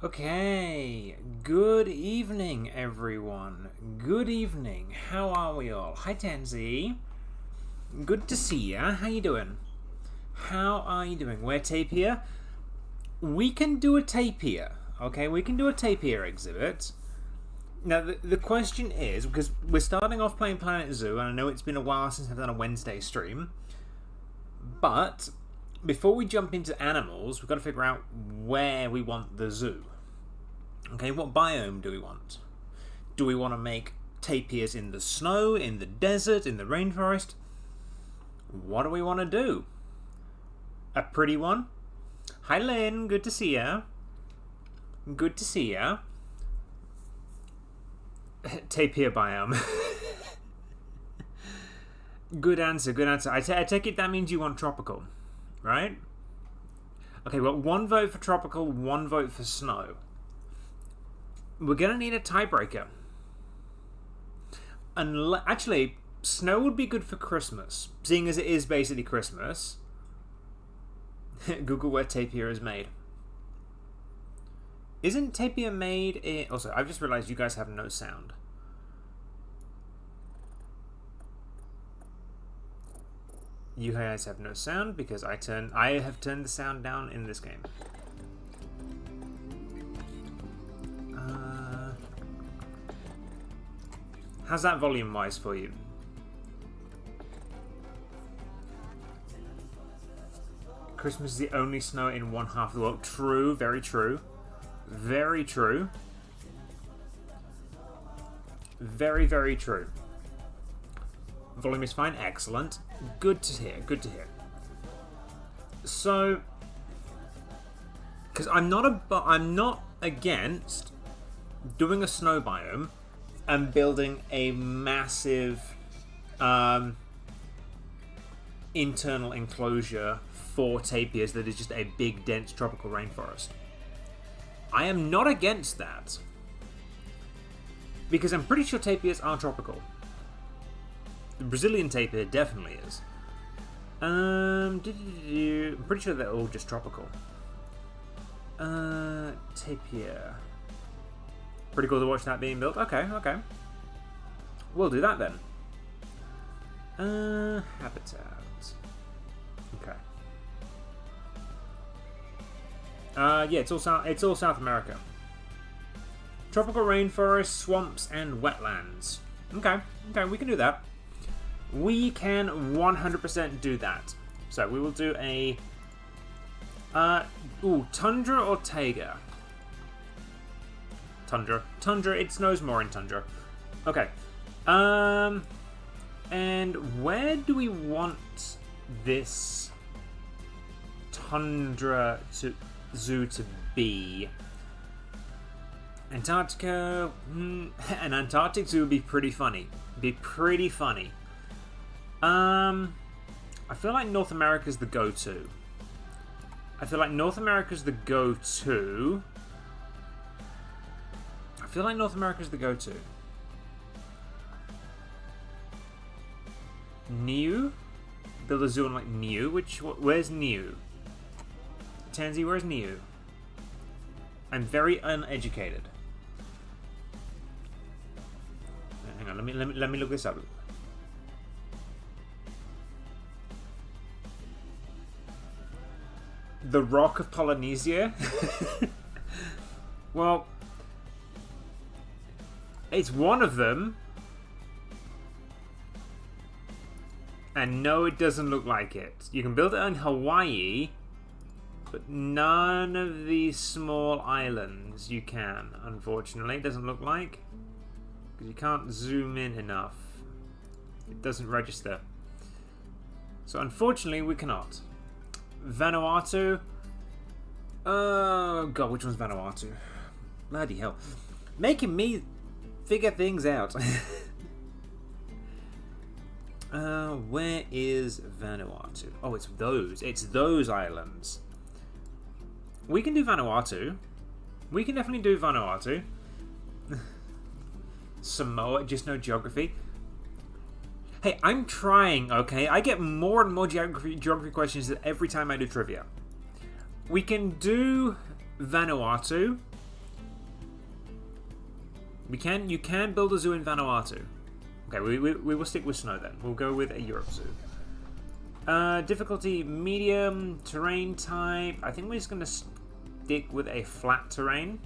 Okay, good evening, everyone. Good evening. How are we all? Hi, Tansy. Good to see ya. How you doing? How are you doing? We're Tapir. We can do a Tapir. Okay, we can do a Tapir exhibit. Now, the question is, because we're starting off playing Planet Zoo, and I know it's been a while since I've done a Wednesday stream, but before we jump into animals, we've got to figure out where we want the zoo. Okay, what biome do we want? Do we want to make tapirs in the snow, in the desert, in the rainforest? What do we want to do? A pretty one? Hi, Lynn. Good to see ya. Good to see ya. Tapir biome. Good answer, good answer. I take it that means you want tropical, right? Okay, well, one vote for tropical, one vote for snow. We're going to need a tiebreaker. Actually, snow would be good for Christmas, seeing as it is basically Christmas. Google where tapir is made. Isn't tapir made in... Also, I've just realized you guys have no sound. You guys have no sound because I have turned the sound down in this game. How's that volume-wise for you? Christmas is the only snow in one half of the world. True, very true. Very true. Very, very true. Volume is fine. Excellent. Good to hear. Good to hear. So, because I'm not against doing a snow biome and building a massive internal enclosure for tapirs that is just a big, dense tropical rainforest. I am not against that. Because I'm pretty sure tapirs are tropical. The Brazilian tapir definitely is. I'm pretty sure they're all just tropical. Tapir. Pretty cool to watch that being built. Okay, okay. We'll do that then. Habitat. Okay. Yeah, it's all South America. Tropical rainforests, swamps, and wetlands. Okay, okay, we can do that. We can 100% do that. So we will do a tundra or taiga. Tundra. Tundra, it snows more in tundra. Okay. And where do we want this tundra zoo to be? Antarctica. An Antarctic zoo would be pretty funny. Be pretty funny. I feel like North America's the go-to. I feel like North America's the go-to. Niue? Build a zoo on like Niue? Where's Niue? Tansy, where's Niue? I'm very uneducated. Hang on, let me look this up. The Rock of Polynesia? Well, it's one of them. And no, it doesn't look like it. You can build it in Hawaii, but none of these small islands you can, unfortunately. It doesn't look like. Because you can't zoom in enough. It doesn't register. So unfortunately, we cannot. Vanuatu. Oh, God, which one's Vanuatu? Bloody hell. Making me figure things out. Where is Vanuatu? Oh, it's those. It's those islands. We can do Vanuatu. We can definitely do Vanuatu. Samoa, just no geography. Hey, I'm trying, okay? I get more and more geography questions every time I do trivia. We can do Vanuatu. You can build a zoo in Vanuatu. Okay, we will stick with snow then. We'll go with a Europe zoo. Difficulty medium, terrain type. I think we're just going to stick with a flat terrain.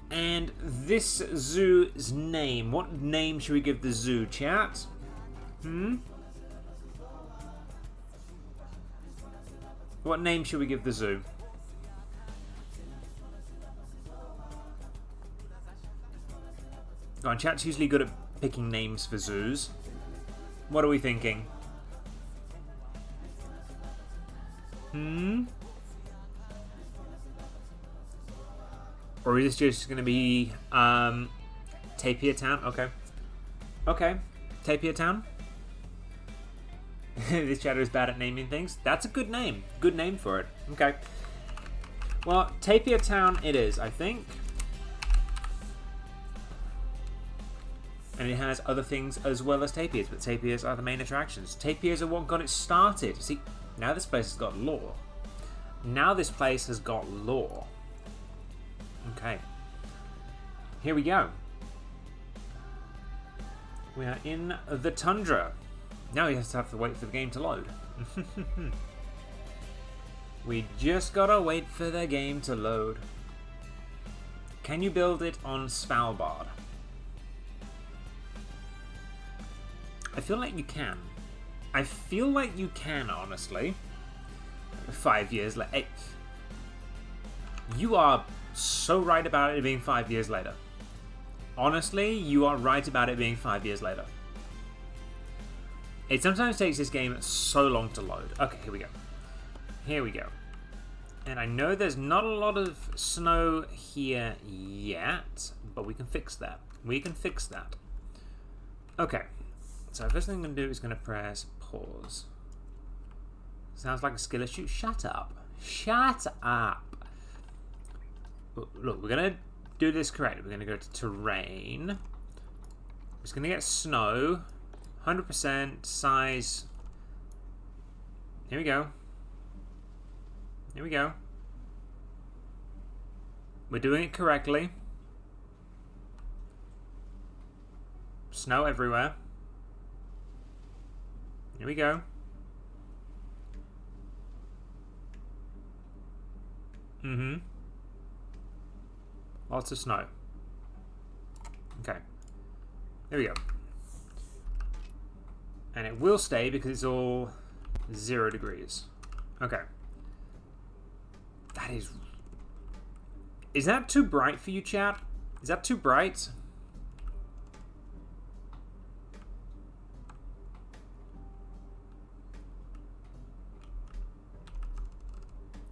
And this zoo's name. What name should we give the zoo, chat? What name should we give the zoo? Go on, chat's usually good at picking names for zoos. What are we thinking? Or is this just going to be Tapir Town? Okay. Okay. Tapir Town? This chatter is bad at naming things. That's a good name. Good name for it. Okay. Well, Tapir Town it is, I think. And it has other things as well as tapirs, but tapirs are the main attractions. Tapirs are what got it started. See, now this place has got lore. Now this place has got lore. Okay. Here we go. We are in the tundra. Now we just have to wait for the game to load. We just gotta wait for the game to load. Can you build it on Svalbard? I feel like you can. I feel like you can, honestly. 5 years later. You are so right about it being 5 years later. Honestly, you are right about it being 5 years later. It sometimes takes this game so long to load. Okay, here we go. Here we go. And I know there's not a lot of snow here yet, but we can fix that. We can fix that. Okay. So first thing I'm going to do is going to press pause. Sounds like a skill issue. Shut up. Shut up. Look, we're going to do this correctly. We're going to go to terrain. We're just going to get snow. 100% size. Here we go. Here we go. We're doing it correctly. Snow everywhere. Here we go. Lots of snow. Okay. There we go. And it will stay because it's all 0 degrees. Okay. That is... Is that too bright for you, chat? Is that too bright?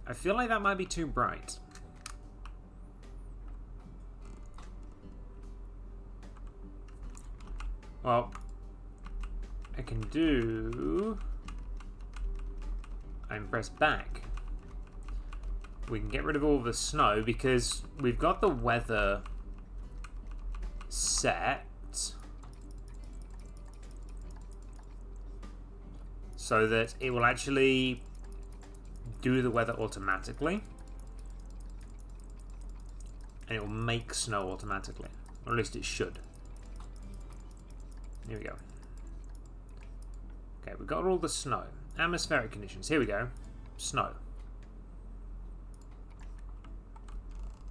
I feel like that might be too bright. Well, I can do... and press back. We can get rid of all the snow because we've got the weather set so that it will actually do the weather automatically, and it will make snow automatically, or at least it should. Here we go. Okay, we've got all the snow. Atmospheric conditions. Here we go. Snow.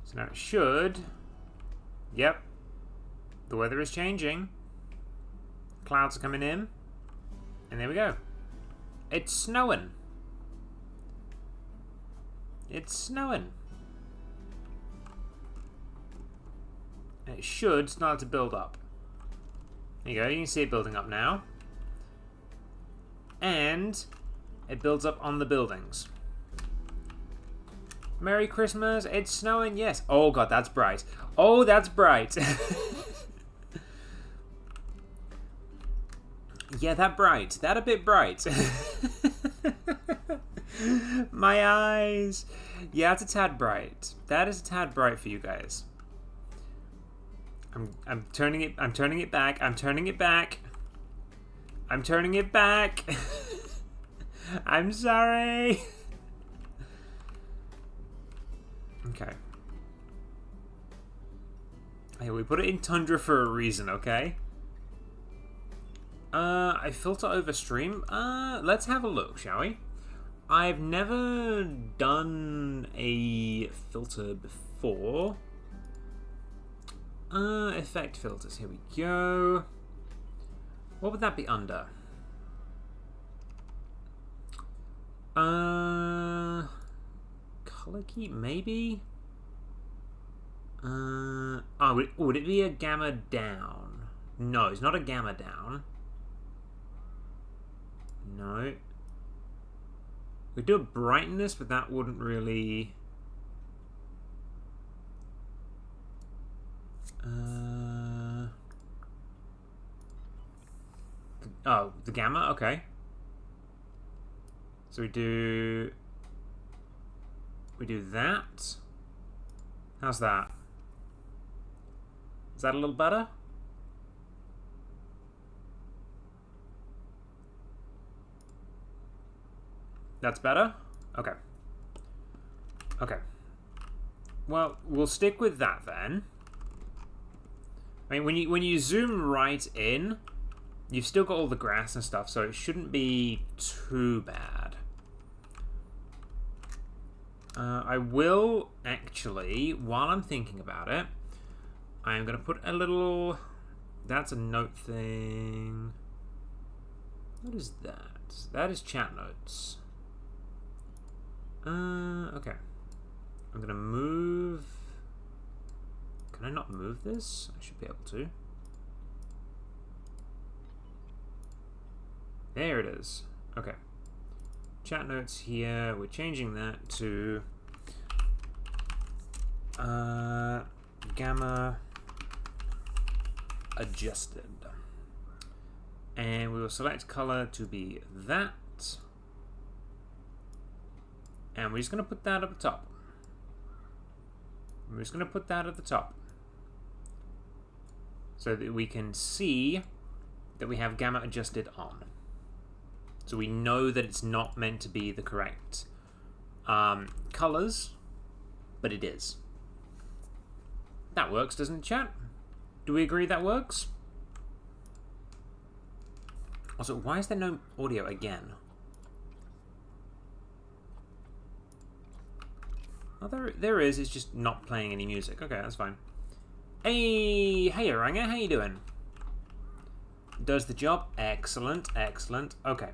So now it should... Yep. The weather is changing. Clouds are coming in. And there we go. It's snowing. It's snowing. And it should start to build up. There you go. You can see it building up now. And it builds up on the buildings. Merry Christmas. It's snowing. Yes. Oh, God, that's bright. Oh, that's bright. Yeah, that bright. That a bit bright. My eyes. Yeah, it's a tad bright. That is a tad bright for you guys. I'm turning it back. I'm turning it back. I'm turning it back. I'm sorry. Okay. Hey, we put it in Tundra for a reason, okay? I filter over stream. Let's have a look, shall we? I've never done a filter before. Effect filters. Here we go. What would that be under? Color key, maybe? Would it be a gamma down? No, it's not a gamma down. No. We do a brightness, but that wouldn't really... Oh, the gamma? Okay. So we do that. How's that? Is that a little better? That's better? Okay. Okay. Well, we'll stick with that then. I mean, when you zoom right in, you've still got all the grass and stuff, so it shouldn't be too bad. I will actually, while I'm thinking about it, I'm going to put a little... That's a note thing. What is that? That is chat notes. Okay. I'm going to move... Can I not move this? I should be able to. There it is. Okay. Chat notes here. We're changing that to gamma adjusted. And we will select color to be that. And we're just going to put that at the top. We're just going to put that at the top. So that we can see that we have gamma adjusted on. So we know that it's not meant to be the correct colors, but it is. That works, doesn't it, chat? Do we agree that works? Also, why is there no audio again? Oh, there is. It's just not playing any music. Okay, that's fine. Hey, Oranga, how you doing? Does the job. Excellent, excellent. Okay.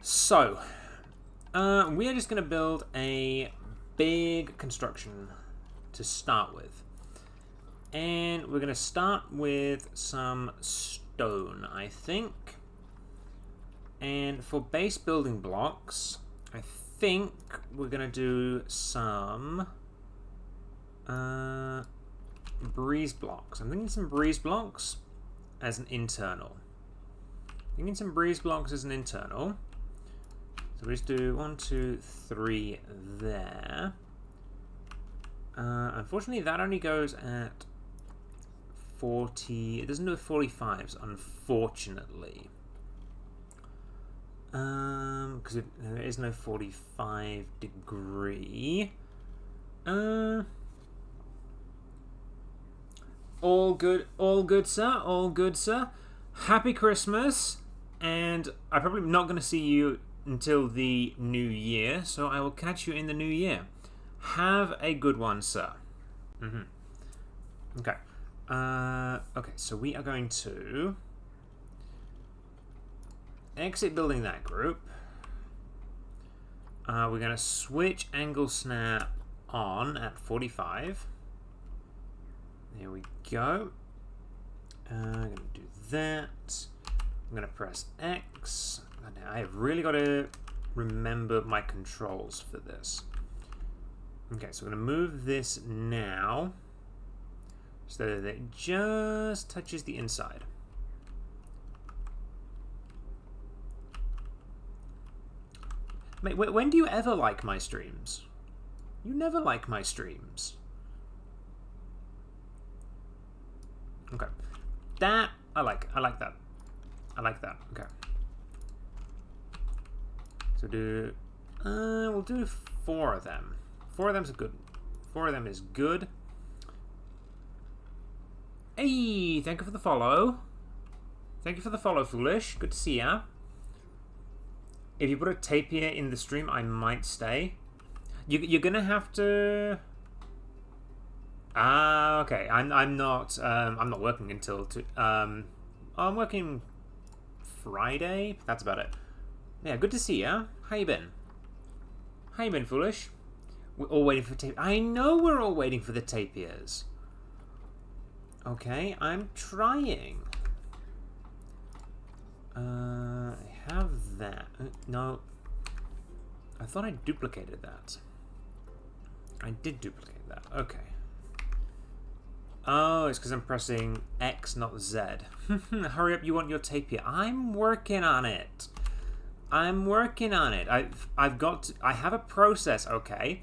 So, we are just going to build a big construction to start with. And we're going to start with some stone, I think. And for base building blocks, I think we're going to do some breeze blocks. I'm thinking some breeze blocks as an internal. So we just do 1, 2, 3 there. Unfortunately, that only goes at 40. It doesn't do 45s, unfortunately. Because there is no 45 degree. All good, sir. All good, sir. Happy Christmas, and I'm probably not going to see you until the new year, so I will catch you in the new year. Have a good one, sir. Okay. Okay, so we are going to exit building that group. We're going to switch angle snap on at 45. There we go. I'm going to do that. I'm going to press X. I have really got to remember my controls for this. Okay, so we're going to move this now so that it just touches the inside. Mate, when do you ever like my streams? You never like my streams. Okay. That, I like that. I like that. Okay. So we'll do 4 of them. 4 of them is good. 4 of them is good. Hey, thank you for the follow. Thank you for the follow, Foolish. Good to see ya. If you put a tapir in the stream, I might stay. You're gonna have to. Ah, okay. I'm not working until I'm working Friday. That's about it. Yeah, good to see ya. How you been? How you been, Foolish? We're all waiting for tape. I know we're all waiting for the tapirs. Okay, I'm trying. I have that. No. I thought I duplicated that. I did duplicate that. Okay. Oh, it's because I'm pressing X, not Z. Hurry up, you want your tapir. I'm working on it. I'm working on it. I have a process, okay?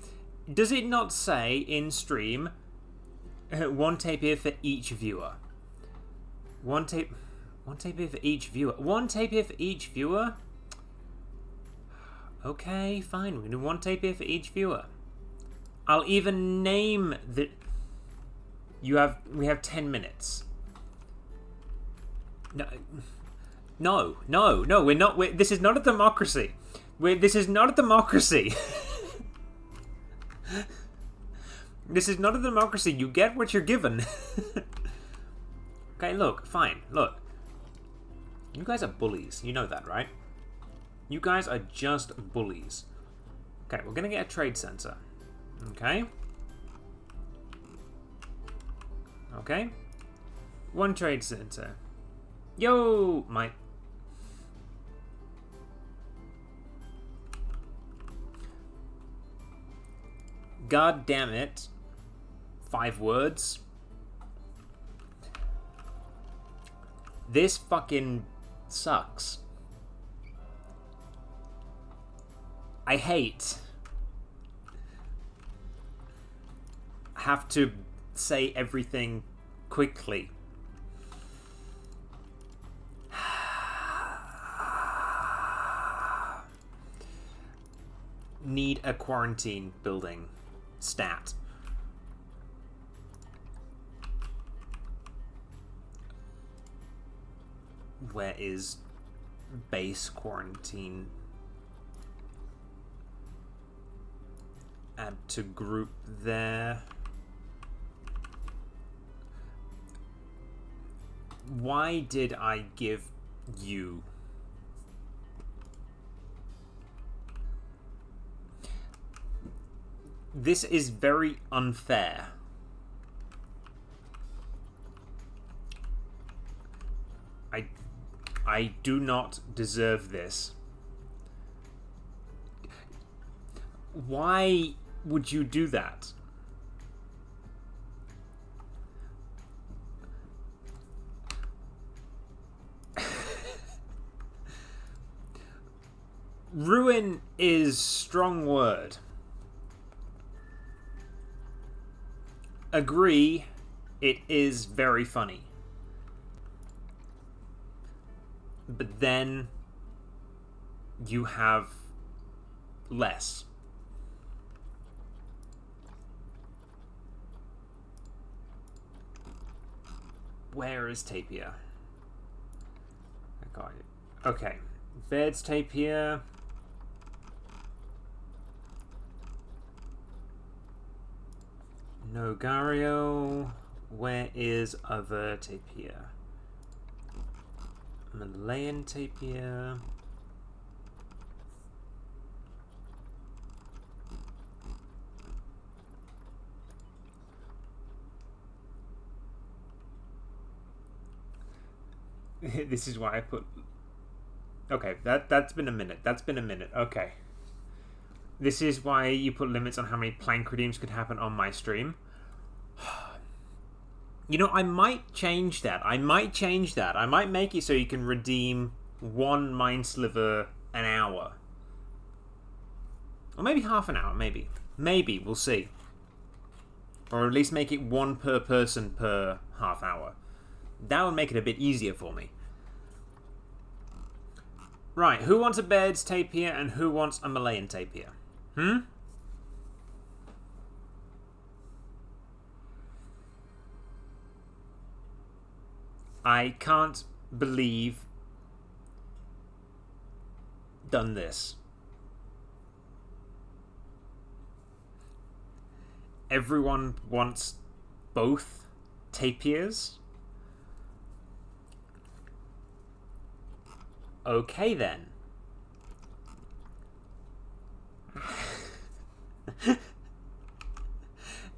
Does it not say in stream one tapir for each viewer? One tapir for each viewer. One tapir for each viewer? Okay, fine. We're going to do one tapir for each viewer. I'll even name the... We have 10 minutes. No, we're not... this is not a democracy. This is not a democracy. This is not a democracy. You get what you're given. Okay, look, fine. Look. You guys are bullies. You know that, right? You guys are just bullies. Okay, we're going to get a trade center. Okay. Okay. One trade center. Yo, my... God damn it. 5 words. This fucking sucks. I hate... have to say everything quickly. Need a quarantine building. Stat. Where is base quarantine? Add to group there. Why did I give you? This is very unfair. I do not deserve this. Why would you do that? Ruin is strong word. Agree, it is very funny. But then you have less. Where is tapir? I got it. Okay. Baird's tapir. Nogario. Where is other tapir? Malayan tapir. This is why I put... Okay, that's been a minute. That's been a minute. Okay. This is why you put limits on how many plank redeems could happen on my stream. You know, I might change that. I might make it so you can redeem 1 Mind Sliver an hour. Or maybe half an hour, maybe. Maybe, we'll see. Or at least make it 1 per person per half hour. That would make it a bit easier for me. Right, who wants a Baird's tapir and who wants a Malayan tapir? I can't believe done this. Everyone wants both tapirs. Okay then.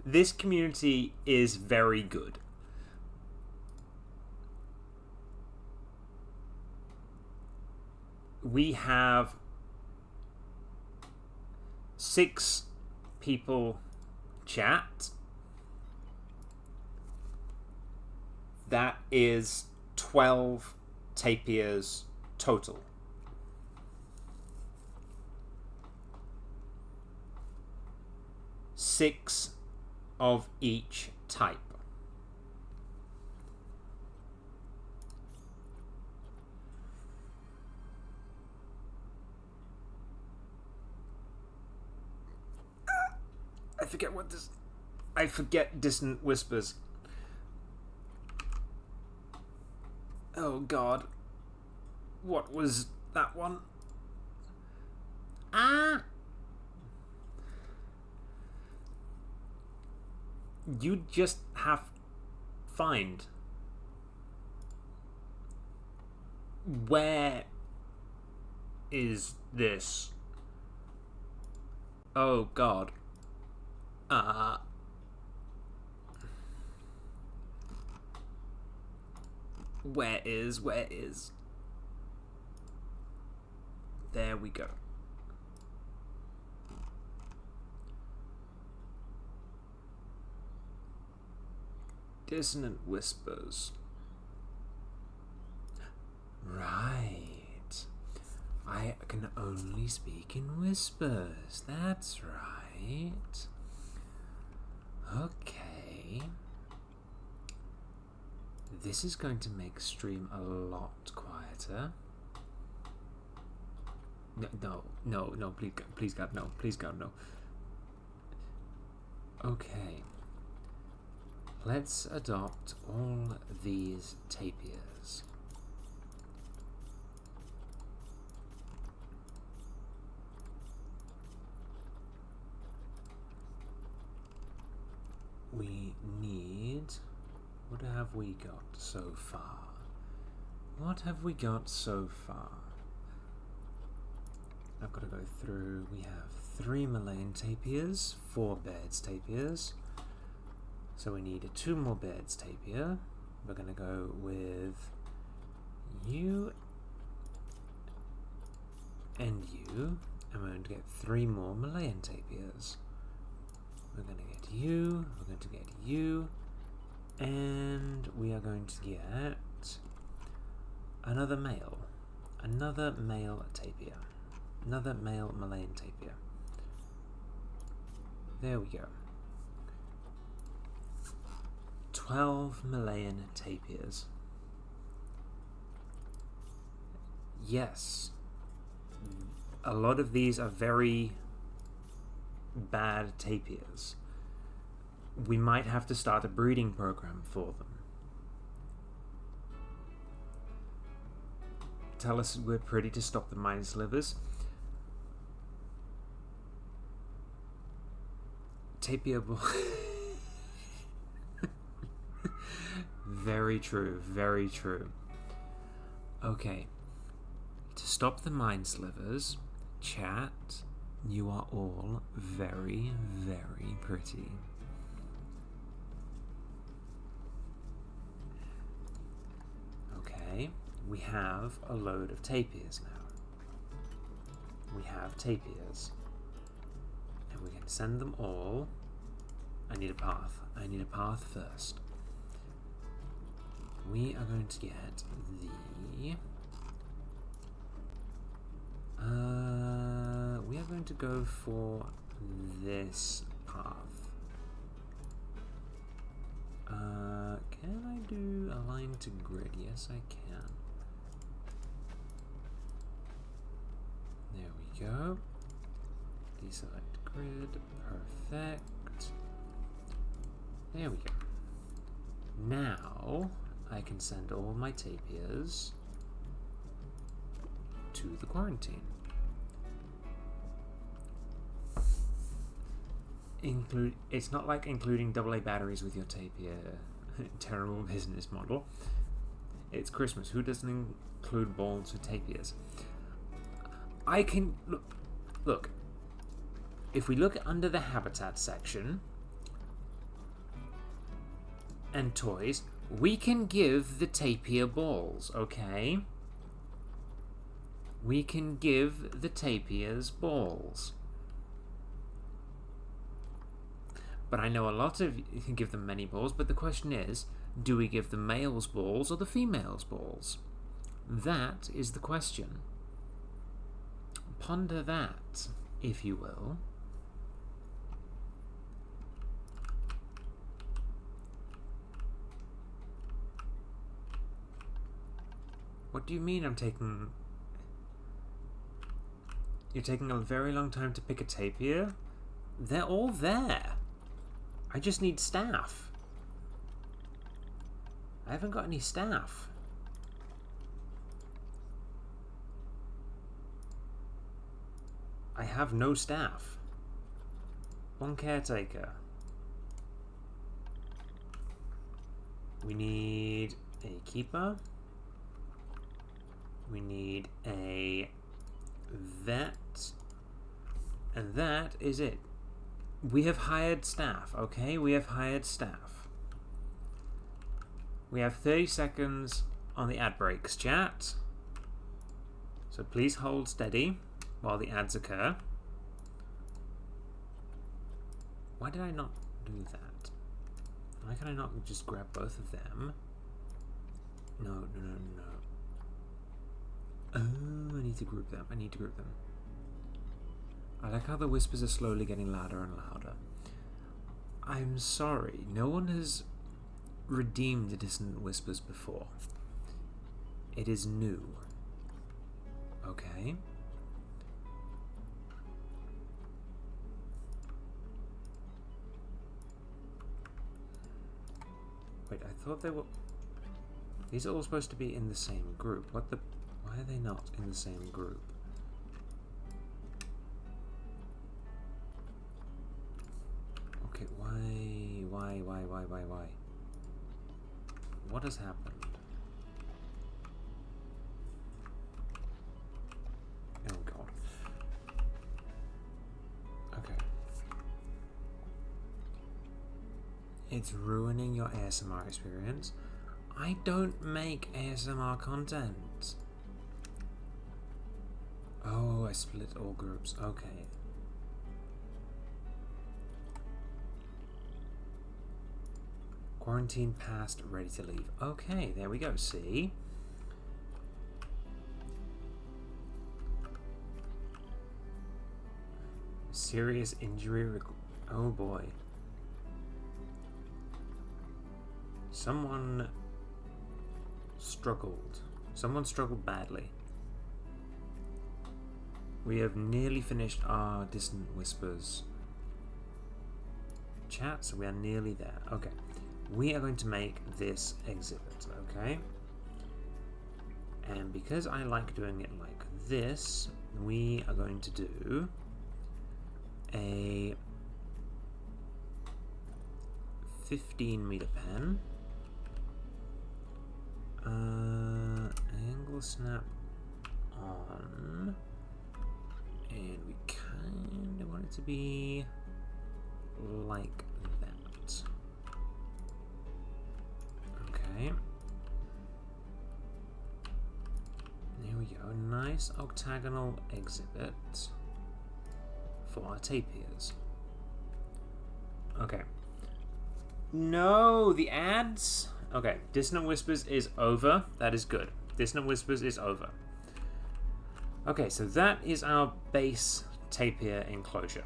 This community is very good. We have 6 people chat. That is 12 tapirs total. Six of each type. I forget Dissonant Whispers. Oh god. What was that one? You just have find where is this? Oh god. Where is? There we go. Dissonant Whispers. Right. I can only speak in whispers. That's right. Okay. This is going to make stream a lot quieter. No, please God, no. Please God, no. Okay. Let's adopt all these tapirs. We need... What have we got so far? What have we got so far? I've got to go through. We have 3 Malayan tapirs, 4 Baird's tapirs. So we need 2 more Baird's tapir. We're going to go with you and you. And we're going to get 3 more Malayan tapirs. We're going to get you, we're going to get you, and we are going to get another male tapir, another male Malayan tapir. There we go. 12 Malayan tapirs. Yes, a lot of these are very bad tapirs. We might have to start a breeding program for them. Tell us we're pretty to stop the mind slivers. Tapir bull. Very true, very true. Okay. To stop the mind slivers, chat, you are all very, very pretty. Okay, we have a load of tapirs now. We have tapirs. And we're going to send them all. I need a path. I need a path first. We are going to get the... we are going to go for this path. Can I do align to grid? Yes, I can. There we go. Deselect grid. Perfect. There we go. Now, I can send all my tapirs to the quarantine. It's not like including AA batteries with your tapir. Terrible business model. It's Christmas. Who doesn't include balls with tapirs? I can look. If we look under the habitat section and toys, we can give the tapir balls, okay? We can give the tapirs balls. But I know a lot of you can give them many balls, but the question is, do we give the males balls or the females balls? That is the question. Ponder that, if you will. What do you mean I'm taking... You're taking a very long time to pick a tapir? They're all there. I just need staff. I haven't got any staff. I have no staff. One caretaker. We need a keeper. We need a vet. And that is it. We have hired staff, okay? We have hired staff. We have 30 seconds on the ad breaks, chat. So please hold steady while the ads occur. Why did I not do that? Why can I not just grab both of them? No. Oh, I need to group them. I like how the whispers are slowly getting louder and louder. I'm sorry, no one has redeemed the Dissonant Whispers before. It is new. Okay? Wait, I thought they were... These are all supposed to be in the same group. Why are they not in the same group? Okay, why? What has happened? Oh god. Okay. It's ruining your ASMR experience. I don't make ASMR content. Oh, I split all groups. Okay. Quarantine passed, ready to leave. Okay, there we go. See? Serious injury. Oh boy. Someone struggled. Someone struggled badly. We have nearly finished our Dissonant Whispers chat, so we are nearly there. Okay. We are going to make this exhibit, okay? And because I like doing it like this, we are going to do a 15-meter pen. Angle snap on. And we kind of want it to be like that. Okay. There we go. Nice octagonal exhibit for our tapirs. Okay. No, the ads. Okay, Dissonant Whispers is over. That is good. Dissonant Whispers is over. Okay, so that is our base tapir enclosure.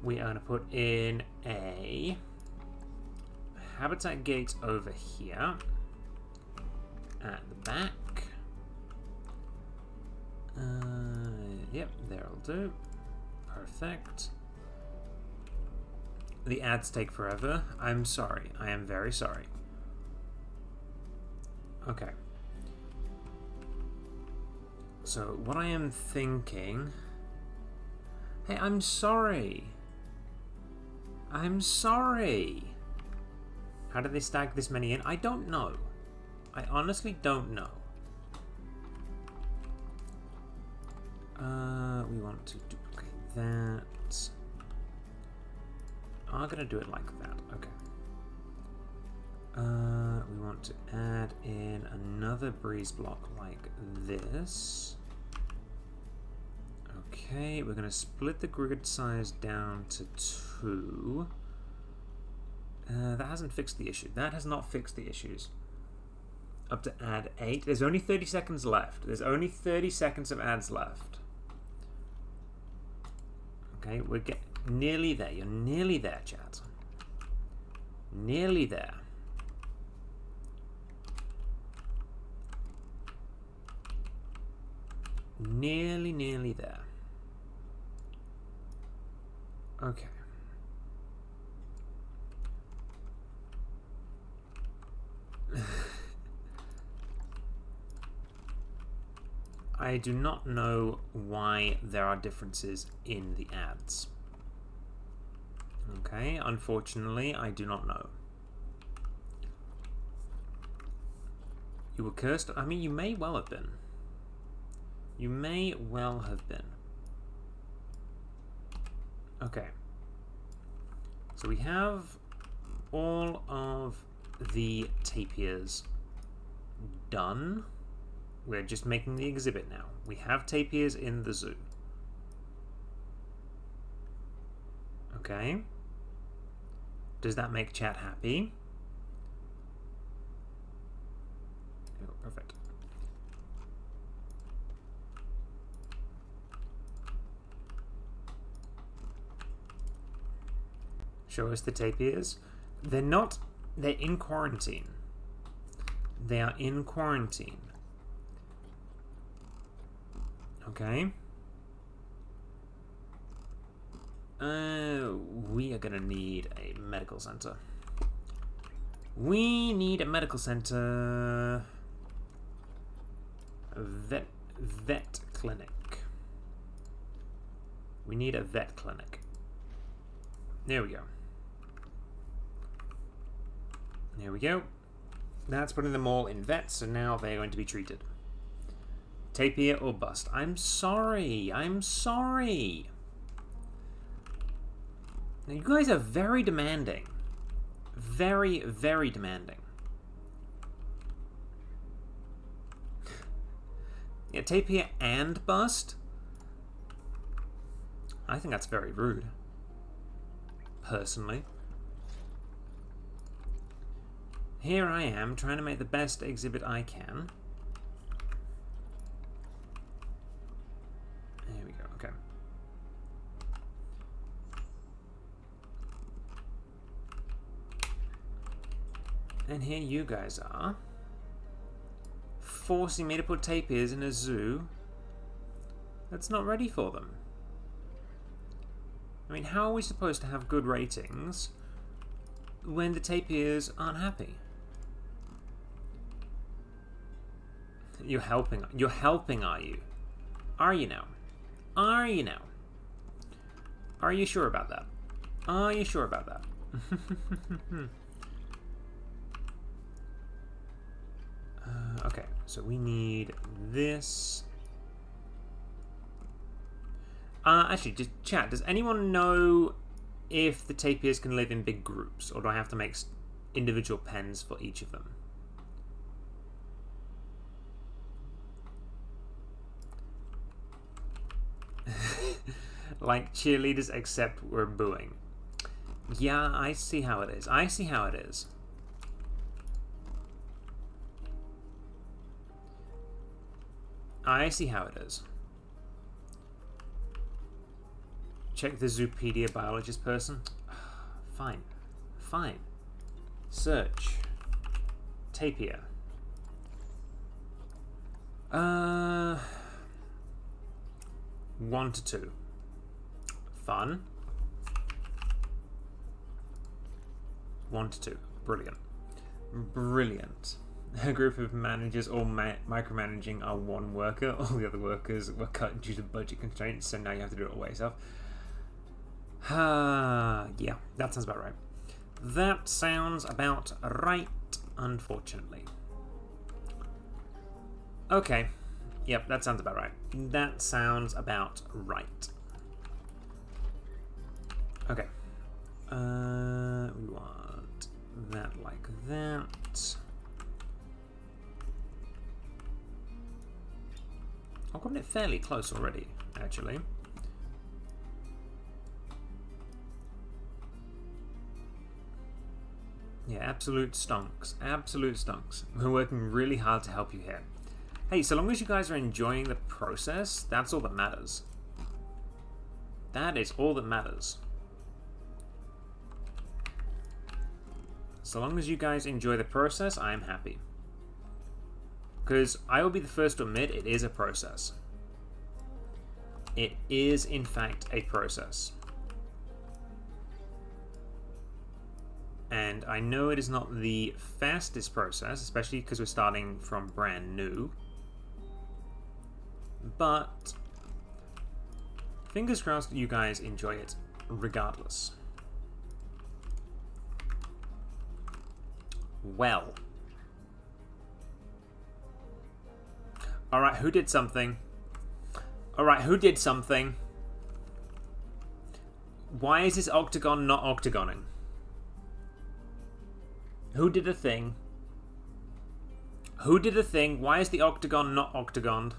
We are going to put in a habitat gate over here at the back. Yep, there'll do. Perfect. The ads take forever. I'm sorry. I am very sorry. Okay. So, what I am thinking... Hey, I'm sorry. I'm sorry. How did they stag this many in? I don't know. I honestly don't know. We want to duplicate that. I'm gonna do it like that. Okay. We want to add in another breeze block like this. Okay, we're gonna split the grid size down to 2. That hasn't fixed the issue. That has not fixed the issues. Up to add 8. There's only 30 seconds left. There's only 30 seconds of ads left. Okay, we're nearly there. You're nearly there, chat. Nearly there. Nearly there. Okay. I do not know why there are differences in the ads. Okay, unfortunately, I do not know. You were cursed? I mean, you may well have been. You may well have been. Okay. So we have all of the tapirs done. We're just making the exhibit now. We have tapirs in the zoo. Okay. Does that make chat happy? Oh, perfect. Show us the tapirs. They're not... They're in quarantine. They are in quarantine. Okay. We are gonna need a medical center. We need a medical center. Vet clinic. We need a vet clinic. There we go. There we go. That's putting them all in vets, so now they're going to be treated. Tapir or bust. I'm sorry. I'm sorry. Now, you guys are very demanding. Very, very demanding. Yeah, tapir and bust? I think that's very rude. Personally. Here I am, trying to make the best exhibit I can. There we go, okay. And here you guys are, forcing me to put tapirs in a zoo that's not ready for them. I mean, how are we supposed to have good ratings when the tapirs aren't happy? You're helping, are you? Are you now? Are you now? Are you sure about that? Are you sure about that? Okay, so we need this. Actually, just chat. Does anyone know if the tapirs can live in big groups, or do I have to make individual pens for each of them? Like cheerleaders, except we're booing. Yeah, I see how it is. I see how it is. I see how it is. Check the Zoopedia biologist person. Fine. Fine. Search. Tapir. 1 to 2. Fun. 1 to 2. Brilliant. Brilliant. A group of managers all micromanaging our one worker. All the other workers were cut due to budget constraints, so now you have to do it all by yourself. Yeah, that sounds about right. That sounds about right, unfortunately. Okay. Yep, that sounds about right. That sounds about right. Okay. We want that like that. I've gotten it fairly close already, actually. Yeah, absolute stonks. Absolute stonks. We're working really hard to help you here. Hey, so long as you guys are enjoying the process, that's all that matters. That is all that matters. So long as you guys enjoy the process, I am happy. Because I will be the first to admit it is a process. It is, in fact, a process. And I know it is not the fastest process, especially because we're starting from brand new. But fingers crossed you guys enjoy it regardless. Well. Alright, who did something? Alright, who did something? Why is this octagon not octagoning? Who did a thing? Who did a thing? Why is the octagon not octagoned?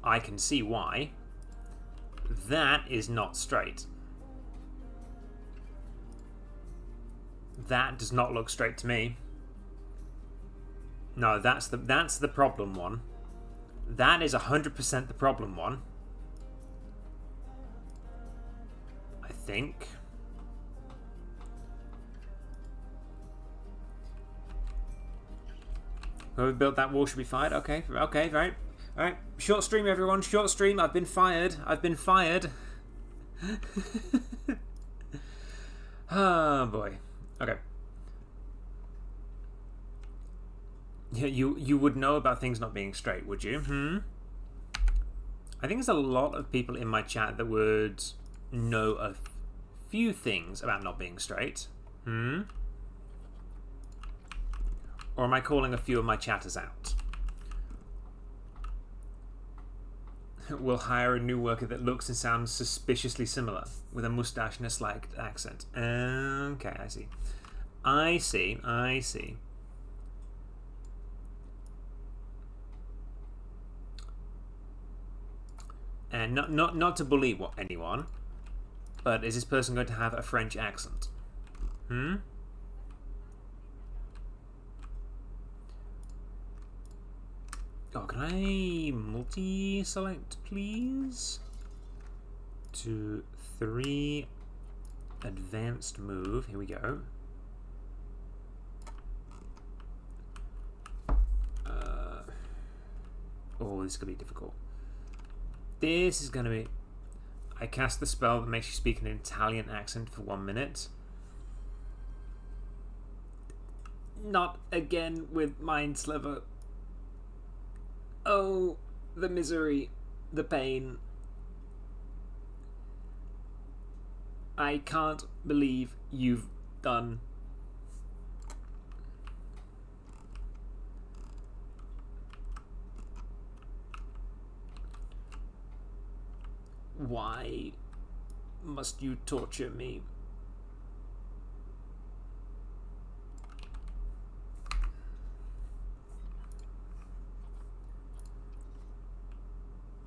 I can see why. That is not straight. That does not look straight to me. No, that's the problem one. That is 100% the problem one. I think. Whoever built that wall should be fired. Okay, right. Alright, short stream everyone, short stream. I've been fired. Oh boy. Okay. Yeah, you would know about things not being straight, would you? I think there's a lot of people in my chat that would know a few things about not being straight. Or am I calling a few of my chatters out? We'll hire a new worker that looks and sounds suspiciously similar, with a mustache and a slight accent. Okay, I see. And not to bully anyone, but is this person going to have a French accent? Oh, can I multi-select, please? 2, 3, advanced move. Here we go. Oh, this is going to be difficult. This is going to be... I cast the spell that makes you speak in an Italian accent for 1 minute. Not again with Mind Sliver. Oh, the misery, the pain. I can't believe you've done. Why must you torture me?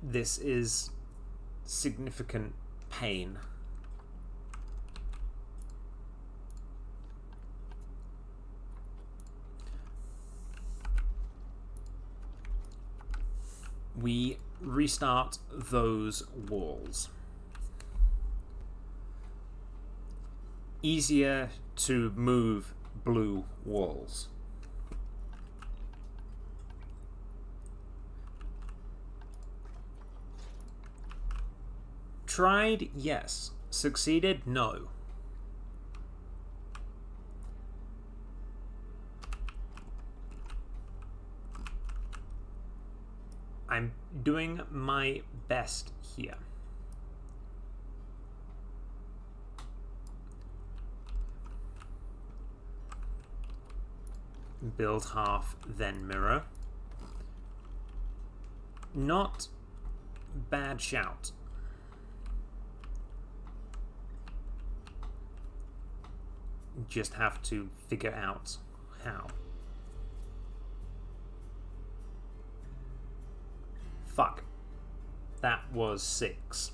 This is significant pain. We restart those walls. Easier to move blue walls. Tried, yes. Succeeded, no. I'm doing my best here. Build half, then mirror. Not bad shout. Just have to figure out how. Fuck. That was 6.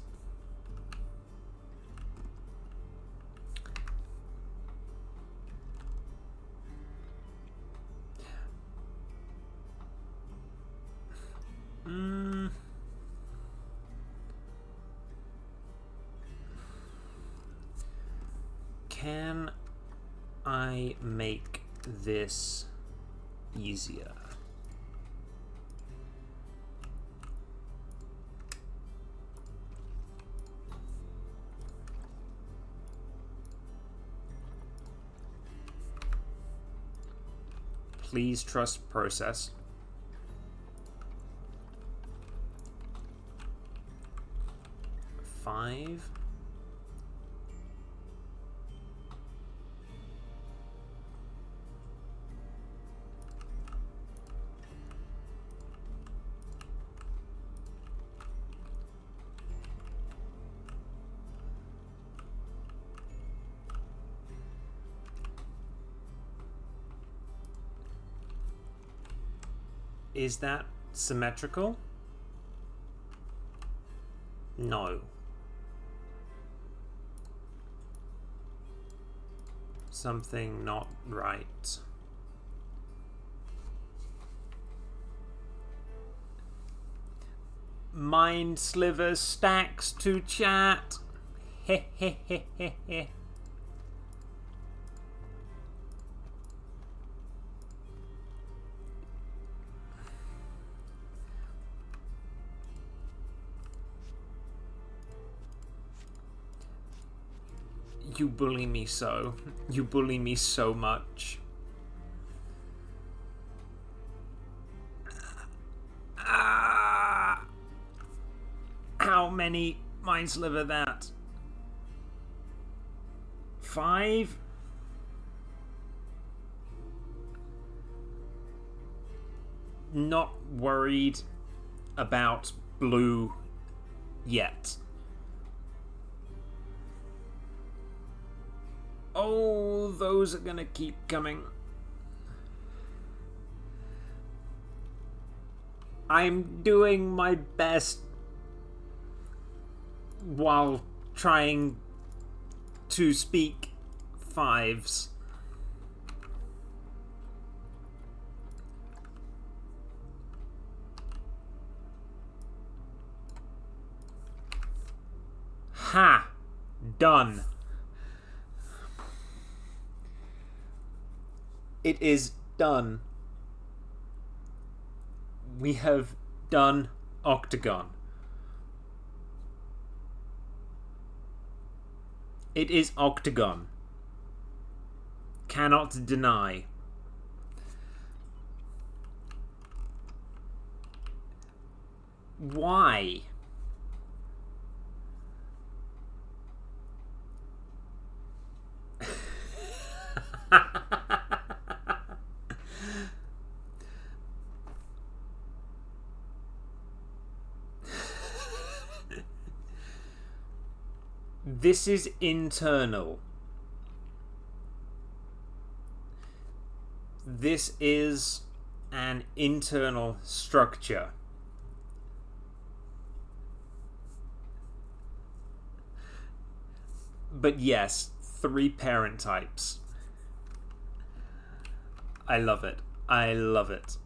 Can I make this easier? Please trust process. Five. Is that symmetrical? No. Something not right. Mind sliver stacks to chat. Heh heh heh heh heh. You bully me so. You bully me so much. How many mind sliver that? 5? Not worried about blue yet. Oh, those are gonna keep coming. I'm doing my best while trying to speak 5s. Ha! Done. It is done. We have done Octagon. It is Octagon. Cannot deny. Why? This is internal. This is an internal structure. But yes, 3 parent types. I love it. I love it.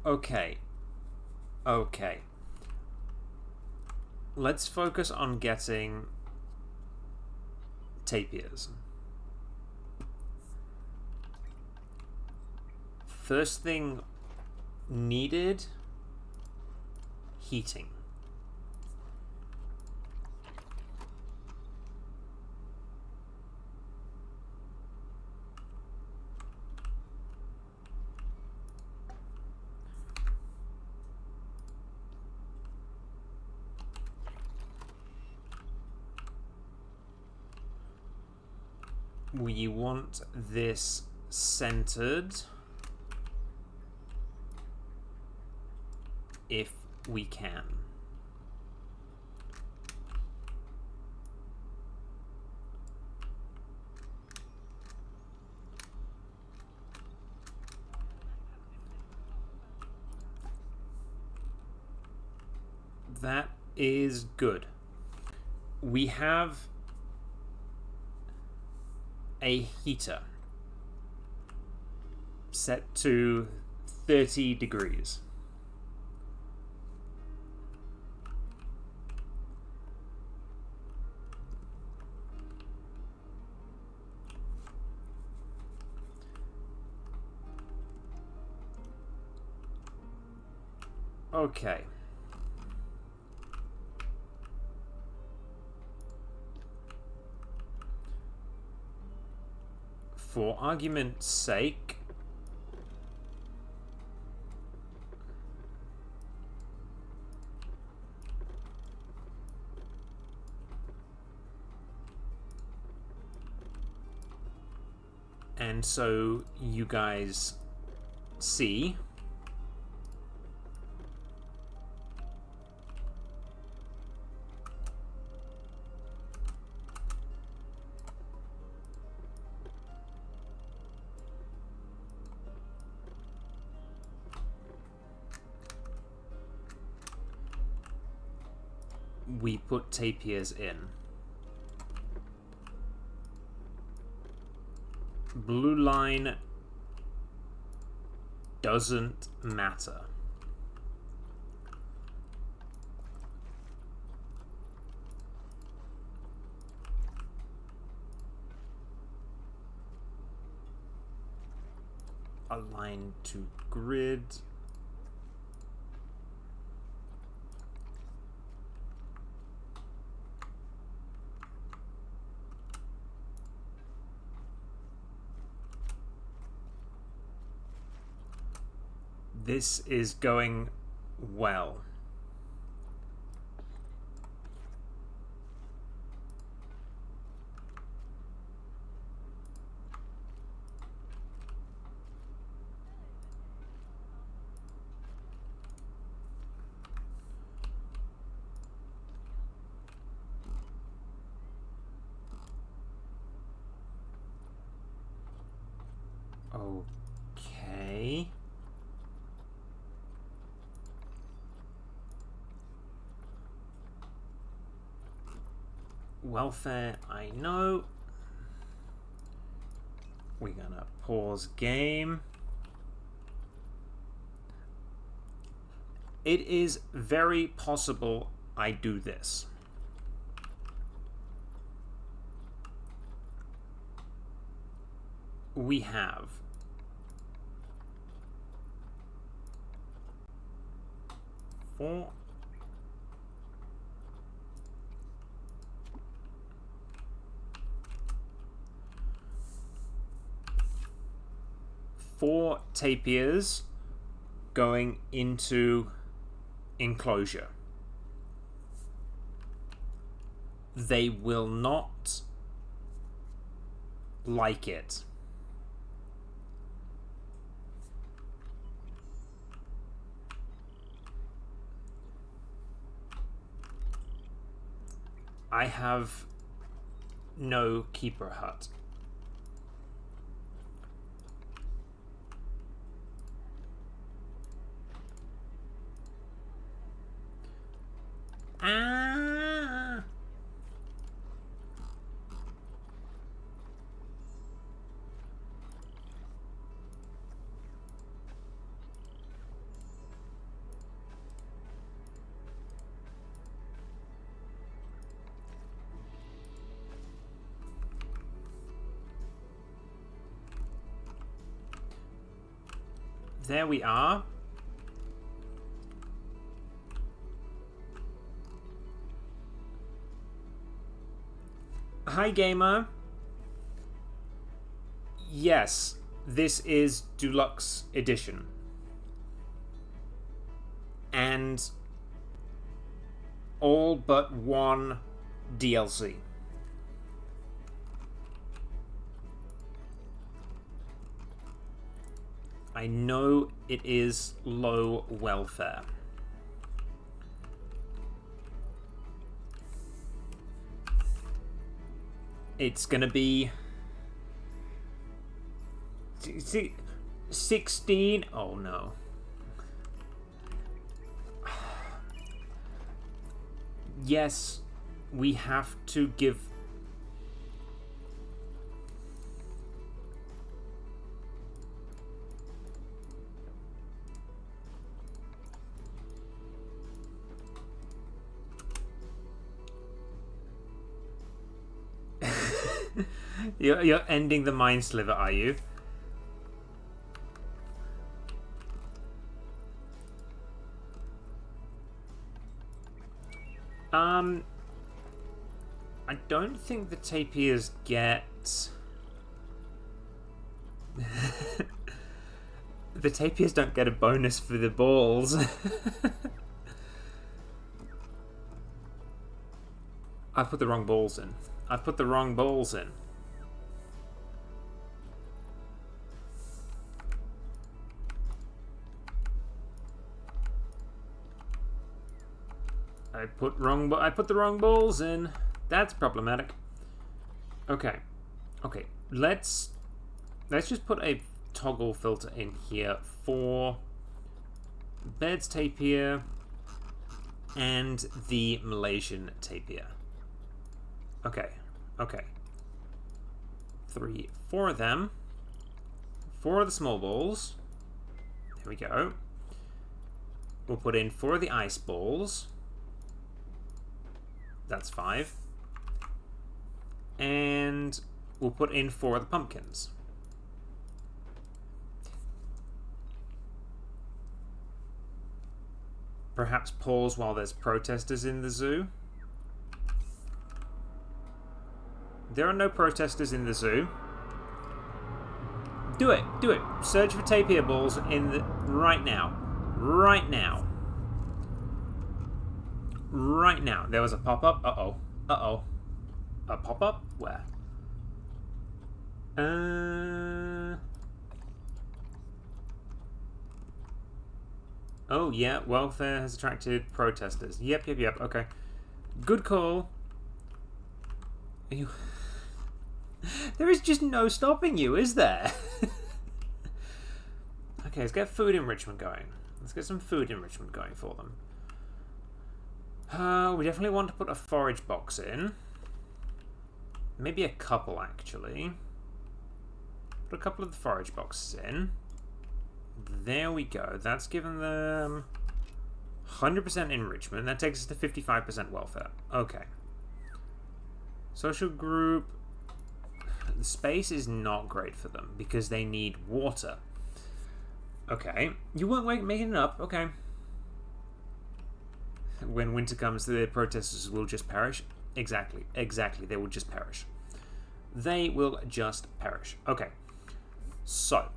Okay. Okay. Let's focus on getting tapirs. First thing needed, heating. We want this centered if we can. That is good. We have a heater set to 30 degrees. Okay. For argument's sake, and so you guys see, we put tapirs in. Blue line doesn't matter. Align to grid. This is going well. Okay. Welfare, I know. We're gonna pause game. It is very possible I do this. We have four tapirs going into enclosure. They will not like it. I have no keeper hut. Ah! There we are. Hi, gamer. Yes, this is Deluxe Edition. And all but one DLC. I know it is low welfare. It's gonna be 16. Oh no. Yes, we have to give. You're ending the Mind Sliver, are you? I don't think the tapirs get... The tapirs don't get a bonus for the balls. I put the wrong balls in. I put the wrong balls in. I put the wrong balls in. That's problematic. Okay. Okay. Let's just put a toggle filter in here for Baird's tapir and the Malaysian tapir. Okay. Okay. 4 of them. 4 of the small balls. There we go. We'll put in 4 of the ice balls. That's 5. And we'll put in 4 of the pumpkins. Perhaps pause while there's protesters in the zoo. There are no protesters in the zoo. Do it, do it. Search for tapir balls in the right now. Right now. Right now. There was a pop-up. Uh-oh. Uh-oh. A pop-up? Where? Oh, yeah. Welfare has attracted protesters. Yep, yep, yep. Okay. Good call. You... There is just no stopping you, is there? Okay, let's get food enrichment going. Let's get some food enrichment going for them. We definitely want to put a forage box in. Maybe a couple, actually. Put a couple of the forage boxes in. There we go. That's given them 100% enrichment. That takes us to 55% welfare. Okay. Social group. The space is not great for them because they need water. Okay. You weren't making it up. Okay. When winter comes, the protesters will just perish. Exactly. Exactly. They will just perish. They will just perish. Okay. So.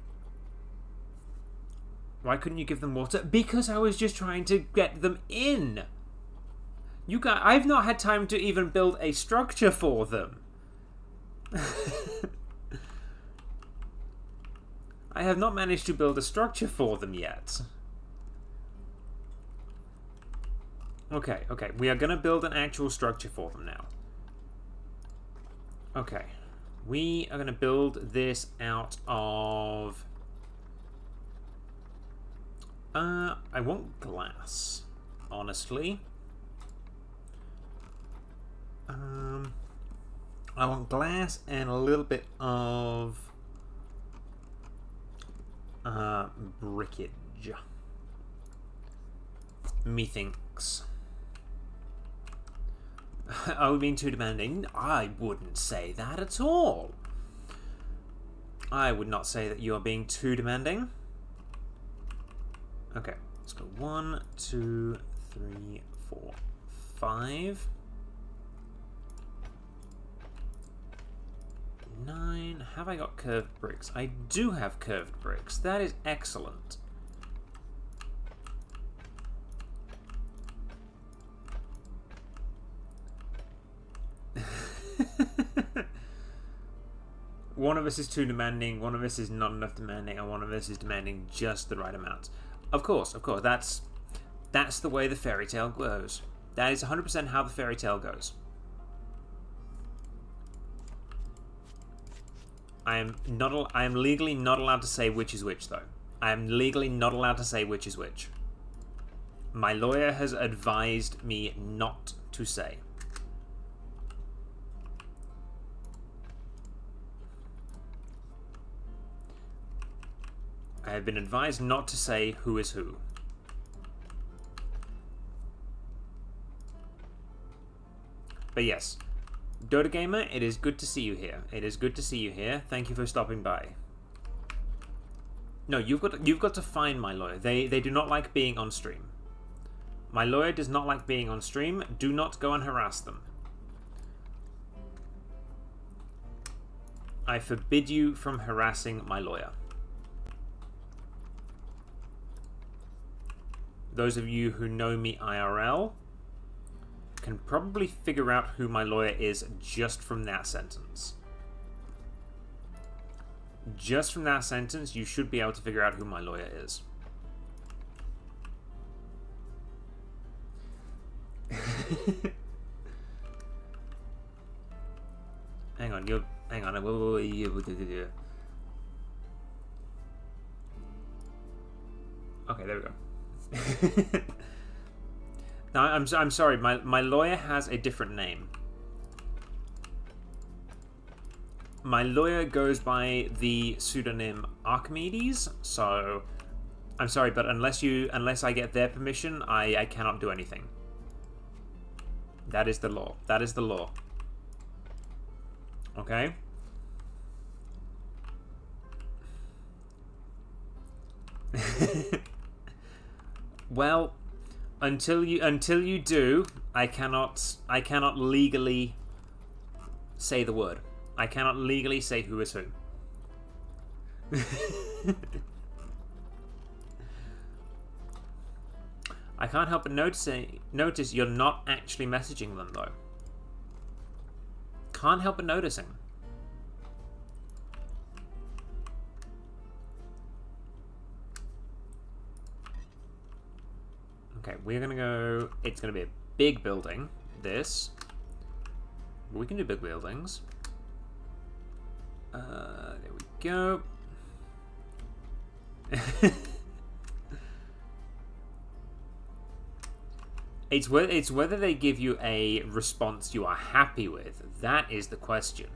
Why couldn't you give them water? Because I was just trying to get them in. You guys, I've not had time to even build a structure for them. I have not managed to build a structure for them yet. Okay, okay. We are going to build an actual structure for them now. Okay. We are going to build this out of... I want glass, honestly. I want glass and a little bit of brickage. Methinks. Are we being too demanding? I wouldn't say that at all. I would not say that you are being too demanding. Okay, let's go 1, 2, 3, 4, 5. 9. Have I got curved bricks? I do have curved bricks. That is excellent. one of us is too demanding, one of us is not enough demanding, and one of us is demanding just the right amount. Of course, that's the way the fairy tale goes. That is 100% how the fairy tale goes. I am legally not allowed to say which is which, though. I am legally not allowed to say which is which. My lawyer has advised me not to say. I have been advised not to say who is who. But yes, Dota Gamer, it is good to see you here. It is good to see you here. Thank you for stopping by. No, you've got to find my lawyer. They do not like being on stream. My lawyer does not like being on stream. Do not go and harass them. I forbid you from harassing my lawyer. Those of you who know me IRL can probably figure out who my lawyer is just from that sentence. Just from that sentence, you should be able to figure out who my lawyer is. Hang on. Okay, there we go. No, I'm sorry. My lawyer has a different name. My lawyer goes by the pseudonym Archimedes. So, I'm sorry, but unless I get their permission, I cannot do anything. That is the law. That is the law. Okay. Well, until you do, I cannot legally say the word. I cannot legally say who is who. I can't help but notice you're not actually messaging them though. Can't help but noticing. Okay, we're gonna go. It's gonna be a big building. This. We can do big buildings. There we go. It's whether they give you a response you are happy with. That is the question.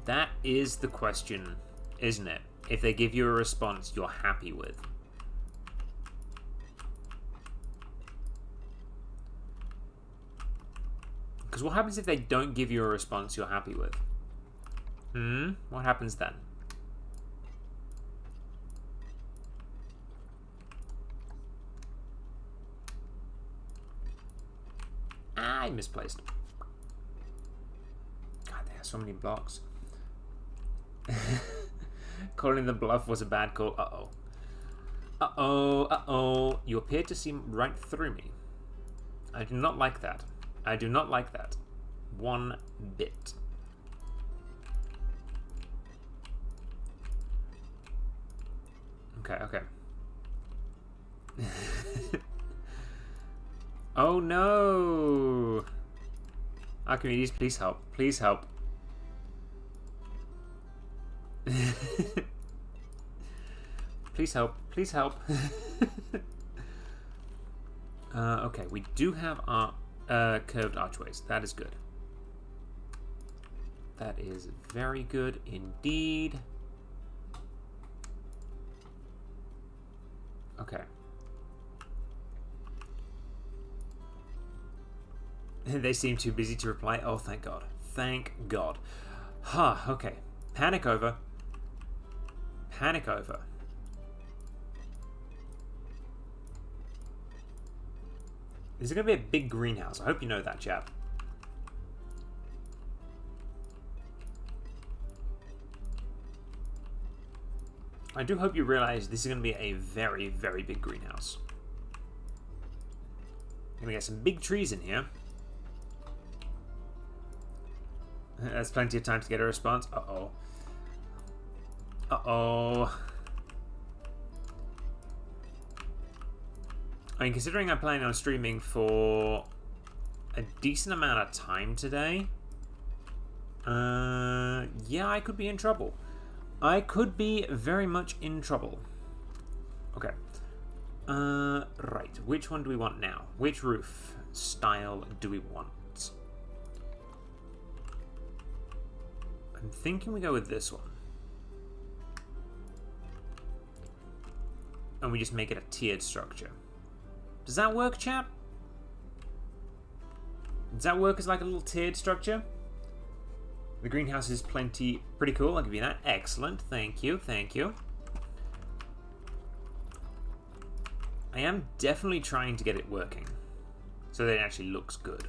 That is the question, isn't it? If they give you a response you're happy with. Because what happens if they don't give you a response you're happy with? What happens then? I misplaced. God, there are so many blocks. Calling the bluff was a bad call. Uh-oh. Uh-oh. Uh-oh. You appear to see right through me. I do not like that. I do not like that. One bit. Okay. Oh no! Archimedes, please help. Please help. Please help. Please help. Okay, we do have our curved archways. That is good. That is very good indeed. Okay. They seem too busy to reply. Oh, thank God. Thank God. Okay. Panic over. Panic over. This is going to be a big greenhouse. I hope you know that, chap. I do hope you realize this is going to be a very, very big greenhouse. Going to get some big trees in here. That's plenty of time to get a response. Uh-oh. Uh-oh. I mean, considering I'm planning on streaming for a decent amount of time today, yeah, I could be in trouble. I could be very much in trouble. Okay. Right. Which one do we want now? Which roof style do we want? I'm thinking we go with this one. And we just make it a tiered structure. Does that work, chap? Does that work as like a little tiered structure? The greenhouse is pretty cool. I'll give you that. Excellent. Thank you. Thank you. I am definitely trying to get it working so that it actually looks good.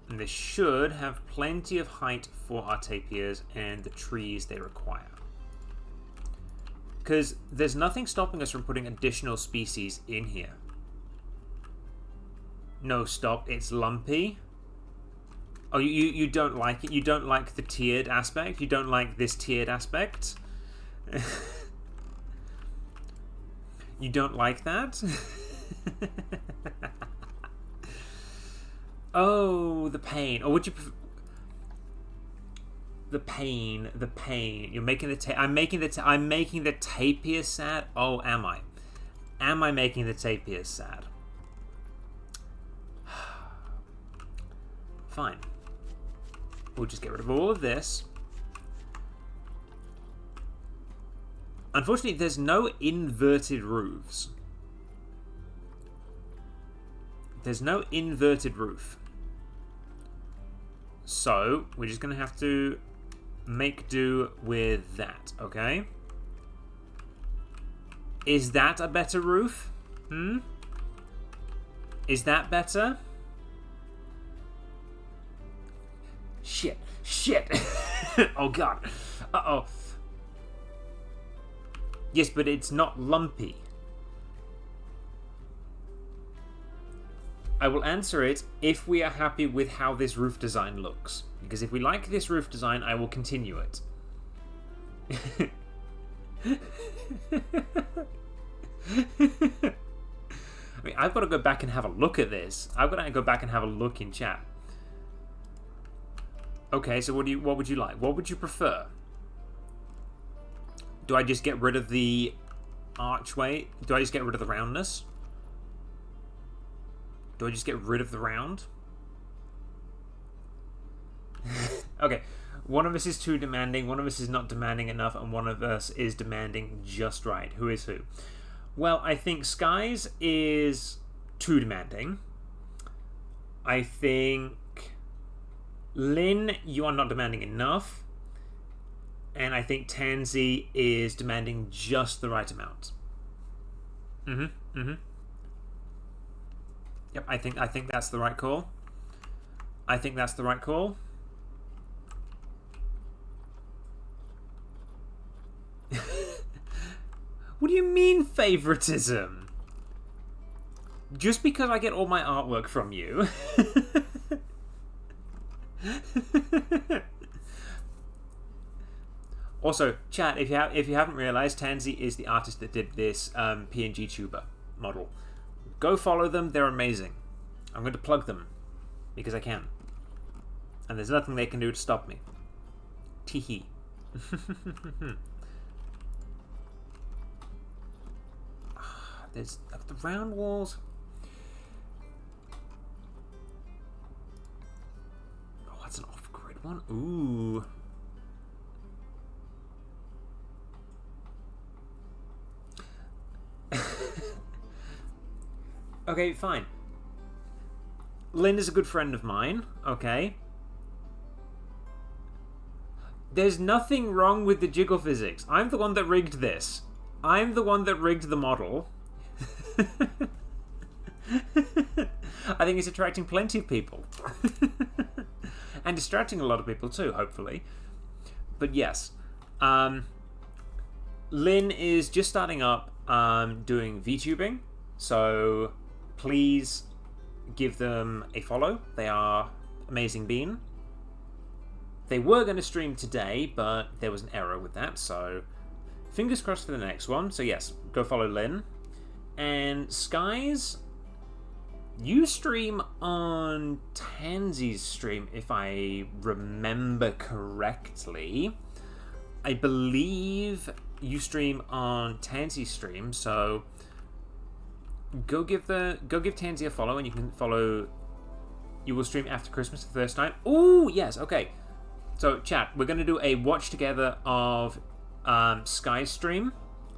And this should have plenty of height for our tapirs and the trees they require. Because there's nothing stopping us from putting additional species in here. No, stop. It's lumpy. Oh, you don't like it? You don't like the tiered aspect? You don't like this tiered aspect? You don't like that? Oh, the pain. Or would you... The pain. You're making the... I'm making the tapir sad? Oh, am I? Am I making the tapir sad? Fine. We'll just get rid of all of this. Unfortunately, there's no inverted roofs. There's no inverted roof. So, we're just going to have to make do with that, okay? Is that a better roof? Is that better? Shit. Oh, God. Uh-oh. Yes, but it's not lumpy. I will answer it if we are happy with how this roof design looks. Because if we like this roof design, I will continue it. I mean, I've got to go back and have a look at this. I've got to go back and have a look in chat. Okay, so what would you like? What would you prefer? Do I just get rid of the archway? Do I just get rid of the roundness? Do I just get rid of the round? Okay, one of us is too demanding, one of us is not demanding enough, and one of us is demanding just right. Who is who? Well, I think Skies is too demanding. I think Lynn, you are not demanding enough. And I think Tansy is demanding just the right amount. Yep, I think that's the right call. I think that's the right call. What do you mean favoritism? Just because I get all my artwork from you. Also, chat, if you haven't realized, Tansy is the artist that did this PNG tuber model. Go follow them, they're amazing. I'm going to plug them because I can. And there's nothing they can do to stop me. Teehee. There's the round walls. Oh, that's an off-grid one. Ooh. Okay, fine. Lynn is a good friend of mine, okay? There's nothing wrong with the jiggle physics. I'm the one that rigged this. I'm the one that rigged the model. I think it's attracting plenty of people. And distracting a lot of people too, hopefully. But yes. Lynn is just starting up doing VTubing. So please give them a follow. They are Amazing Bean. They were going to stream today, but there was an error with that, so fingers crossed for the next one. So yes, go follow Lynn. And Skies, you stream on Tansy's stream, if I remember correctly. I believe you stream on Tansy's stream, so go give Tansy a follow, and you can follow. You will stream after Christmas the first time. Ooh, yes, okay. So, chat, we're going to do a watch together of Sky's stream,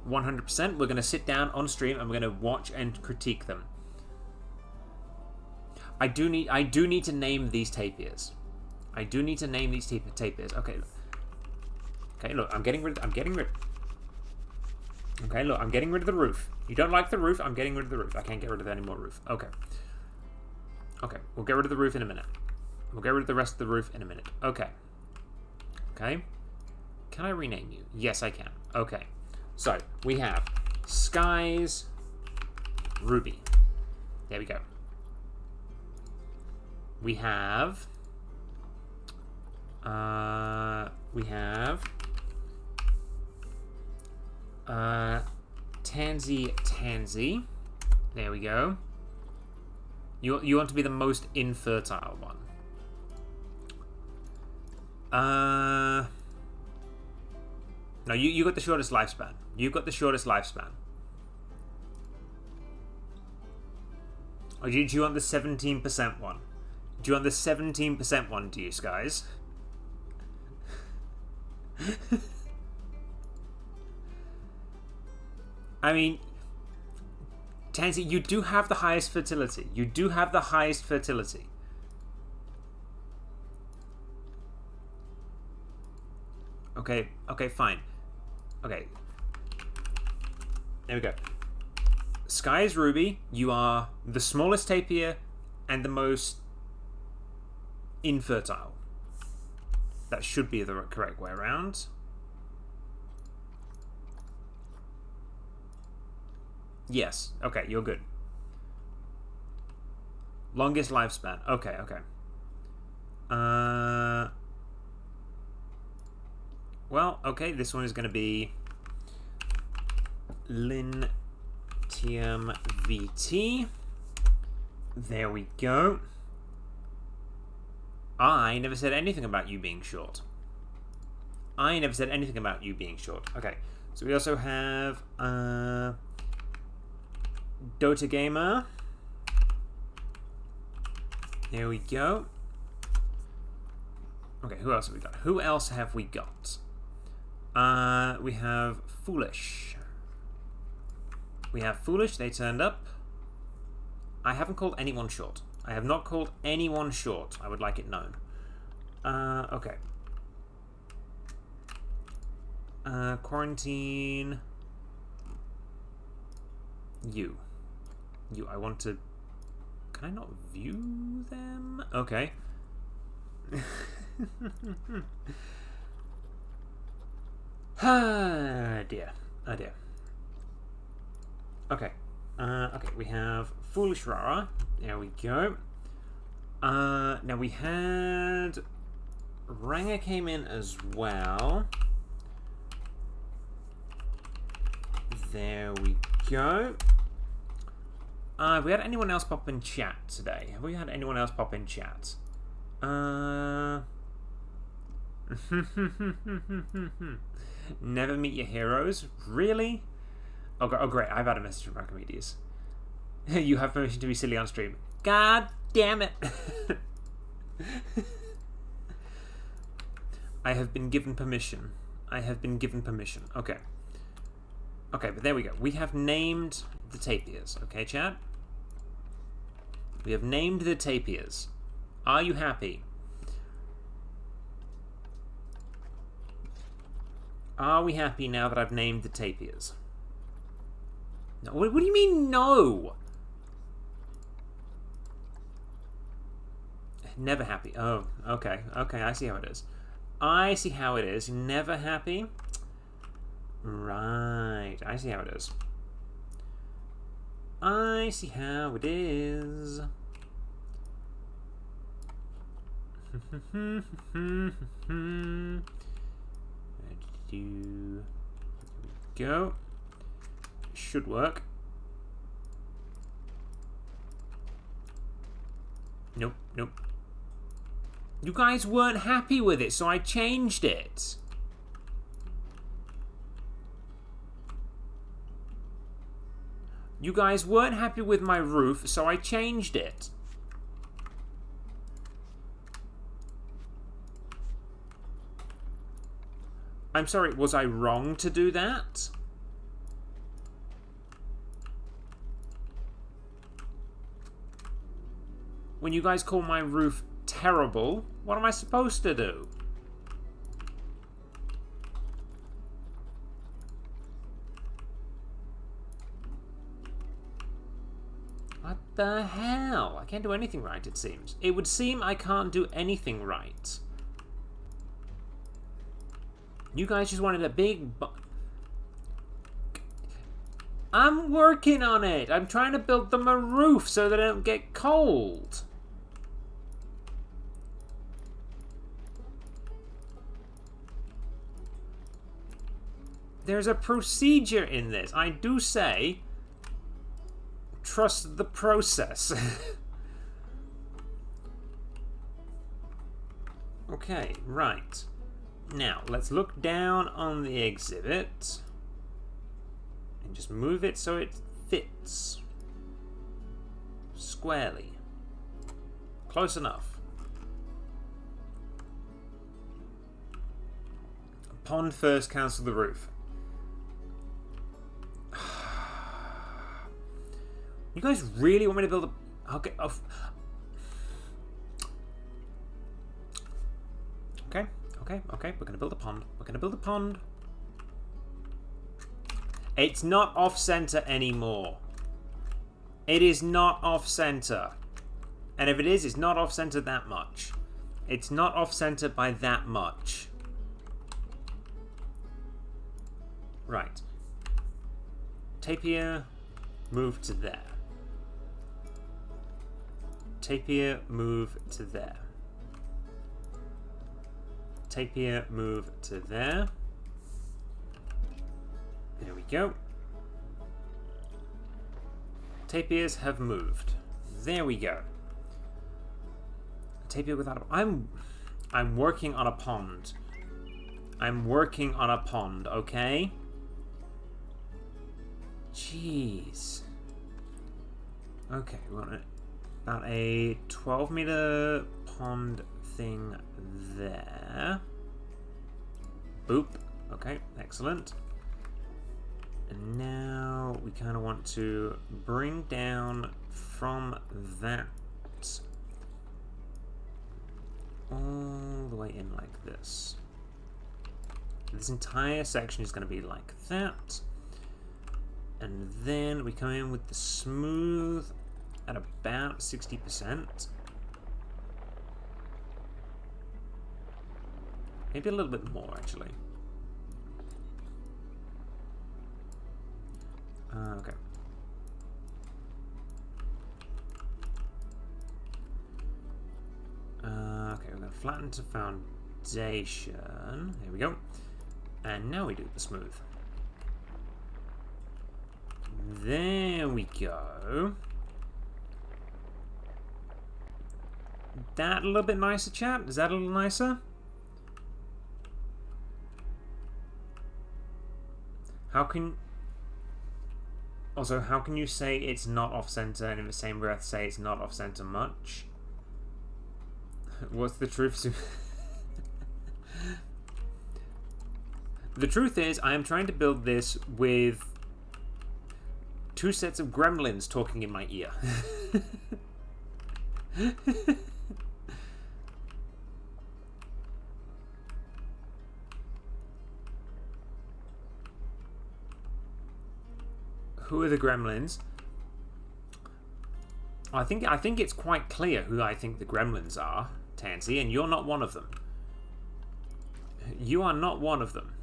100%. We're going to sit down on stream and we're going to watch and critique them. I do need to name these tapirs. Okay. Okay, look, I'm getting rid. Okay, look, I'm getting rid of the roof. You don't like the roof? I'm getting rid of the roof. I can't get rid of any more roof. Okay. Okay, we'll get rid of the roof in a minute. We'll get rid of the rest of the roof in a minute. Okay. Okay. Can I rename you? Yes, I can. Okay. So, we have Skies Ruby. There we go. We have Tansy. There we go. You want to be the most infertile one. No, you got the shortest lifespan. You've got the shortest lifespan. Or do you want the 17% one? Do you want the 17% one, do you, Skies? I mean, Tansy, you do have the highest fertility. Okay, fine. Okay. There we go. Skies Ruby, you are the smallest tapir and the most infertile. That should be the correct way around. Yes. Okay, you're good. Longest lifespan. Okay. Well, okay, this one is going to be Lynn TMVT. There we go. I never said anything about you being short. Okay, so we also have Dota Gamer. There we go. Okay, who else have we got? We have Foolish. They turned up. I haven't called anyone short. I have not called anyone short. I would like it known. Okay. Quarantine. You, I want to... Can I not view them? Okay. Dear. Okay. Okay, we have Foolish Rara. There we go. Now we had... Ranger came in as well. There we go. Have we had anyone else pop in chat today? Never meet your heroes? Really? Oh, great. I've had a message from Archimedes. You have permission to be silly on stream. God damn it. I have been given permission. Okay. Okay, but there we go. We have named the tapirs. Okay, chat? We have named the tapirs. Are you happy? Are we happy now that I've named the tapirs? No, what do you mean, no? Never happy. Oh, okay. Okay, I see how it is. Never happy? Right, I see how it is. I see how it is. Go. Should work. Nope, nope. You guys weren't happy with it, so I changed it. You guys weren't happy with my roof, so I changed it. I'm sorry, was I wrong to do that? When you guys call my roof terrible, what am I supposed to do? What the hell? I can't do anything right, it seems. It would seem I can't do anything right. You guys just wanted a big... I'm working on it! I'm trying to build them a roof so they don't get cold. There's a procedure in this. I do say, trust the process. Okay, right. Now, let's look down on the exhibit and just move it so it fits squarely. Close enough. Pond first, cancel the roof. You guys really want me to build a... Okay. Oh. Okay. We're gonna build a pond. It's not off-center anymore. It is not off-center. And if it is, it's not off-center that much. It's not off-center by that much. Right. Tapir, move to there. Tapir, move to there. Tapir, move to there. There we go. Tapirs have moved. There we go. Tapir without a... I'm working on a pond. I'm working on a pond, okay? Jeez. Okay, we want about a 12-meter pond thing there. Boop. Okay, excellent. And now we kind of want to bring down from that all the way in like this. This entire section is going to be like that. And then we come in with the smooth at about 60%. Maybe a little bit more, actually. Okay. Okay, we're going to flatten to foundation. There we go. And now we do the smooth. There we go. That a little bit nicer, chat? Is that a little nicer? How can you say it's not off-center and in the same breath say it's not off-center much? What's the truth? The truth is, I am trying to build this with 2 sets of gremlins talking in my ear. Who are the gremlins? I think it's quite clear who I think the gremlins are, Tansy, and you're not one of them. You are not one of them.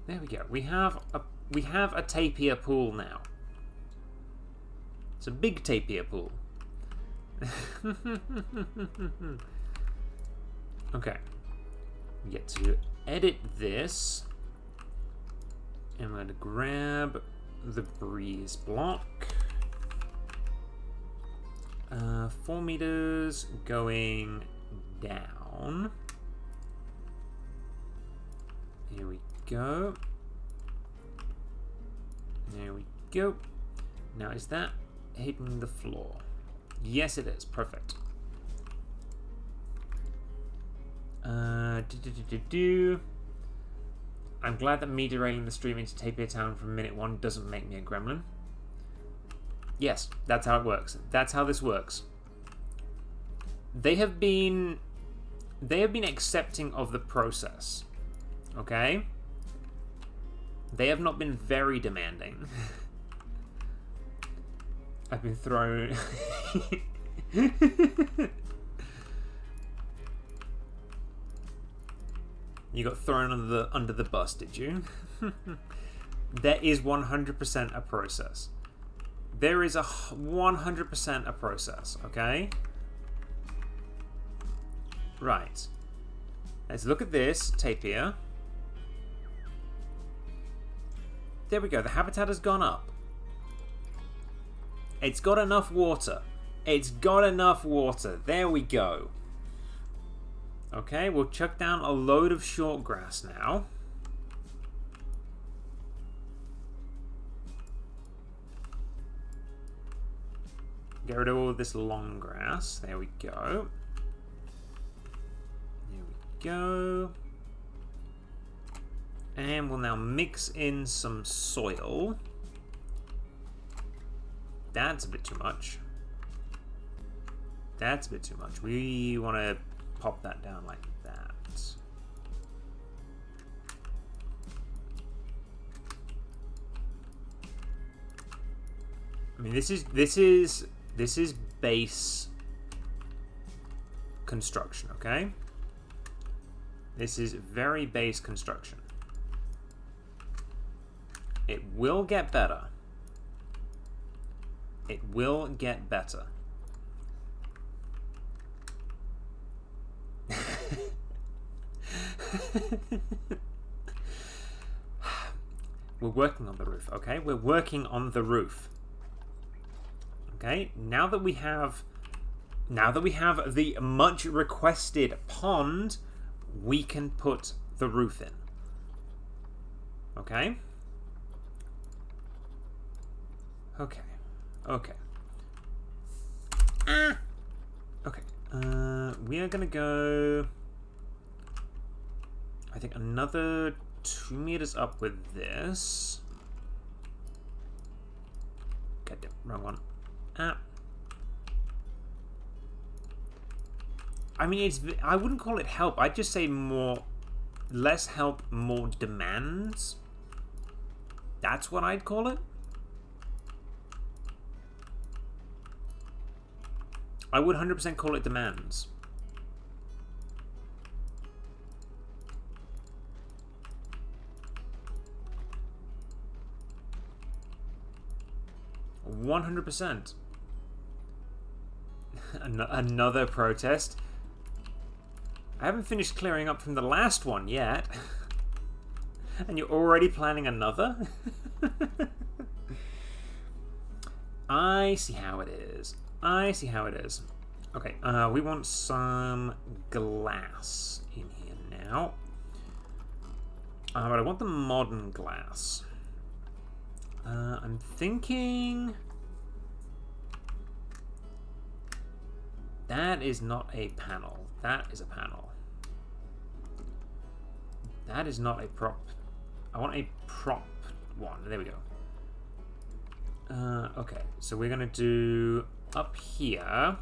There we go. We have we have a tapir pool now. It's a big tapir pool. Okay. We get to edit this. And we're going to grab the breeze block. 4 meters going down. Here we go. There we go. Now, is that hitting the floor? Yes, it is. Perfect. I'm glad that me derailing the stream into Tapir Town from minute 1 doesn't make me a gremlin. Yes, that's how it works. That's how this works. They have been accepting of the process. Okay? They have not been very demanding. I've been thrown... You got thrown under the bus, did you? There is 100% a process. There is 100% a process, okay? Right. Let's look at this tapir. There we go. The habitat has gone up. It's got enough water. It's got enough water. There we go. Okay, we'll chuck down a load of short grass now. Get rid of all this long grass. There we go. There we go. And we'll now mix in some soil. That's a bit too much. That's a bit too much. We want to pop that down like that. I mean, this is base construction, okay? This is very base construction. It will get better. It will get better. We're working on the roof, okay? We're working on the roof. Okay, now that we have the much requested pond, we can put the roof in. Okay? Okay. Okay. Okay. We are gonna go, I think, another 2 meters up with this. God, wrong one. I mean, I wouldn't call it help. I'd just say less help, more demands. That's what I'd call it. I would 100% call it demands. $100%. Another protest. I haven't finished clearing up from the last one yet. And you're already planning another? I see how it is. I see how it is. Okay, we want some glass in here now. But I want the modern glass. I'm thinking... That is not a panel. That is a panel. That is not a prop. I want a prop one. There we go. Okay, so we're gonna do up here.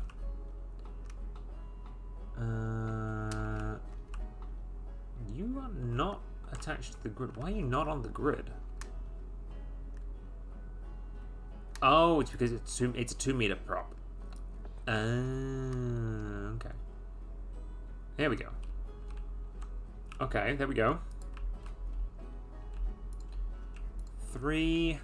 You are not attached to the grid. Why are you not on the grid? Oh, it's because it's a 2 meter prop. Okay. There we go. Okay, there we go. 3.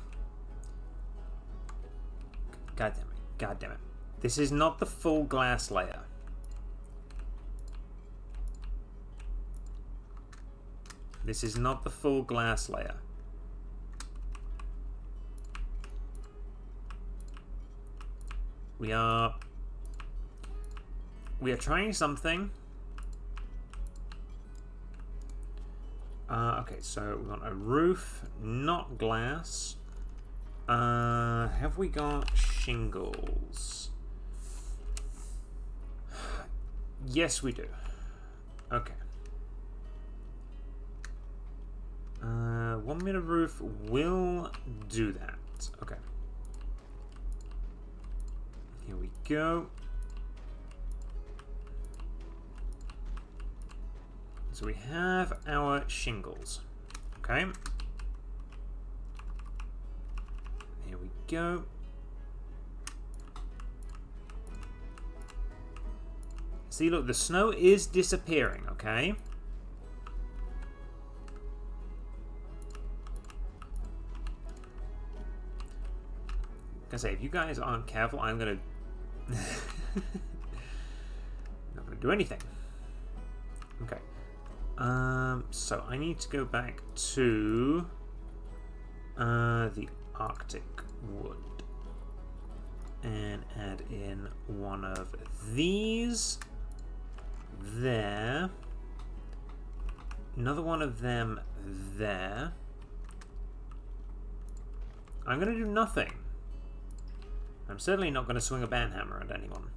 God damn it. God damn it. This is not the full glass layer. This is not the full glass layer. We are trying something. Okay, so we want a roof, not glass. Have we got shingles? Yes, we do. Okay. 1 meter roof will do that. Okay. Here we go. So we have our shingles. Okay. Here we go. See, look, the snow is disappearing, okay? I say, if you guys aren't careful, I'm gonna not gonna do anything. Okay. So I need to go back to the Arctic wood and add in one of these there, another one of them there. I'm gonna do nothing. I'm certainly not going to swing a banhammer at anyone.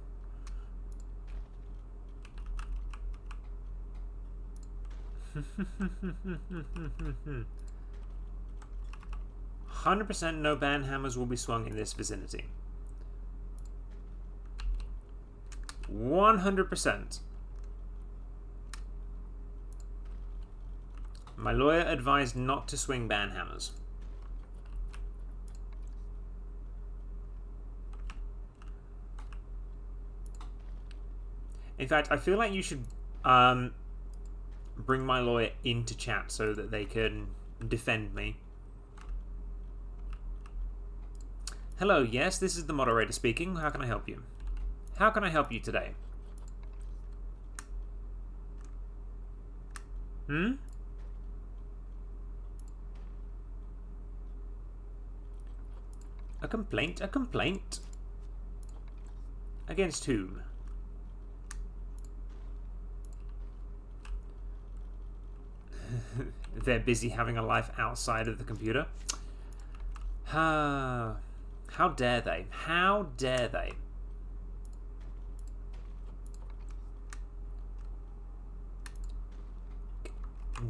%, no banhammers will be swung in this vicinity. 100%. My lawyer advised not to swing banhammers. In fact, I feel like you should bring my lawyer into chat so that they can defend me. Hello, yes, this is the moderator speaking. How can I help you? How can I help you today? A complaint? A complaint? Against whom? They're busy having a life outside of the computer. How dare they? How dare they?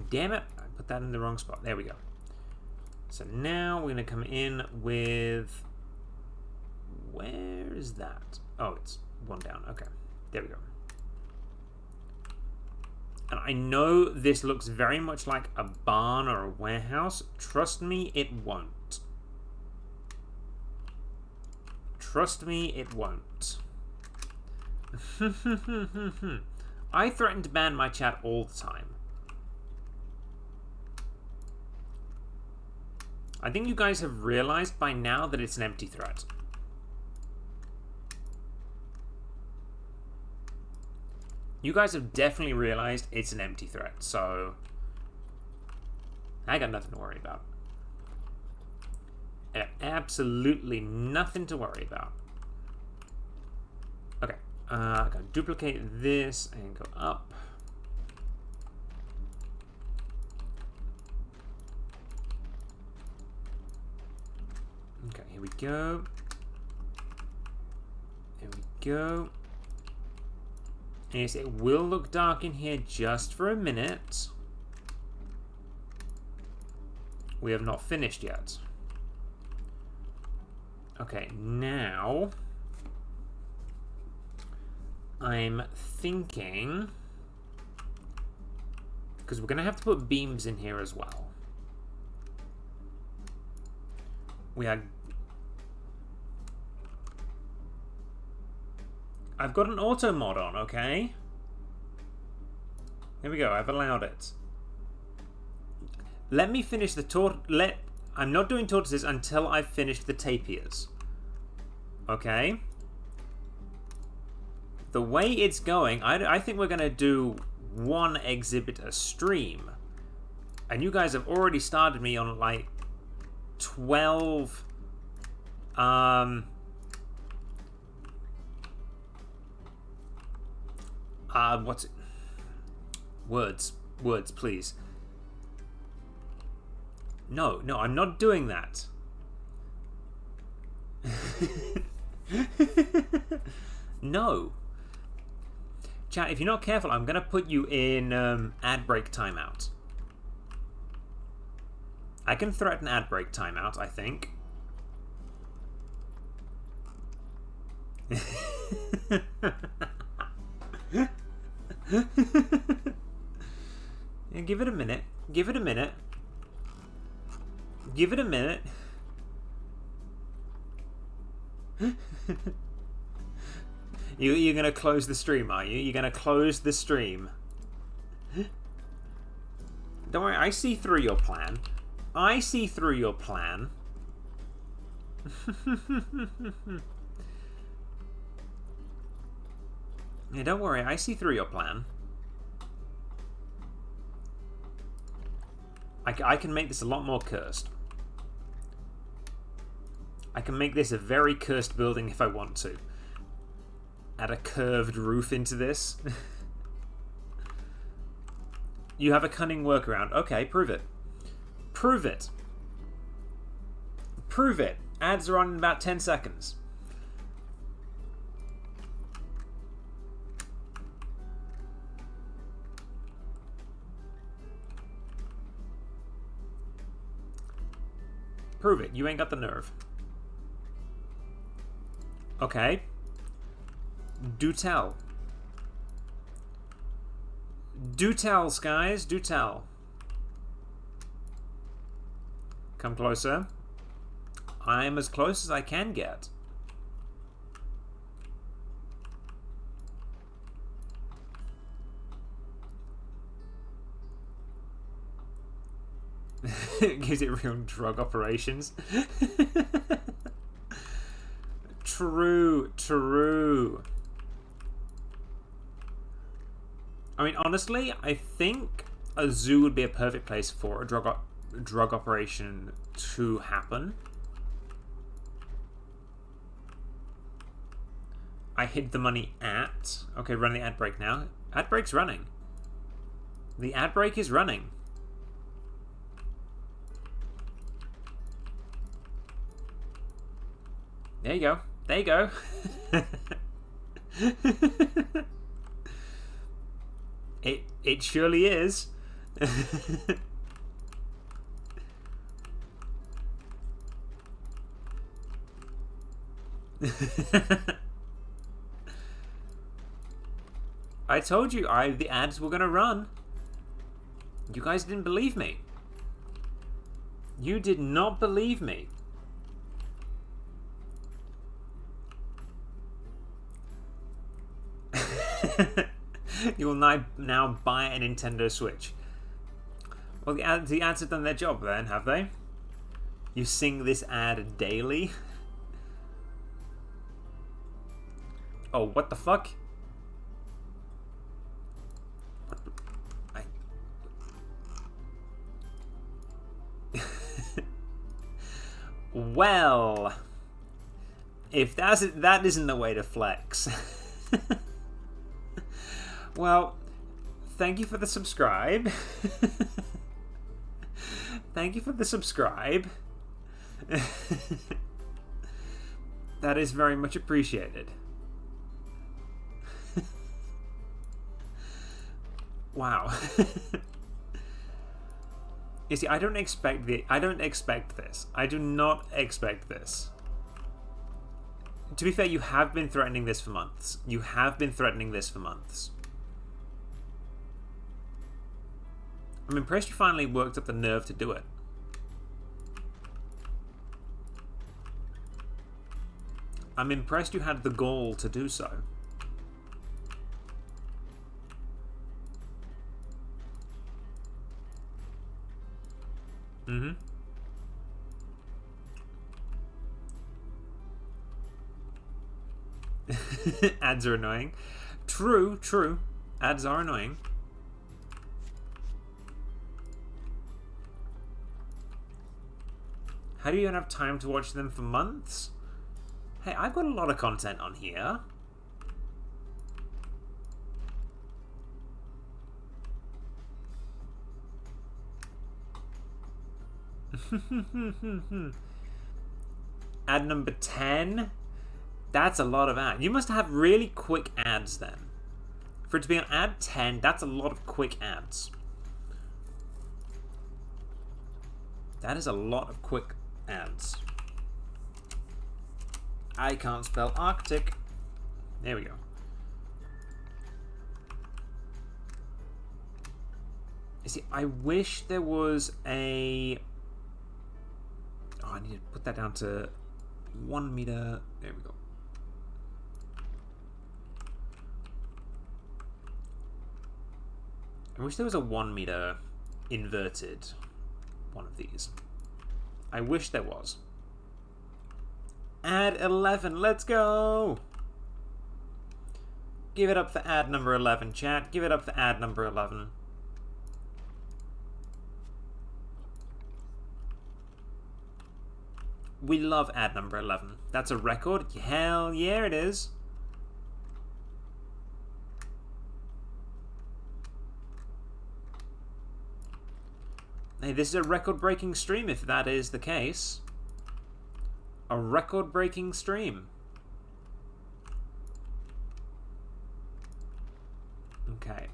Damn it, I put that in the wrong spot. There we go. So now we're going to come in with... Where is that? Oh, it's one down. Okay, there we go. And I know this looks very much like a barn or a warehouse. Trust me, it won't. Trust me, it won't. I threaten to ban my chat all the time. I think you guys have realized by now that it's an empty threat. You guys have definitely realized it's an empty threat, so I got nothing to worry about. I got absolutely nothing to worry about. Okay, I'm gonna duplicate this and go up. Okay, here we go. Here we go. And yes, it will look dark in here just for a minute. We have not finished yet. Okay, now I'm thinking, because we're going to have to put beams in here as well. I've got an auto mod on, okay? Here we go, I've allowed it. Let me finish the I'm not doing tortoises until I've finished the tapirs. Okay? The way it's going, I think we're going to do one exhibit a stream. And you guys have already started me on like 12... what's it? Words, please. No, I'm not doing that. No. Chat, if you're not careful, I'm going to put you in ad break timeout. I can threaten ad break timeout, I think. Yeah, give it a minute. Give it a minute. Give it a minute. You're going to close the stream, are you? You're going to close the stream. Don't worry, I see through your plan. I see through your plan. Yeah, don't worry, I see through your plan. I can make this a lot more cursed. I can make this a very cursed building if I want to. Add a curved roof into this. You have a cunning workaround. Okay, prove it. Prove it. Prove it. Ads are on in about 10 seconds. Prove it. You ain't got the nerve. Okay. Do tell. Do tell, skies. Do tell. Come closer. I'm as close as I can get. It gives it real drug operations. True. I mean, honestly, I think a zoo would be a perfect place for a drug operation to happen. I hid the money at... Okay, run the ad break now. Ad break's running. The ad break is running. There you go. There you go. It surely is. I told you the ads were gonna run. You guys didn't believe me. You did not believe me. You will now buy a Nintendo Switch. Well, the ads have done their job then, have they? You sing this ad daily? Oh, what the fuck? Well, if that isn't the way to flex. Well, thank you for the subscribe. Thank you for the subscribe. That is very much appreciated. Wow. You see, I don't expect this. I do not expect this. To be fair, you have been threatening this for months. I'm impressed you finally worked up the nerve to do it. I'm impressed you had the gall to do so. Ads are annoying. True, true. Ads are annoying. How do you even have time to watch them for months? Hey, I've got a lot of content on here. Ad number 10? That's a lot of ads. You must have really quick ads then. For it to be on ad 10, that's a lot of quick ads. That is a lot of quick ads. I can't spell Arctic. There we go. You see, I wish there was a... Oh, I need to put that down to 1 meter. There we go. I wish there was a 1 meter inverted one of these. I wish there was. Ad 11, let's go! Give it up for ad number 11, chat. Give it up for ad number 11. We love ad number 11. That's a record? Hell yeah, it is. Hey, this is a record-breaking stream if that is the case. A record-breaking stream. Okay.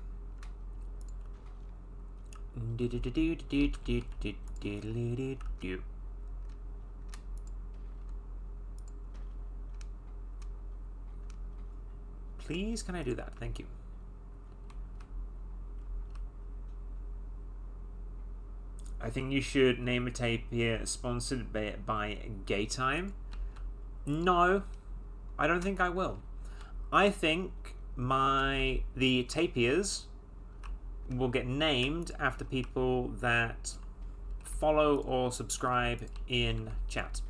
Please, can I do that? Thank you. I think you should name a tape here sponsored by Gay Time. No, I don't think I will. I think the tapiers will get named after people that follow or subscribe in chat.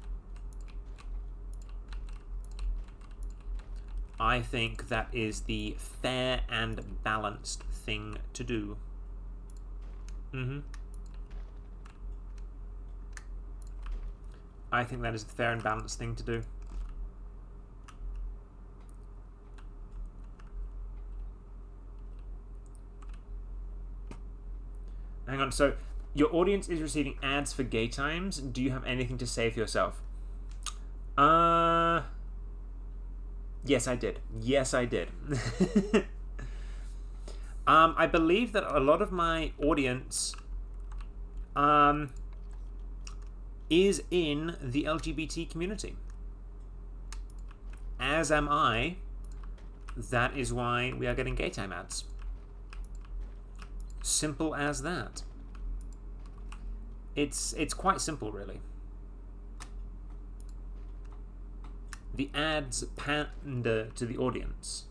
I think that is the fair and balanced thing to do. I think that is the fair and balanced thing to do. Hang on, so your audience is receiving ads for Gay Times. Do you have anything to say for yourself? Yes, I did. Yes, I did. I believe that a lot of my audience is in the LGBT community. As am I. That is why we are getting Gay Time ads. Simple as that. It's quite simple, really. The ads pander to the audience.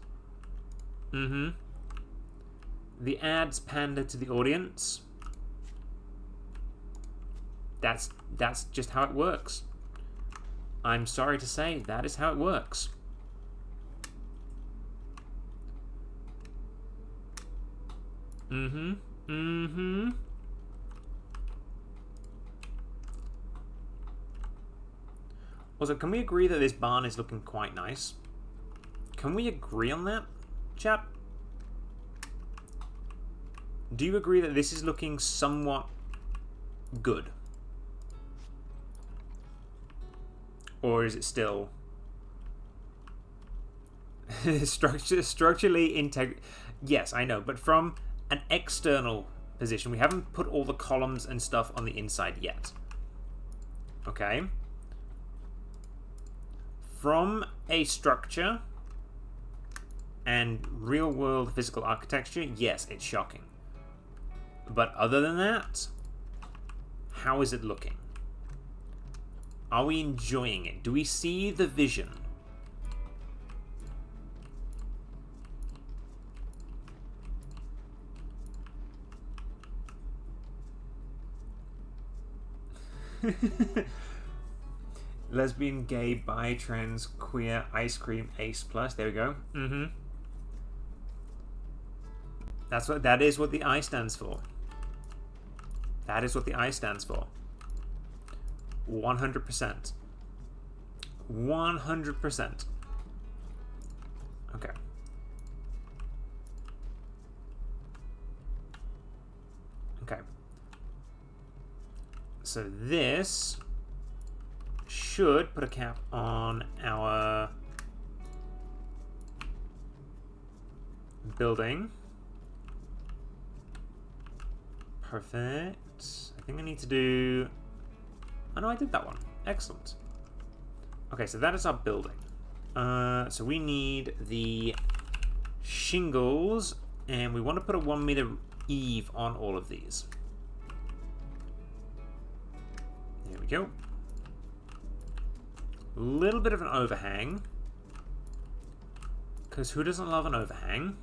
The ads pander to the audience. That's just how it works. I'm sorry to say, that is how it works. Also, can we agree that this barn is looking quite nice? Can we agree on that, chap? Do you agree that this is looking somewhat good? Or is it still structurally integrated? Yes, I know, but from an external position, we haven't put all the columns and stuff on the inside yet. Okay? From a structure and real-world physical architecture, yes, it's shocking. But other than that, how is it looking? Are we enjoying it? Do we see the vision? Lesbian, gay, bi, trans, queer, ice cream, ace plus. There we go. That is what the I stands for. That is what the I stands for. 100%. 100%. Okay. Okay. So this should put a cap on our building. Perfect. I think I need to do... Oh no, I did that one. Excellent. Okay, so that is our building. So we need the shingles, and we want to put a 1 meter eave on all of these. There we go. A little bit of an overhang. Because who doesn't love an overhang?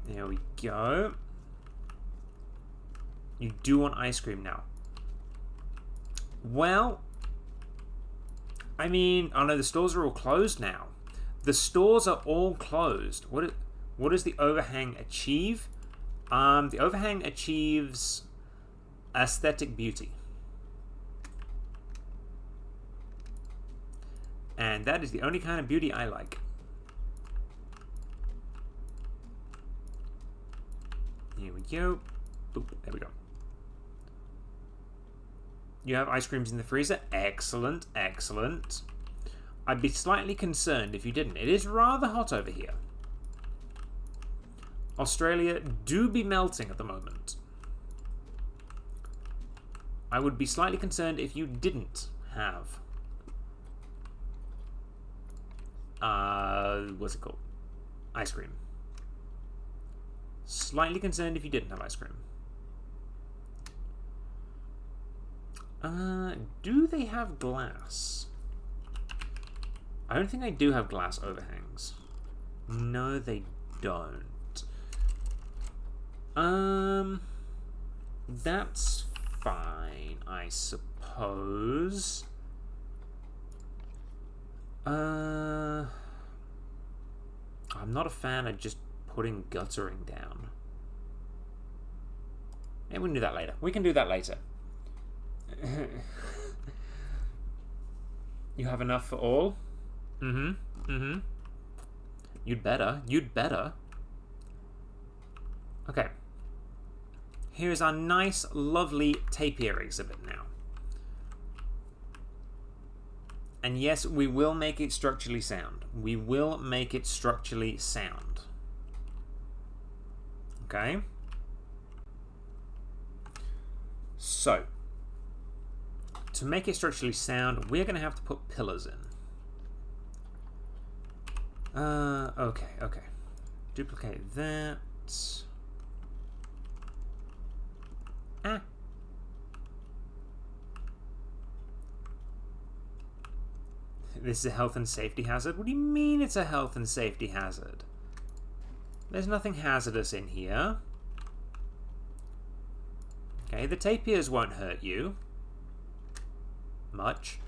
There we go. You do want ice cream now. Well, I mean, I know the stores are all closed now. The stores are all closed. What does the overhang achieve? The overhang achieves aesthetic beauty. And that is the only kind of beauty I like. Here we go. Boop, there we go. You have ice creams in the freezer. Excellent, excellent. I'd be slightly concerned if you didn't. It is rather hot over here. Australia do be melting at the moment. I would be slightly concerned if you didn't have... what's it called? Ice cream. Slightly concerned if you didn't have ice cream. Do they have glass? I don't think they do have glass overhangs. No, they don't. That's fine, I suppose. I'm not a fan of just putting guttering down. Maybe we can do that later. We can do that later. You have enough for all? You'd better. You'd better. Okay. Here's our nice, lovely tapir exhibit now. And yes, we will make it structurally sound. We will make it structurally sound. Okay? So, to make it structurally sound, we're going to have to put pillars in. Okay. Duplicate that. This is a health and safety hazard? What do you mean it's a health and safety hazard? There's nothing hazardous in here. Okay, the tapirs won't hurt you. Much.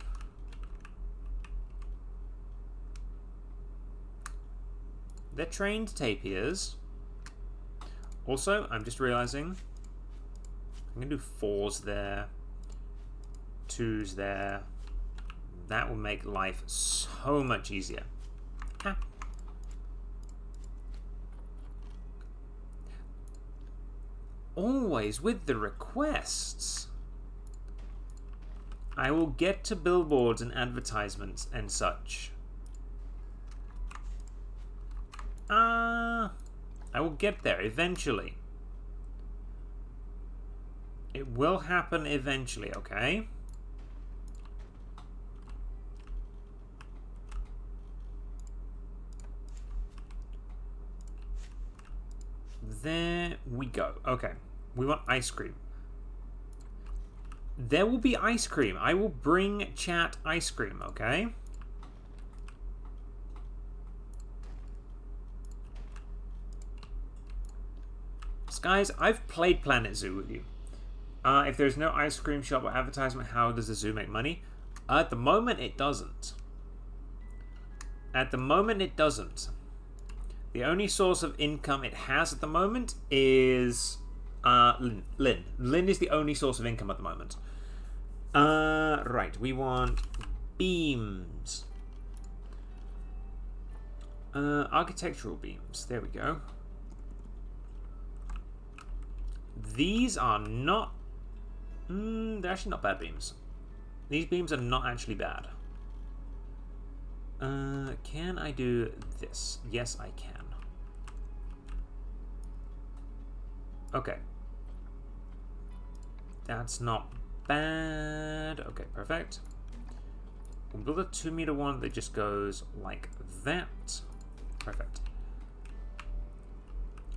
They're trained tapirs. Also, I'm just realizing I'm going to do 4s there. 2s there. That will make life so much easier. Always with the requests. I will get to billboards and advertisements and such. I will get there eventually. It will happen eventually, okay? There we go. Okay. We want ice cream. There will be ice cream. I will bring chat ice cream, okay? Guys, I've played Planet Zoo with you. If there's no ice cream shop or advertisement, how does the zoo make money? At the moment, it doesn't. At the moment, it doesn't. The only source of income it has at the moment is Lynn. Lynn is the only source of income at the moment. Right, we want beams. Architectural beams. There we go. These are not... they're actually not bad beams. These beams are not actually bad. Can I do this? Yes, I can. Okay. That's not bad. Okay, perfect. We'll build a 2-meter one that just goes like that. Perfect.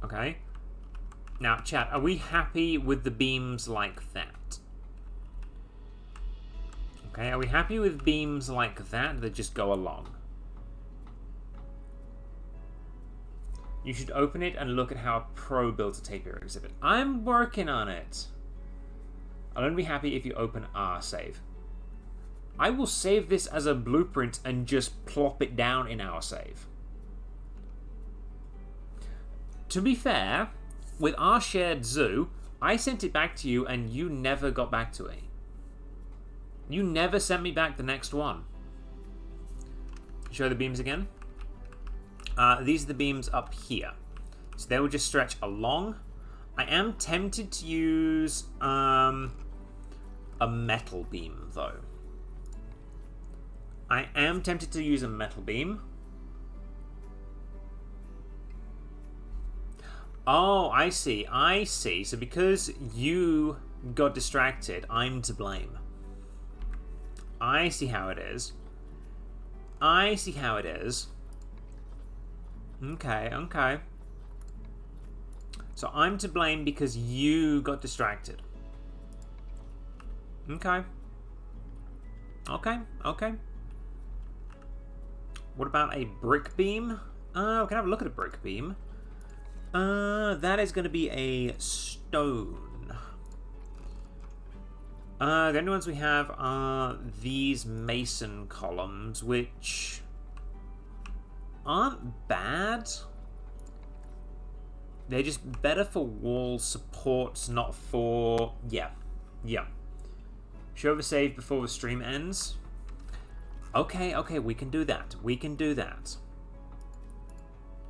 Okay. Now, chat, are we happy with the beams like that? Okay, are we happy with beams like that just go along? You should open it and look at how a pro builds a tapiary exhibit. I'm working on it. I'll only be happy if you open our save. I will save this as a blueprint and just plop it down in our save. To be fair, with our shared zoo, I sent it back to you and you never got back to me. You never sent me back the next one. Show the beams again. These are the beams up here. So they will just stretch along. I am tempted to use a metal beam, though. I am tempted to use a metal beam. Oh, I see. I see. So because you got distracted, I'm to blame. I see how it is. I see how it is. Okay, okay. So I'm to blame because you got distracted. Okay. Okay, okay. What about a brick beam? We can have a look at a brick beam. That is going to be a stone. The only ones we have are these mason columns, which aren't bad. They're just better for wall supports, not for... Yeah. Show the save before the stream ends. Okay, we can do that. We can do that.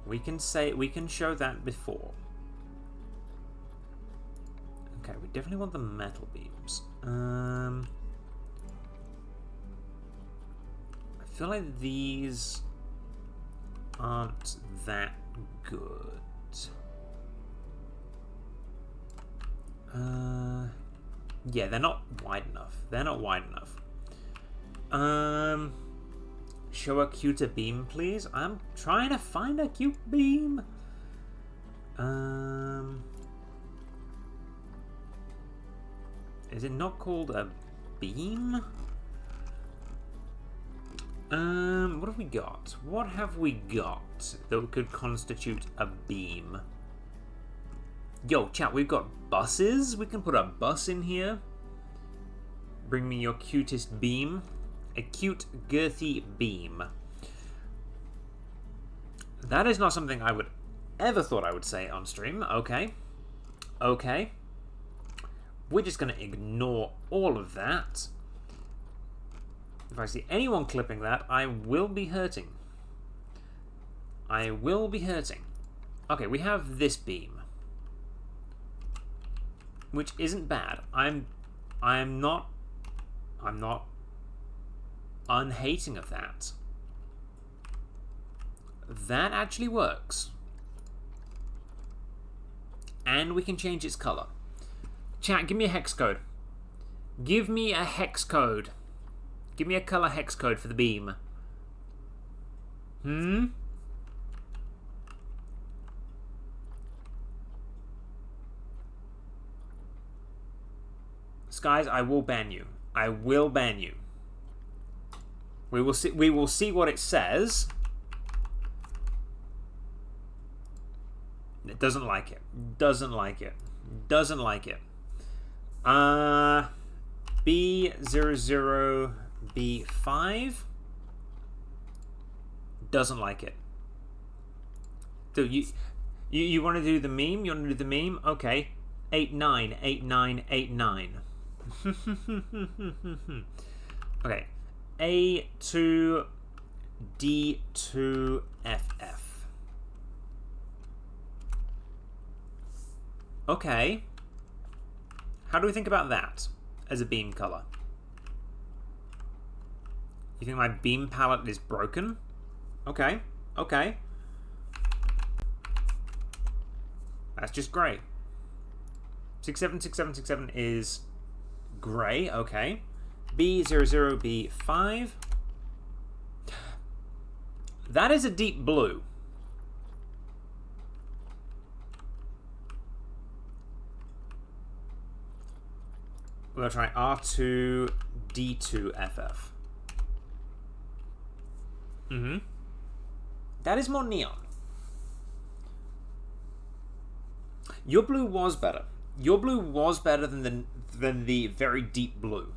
We can show that before. Okay, we definitely want the metal beams. I feel like these aren't that good. Yeah, they're not wide enough. Show a cuter beam, please. I'm trying to find a cute beam. Is it not called a beam? What have we got? What have we got that could constitute a beam? Yo, chat, we've got buses. We can put a bus in here. Bring me your cutest beam. A cute, girthy beam. That is not something I would ever thought I would say on stream. Okay. Okay. We're just going to ignore all of that. If I see anyone clipping that, I will be hurting. I will be hurting. Okay, we have this beam, which isn't bad. I'm not unhating of that. That actually works. And we can change its color. Chat, give me a hex code. Give me a hex code. Give me a color hex code for the beam. Skies, I will ban you. I will ban you. We will see what it says. It doesn't like it. Doesn't like it. Doesn't like it. B00 B5. Doesn't like it. So you want to do the meme? You want to do the meme? Okay. 8 9 8 9 8 9. Okay. A2 D2 FF. Okay. How do we think about that as a beam color? You think my beam palette is broken? Okay. Okay. That's just grey. 676767 is grey. Okay. B00B5. That is a deep blue. We'll try R2 D2 FF. That is more neon. Your blue was better. Your blue was better than the very deep blue.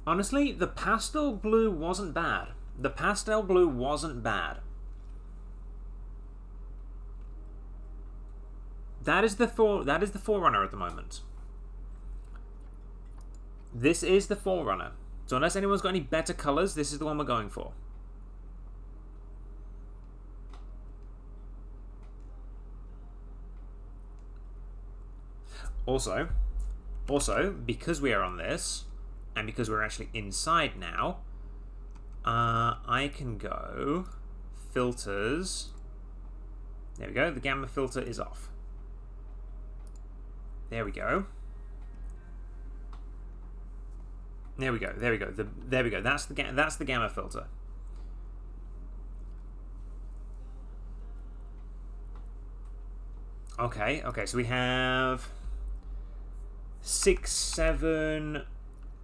Honestly, the pastel blue wasn't bad. The pastel blue wasn't bad. That is the forerunner at the moment. This is the forerunner. So unless anyone's got any better colors, this is the one we're going for. Also, because we are on this, and because we're actually inside now, I can go filters. There we go. The gamma filter is off. There we go. There we go. There we go. There we go. That's the gamma filter. Okay. Okay. So we have 6 7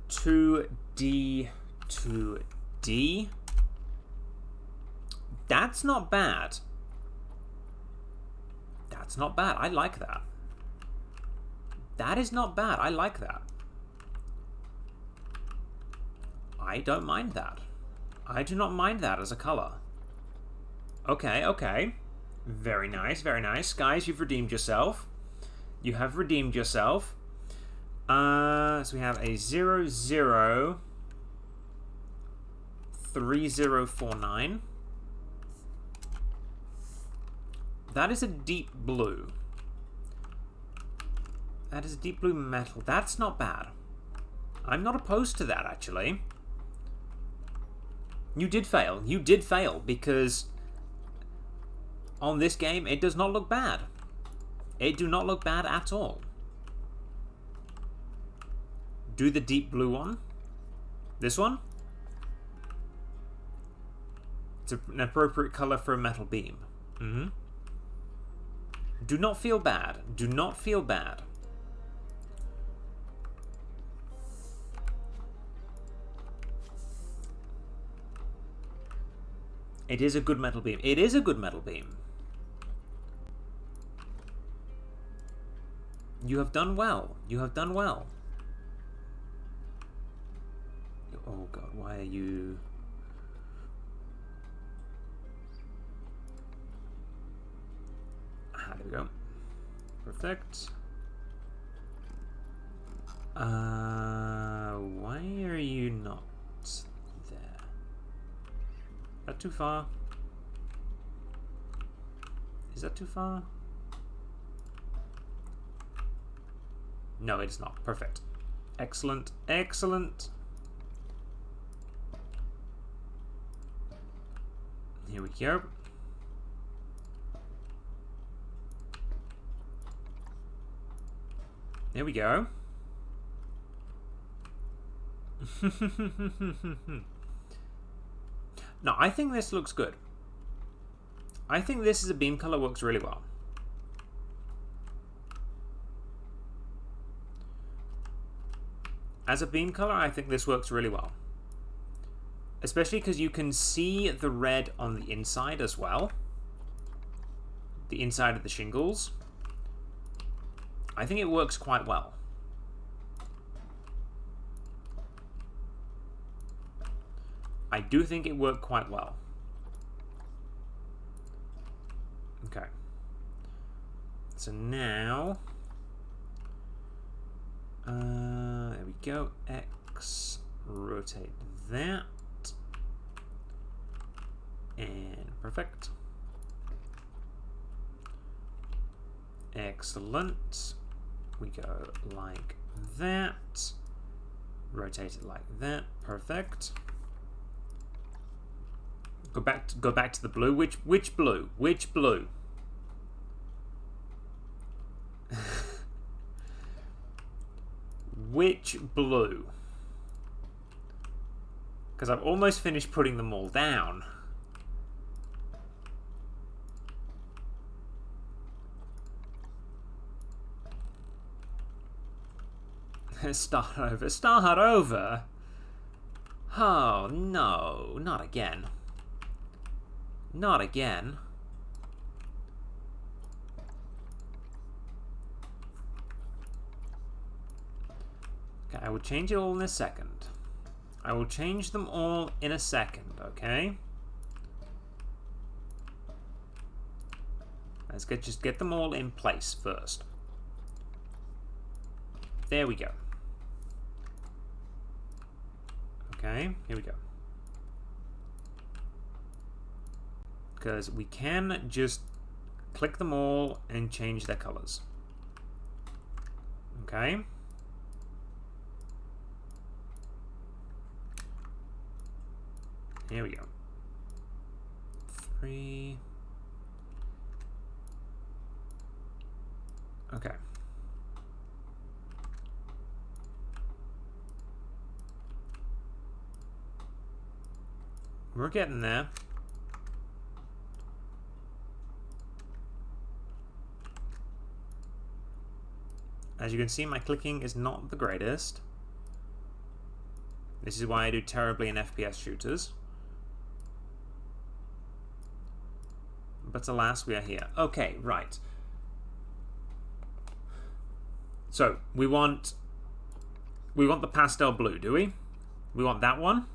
2D 2D. That's not bad. That's not bad. I like that. That is not bad. I like that. I don't mind that. I do not mind that as a color. Okay, okay. Very nice, very nice. Guys, you've redeemed yourself. You have redeemed yourself. So we have a 0 0 3049. That is a deep blue. That is a deep blue metal. That's not bad. I'm not opposed to that, actually. You did fail. You did fail, because on this game, it does not look bad. It do not look bad at all. Do the deep blue one. This one. It's an appropriate color for a metal beam. Do not feel bad. Do not feel bad. It is a good metal beam. It is a good metal beam. You have done well. You have done well. Oh god, why are you... Ah, there we go. Perfect. Why are you not there? Is that too far? Is that too far? No, it is not. Perfect. Excellent. Excellent. Here we go. There we go. No, I think this looks good. I think this as a beam color works really well. As a beam color, I think this works really well. Especially because you can see the red on the inside as well. The inside of the shingles. I think it works quite well. I do think it worked quite well. Okay. So now, there we go. X, rotate that, and perfect. Excellent. We go like that. Rotate it like that. Perfect. Go back to the blue. Which blue? Which blue? Which blue? Because I've almost finished putting them all down. Start over. Start over? Oh, no. Not again. Not again. Okay, I will change it all in a second. I will change them all in a second, okay? Let's just get them all in place first. There we go. Okay, here we go. Because we can just click them all and change their colors. Okay. Here we go. 3. Okay. We're getting there. As you can see, my clicking is not the greatest. This is why I do terribly in FPS shooters. But alas, we are here. Okay, right. So, we want the pastel blue, do we? We want that one?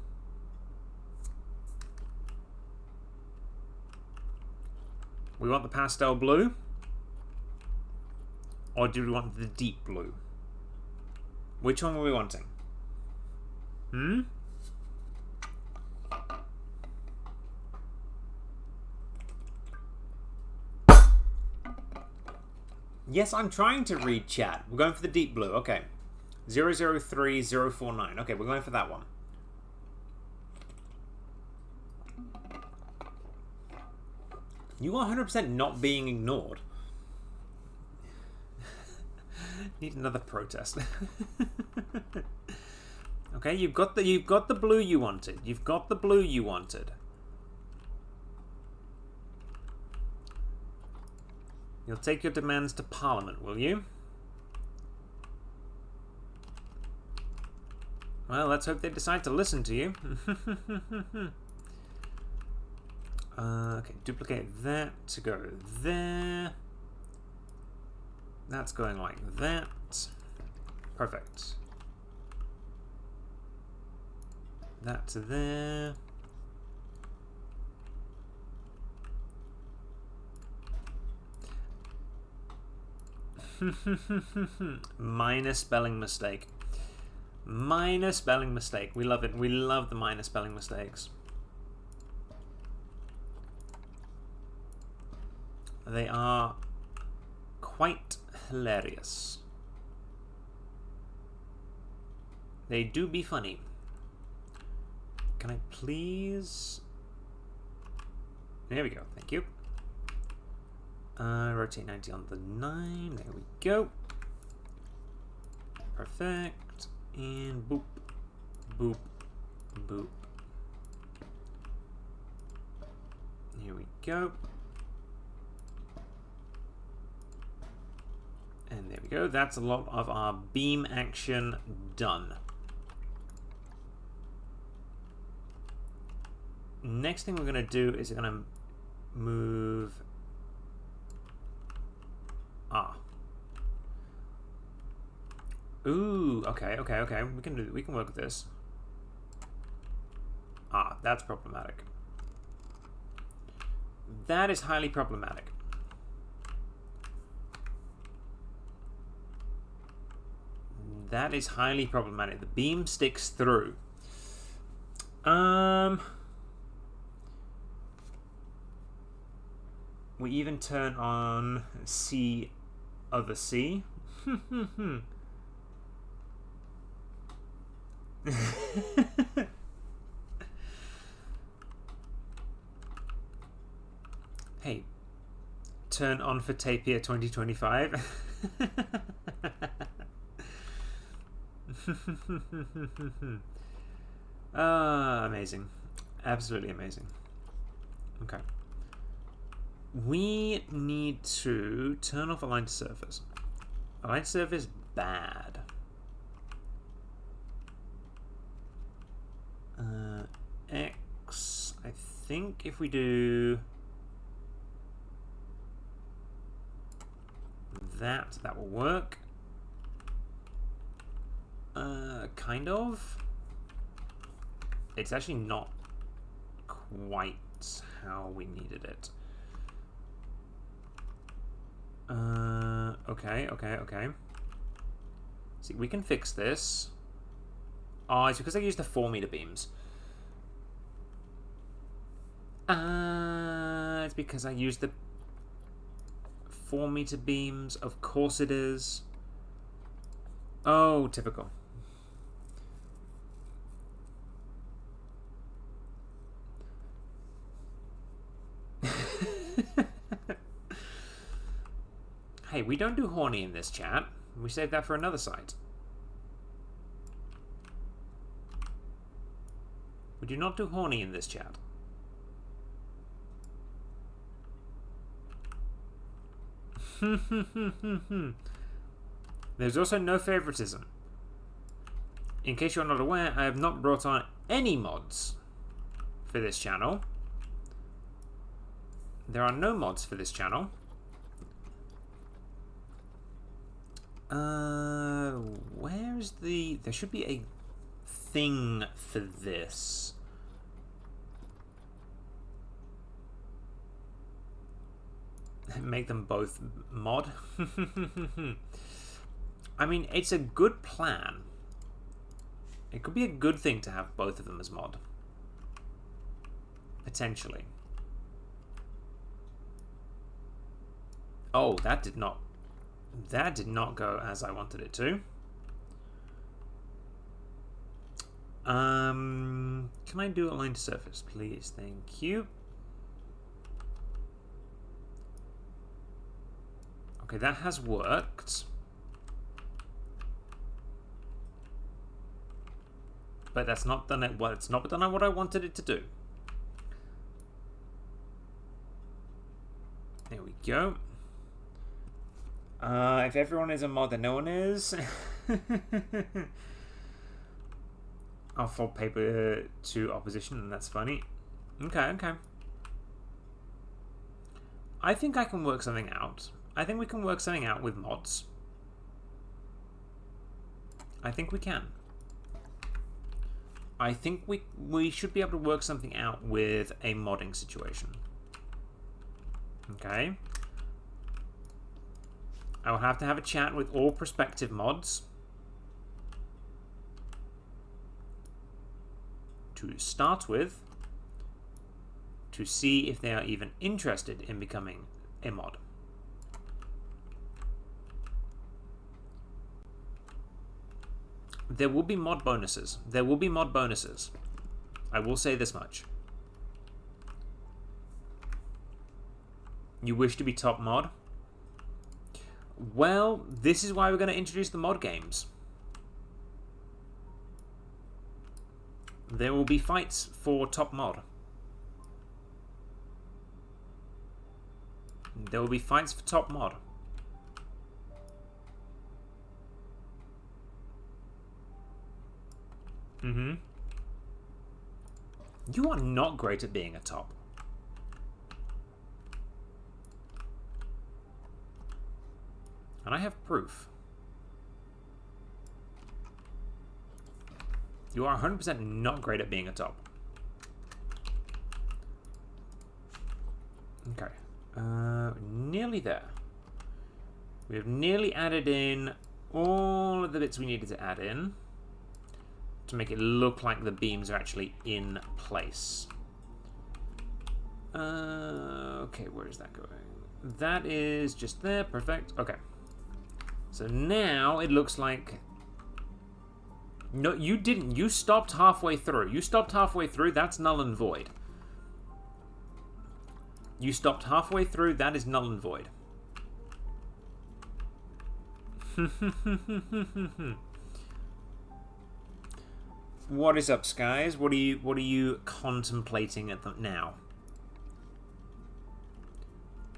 We want the pastel blue? Or do we want the deep blue? Which one were we wanting? Hmm? Yes, I'm trying to read chat. We're going for the deep blue. Okay. 003049. Okay, we're going for that one. You are 100% not being ignored. Need another protest. Okay, you've got the blue you wanted. You've got the blue you wanted. You'll take your demands to Parliament, will you? Well, let's hope they decide to listen to you. Okay, duplicate that to go there. That's going like that. Perfect. That to there. Minor spelling mistake. Minor spelling mistake. We love it. We love the minor spelling mistakes. They are quite hilarious. They do be funny. Can I please... There we go. Thank you. Rotate 90 on the 9. There we go. Perfect. And boop. Boop. Boop. Here we go. And there we go. That's a lot of our beam action done. Next thing we're going to do is we're going to move... Ooh, okay. We can work with this. That's problematic. That is highly problematic. That is highly problematic. The beam sticks through. We even turn on C other C. Hey, turn on for Tapir 2025. Amazing. Absolutely amazing. Okay. We need to turn off Align to Surface. Align to Surface, bad. X, I think if we do that, that will work. Kind of. It's actually not quite how we needed it. Okay. See, we can fix this. Oh, it's because I used the 4-meter beams. It's because I used the 4-meter beams. Of course it is. Oh, typical. Hey, we don't do horny in this chat. We save that for another site. We do not do horny in this chat. There's also no favoritism. In case you're not aware, I have not brought on any mods for this channel. There are no mods for this channel. Where's the... There should be a thing for this. Make them both mod. I mean, it's a good plan. It could be a good thing to have both of them as mod. Potentially. Oh, that did not go as I wanted it to. Can I do Align to Surface, please? Thank you. Okay, that has worked. But that's not done it. Well, it's not done what I wanted it to do. There we go. If everyone is a mod, then no one is. I'll fold paper to opposition, and that's funny. Okay. I think I can work something out. I think we can work something out with mods. I think we can. I think we should be able to work something out with a modding situation. Okay. I will have to have a chat with all prospective mods to start with, to see if they are even interested in becoming a mod. There will be mod bonuses. There will be mod bonuses. I will say this much. You wish to be top mod? Well, this is why we're going to introduce the mod games. There will be fights for top mod. There will be fights for top mod. You are not great at being a top. And I have proof. You are 100% not great at being a top. Nearly there. We have nearly added in all of the bits we needed to add in to make it look like the beams are actually in place. Okay, where is that going? That is just there. Perfect. Okay. So now it looks like... No, you didn't. You stopped halfway through. You stopped halfway through. That's null and void. You stopped halfway through. That is null and void. What is up, Skies? What are you contemplating at the now?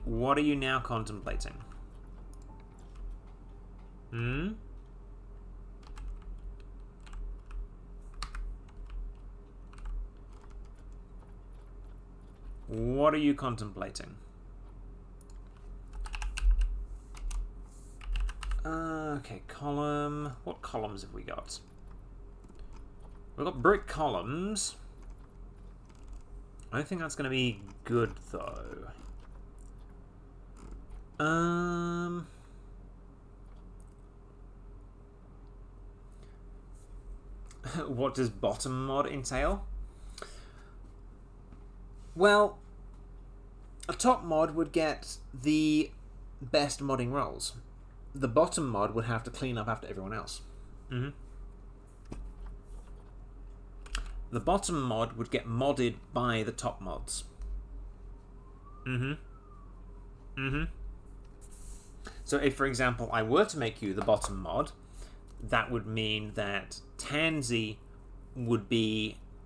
What are you now contemplating? What are you contemplating? Okay, column. What columns have we got? We've got brick columns. I don't think that's going to be good, though. What does bottom mod entail? Well, a top mod would get the best modding roles. The bottom mod would have to clean up after everyone else. The bottom mod would get modded by the top mods. So if, for example, I were to make you the bottom mod, that would mean that Tansy would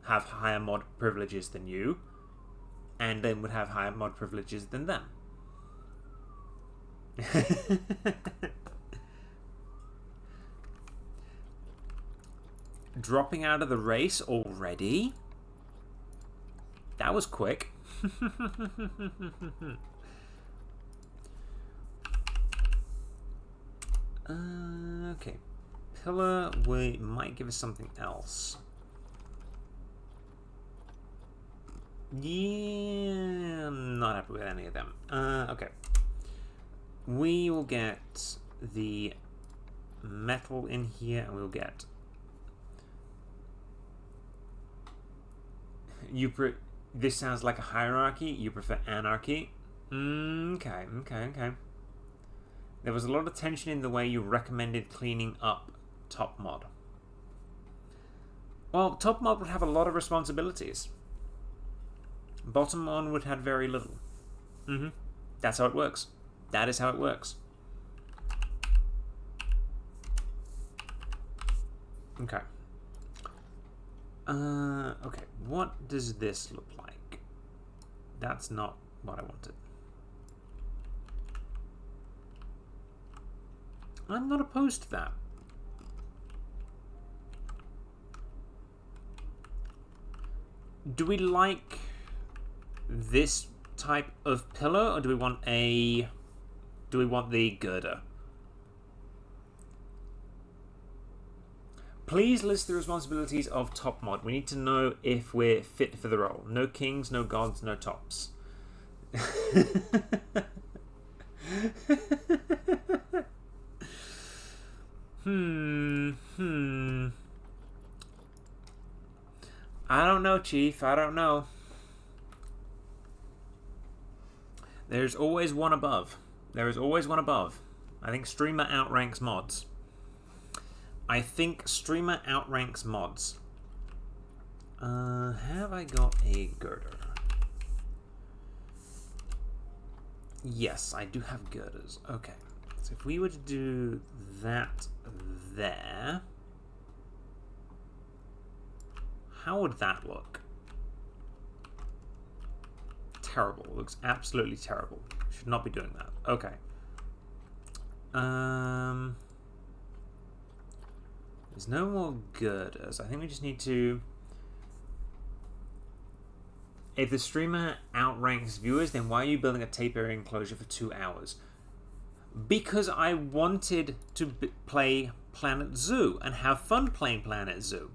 have higher mod privileges than you, and then would have higher mod privileges than them. Dropping out of the race already? That was quick. Okay. Pillar, we might give us something else. Yeah, I'm not happy with any of them. Okay. We will get the metal in here, and we'll get... This sounds like a hierarchy. You prefer anarchy? Okay. There was a lot of tension in the way you recommended cleaning up top mod. Well, top mod would have a lot of responsibilities. Bottom mod would have very little. That's how it works. That is how it works. Okay. Okay, what does this look like? That's not what I wanted. I'm not opposed to that. Do we like this type of pillar, or do we want the girder? Please list the responsibilities of top mod. We need to know if we're fit for the role. No kings, no gods, no tops. I don't know, Chief. I don't know. There's always one above. There is always one above. I think Streamer outranks mods. Have I got a girder? Yes, I do have girders. Okay. So if we were to do that there, how would that look? Terrible. It looks absolutely terrible. Should not be doing that. Okay. There's no more girders. I think we just need to... If the streamer outranks viewers, then why are you building a tape area enclosure for 2 hours? Because I wanted to play Planet Zoo and have fun playing Planet Zoo.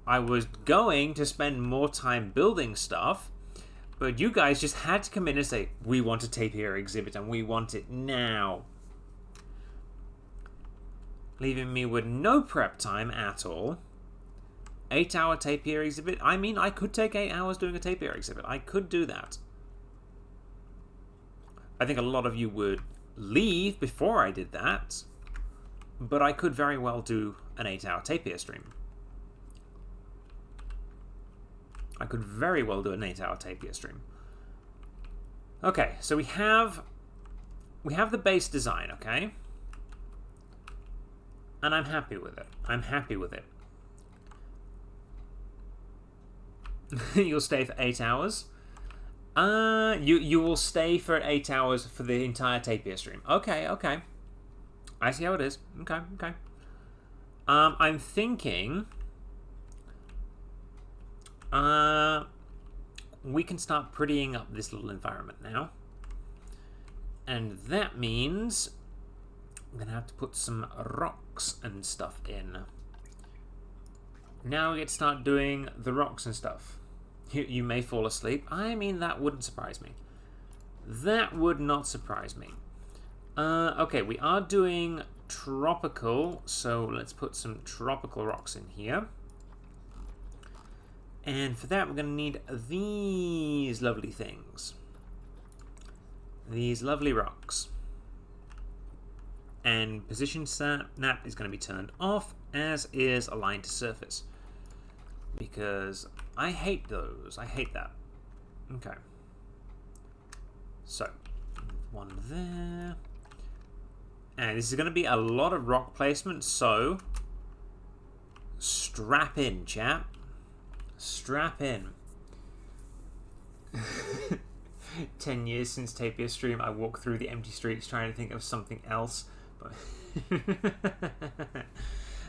I was going to spend more time building stuff, But you guys just had to come in and say, we want a tapir exhibit and we want it now. Leaving me with no prep time at all. 8-hour tapir exhibit? I mean, I could take 8 hours doing a tapir exhibit. I could do that. I think a lot of you would leave before I did that. But I could very well do an 8-hour tapir stream. I could very well do an 8-hour tapir stream. Okay, so we have the base design, okay? And I'm happy with it. I'm happy with it. You'll stay for 8 hours? You will stay for 8 hours for the entire tapir stream. Okay, okay. I see how it is. Okay, okay. I'm thinking we can start prettying up this little environment now. And that means I'm going to have to put some rocks and stuff in. Now we get to start doing the rocks and stuff. You may fall asleep. I mean, that wouldn't surprise me. That would not surprise me. Okay, we are doing tropical, so let's put some tropical rocks in here. And for that, we're going to need these lovely things. These lovely rocks. And position snap is going to be turned off, as is align to surface. Because I hate those. I hate that. Okay. So, one there. And this is going to be a lot of rock placement, so strap in, chap. Strap in. 10 years since tapir stream, I walk through the empty streets trying to think of something else. But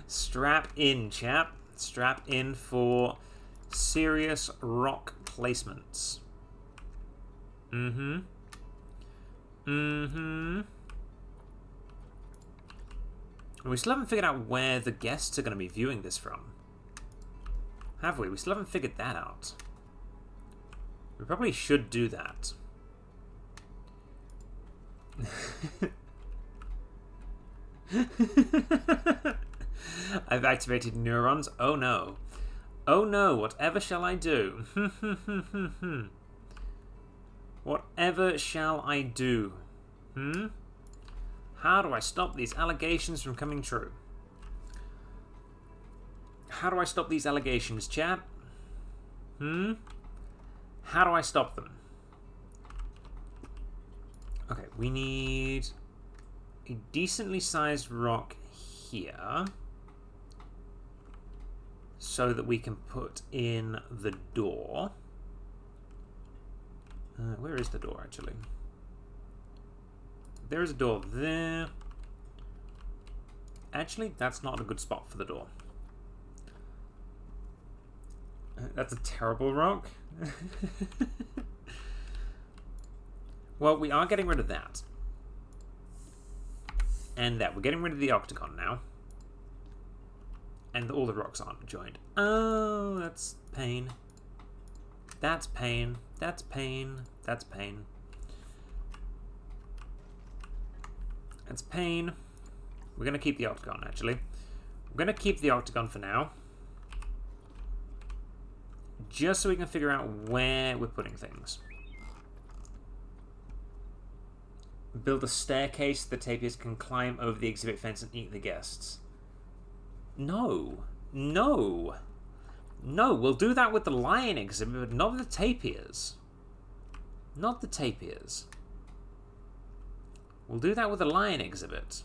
strap in, chap. Strap in for serious rock placements. Mm-hmm. Mm-hmm. We still haven't figured out where the guests are going to be viewing this from. Have we? We still haven't figured that out. We probably should do that. I've activated neurons. Oh no. Oh no, whatever shall I do? Whatever shall I do? How do I stop these allegations from coming true? How do I stop these allegations, chat? How do I stop them? Okay, we need a decently sized rock here so that we can put in the door. Where is the door, actually? There is a door there. Actually, that's not a good spot for the door. That's a terrible rock. Well, we are getting rid of that. And that. We're getting rid of the octagon now. And all the rocks aren't joined. Oh, that's pain. That's pain. That's pain. That's pain. That's pain. We're going to keep the octagon, actually. We're going to keep the octagon for now. Just so we can figure out where we're putting things. Build a staircase so the tapirs can climb over the exhibit fence and eat the guests. No. No. No, we'll do that with the lion exhibit, but not the tapirs. Not the tapirs. We'll do that with the lion exhibit.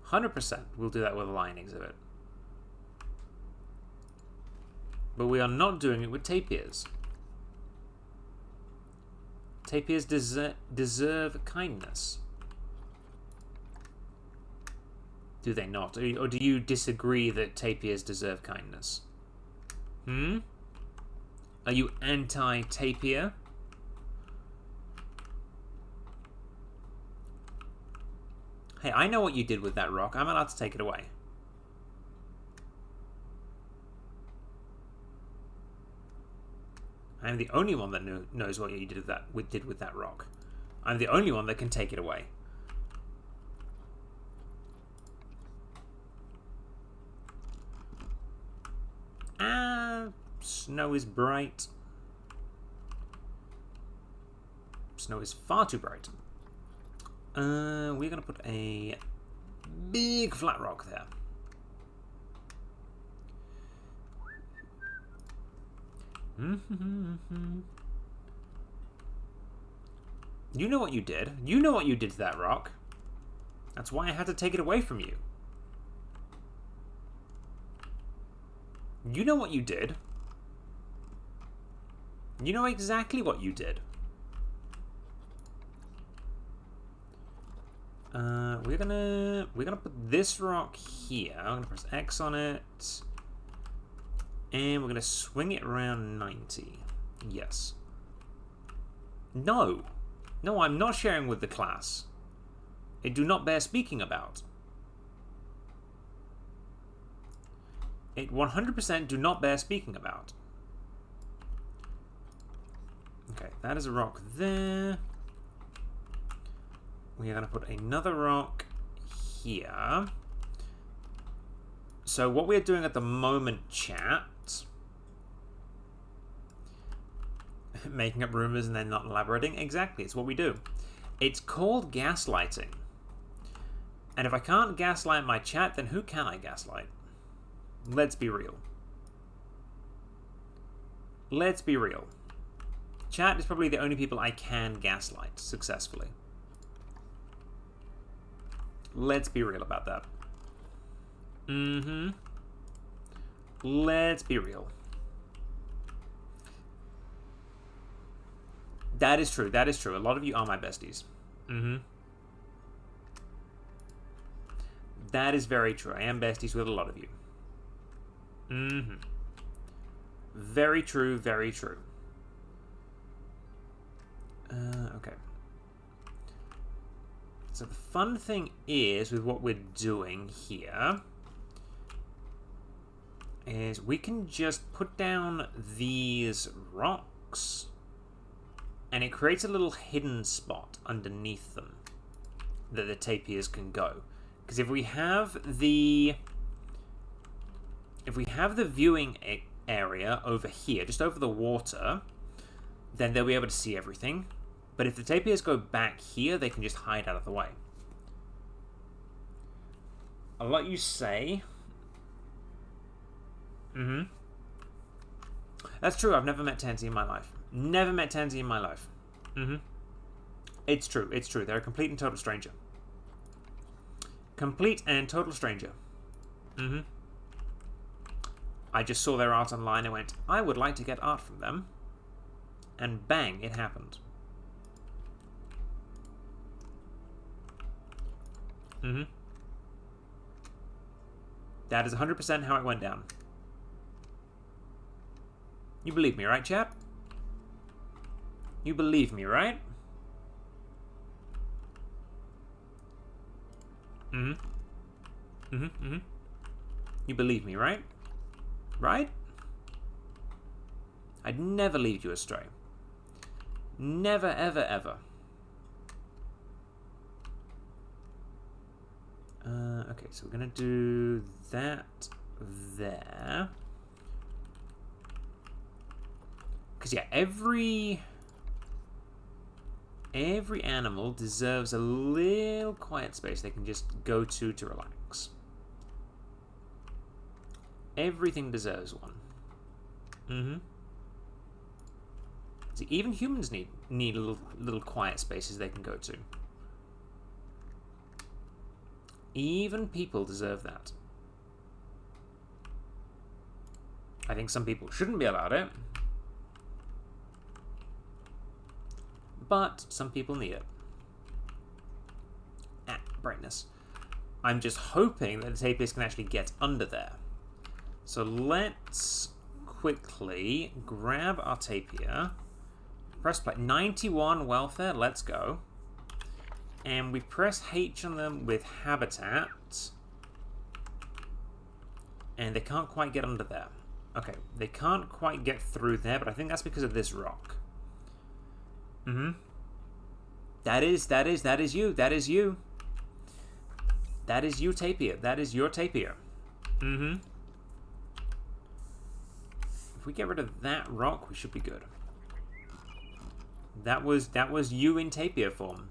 100% we'll do that with the lion exhibit. But we are not doing it with tapirs. Tapirs deserve kindness. Do they not? Or do you disagree that tapirs deserve kindness? Are you anti-tapir? Hey, I know what you did with that rock. I'm allowed to take it away. I'm the only one that knows what you did with that rock. I'm the only one that can take it away. Snow is bright. Snow is far too bright. We're going to put a big flat rock there. You know what you did. You know what you did to that rock. That's why I had to take it away from you. You know what you did. You know exactly what you did. We're gonna put this rock here. I'm gonna press X on it. And we're gonna swing it around 90. Yes. No. No, I'm not sharing with the class. It do not bear speaking about. It 100% do not bear speaking about. Okay, that is a rock there. We are going to put another rock here. So what we're doing at the moment, chat, making up rumors and then not elaborating, exactly, it's what we do. It's called gaslighting. And if I can't gaslight my chat, then who can I gaslight? Let's be real. Let's be real. Chat is probably the only people I can gaslight successfully. Let's be real about that. Let's be real. That is true. That is true. A lot of you are my besties. That is very true. I am besties with a lot of you. Very true. Very true. Okay. So the fun thing is with what we're doing here is we can just put down these rocks and it creates a little hidden spot underneath them that the tapirs can go. Because if we have the viewing area over here, just over the water, then they'll be able to see everything. But if the tapirs go back here, they can just hide out of the way. I'll let you say. That's true. I've never met Tansy in my life. Never met Tansy in my life. It's true. It's true. They're a complete and total stranger. Complete and total stranger. I just saw their art online and went, I would like to get art from them. And bang, it happened. That is 100% how it went down. You believe me, right, chap? You believe me, right? You believe me, right? Right? I'd never lead you astray. Never, ever, ever. Okay, so we're gonna do that there. Because yeah, every animal deserves a little quiet space they can just go to relax. Everything deserves one. See, even humans need little quiet spaces they can go to. Even people deserve that. I think some people shouldn't be allowed it. But some people need it. Brightness. I'm just hoping that the tapirs can actually get under there. So let's quickly grab our tapir. Press play. 91 welfare. Let's go. And we press H on them with habitat. And they can't quite get under there. Okay, they can't quite get through there, but I think that's because of this rock. Mm-hmm. That is you. That is you. That is you, Tapir. That is your Tapir. Mm-hmm. If we get rid of that rock, we should be good. That was you in Tapir form.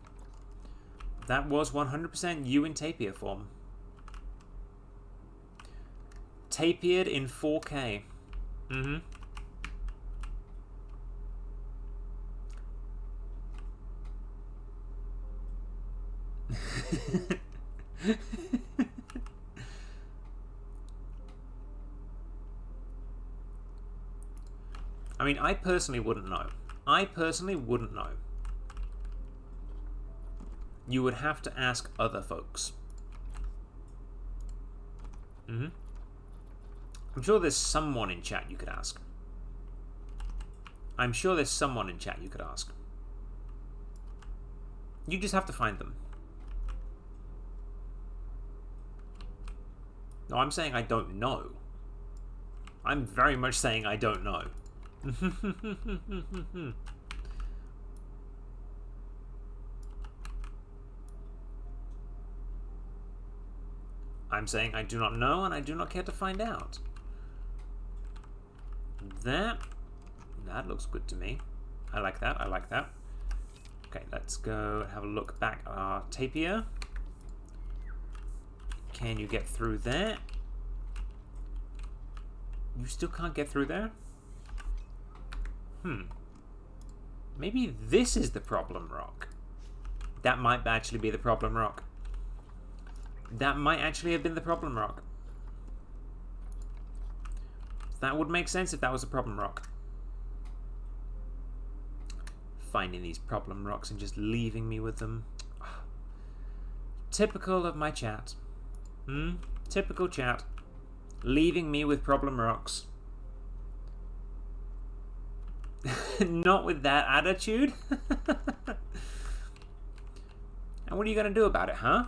That was 100% you in Tapir form. Tapired in 4K. Mm-hmm. I mean, I personally wouldn't know. You would have to ask other folks. Mm-hmm. I'm sure there's someone in chat you could ask. You just have to find them. No, I'm saying I don't know. I'm very much saying I don't know. I'm saying I do not know and I do not care to find out. That looks good to me. I like that. Okay, let's go have a look back at our Tapir. Can you get through there? You still can't get through there? Maybe this is the problem rock. That might actually be the problem rock. That might actually have been the problem rock. That would make sense if that was a problem rock. Finding these problem rocks and just leaving me with them. Typical of my chat. Typical chat. Leaving me with problem rocks. Not with that attitude. And what are you going to do about it, huh?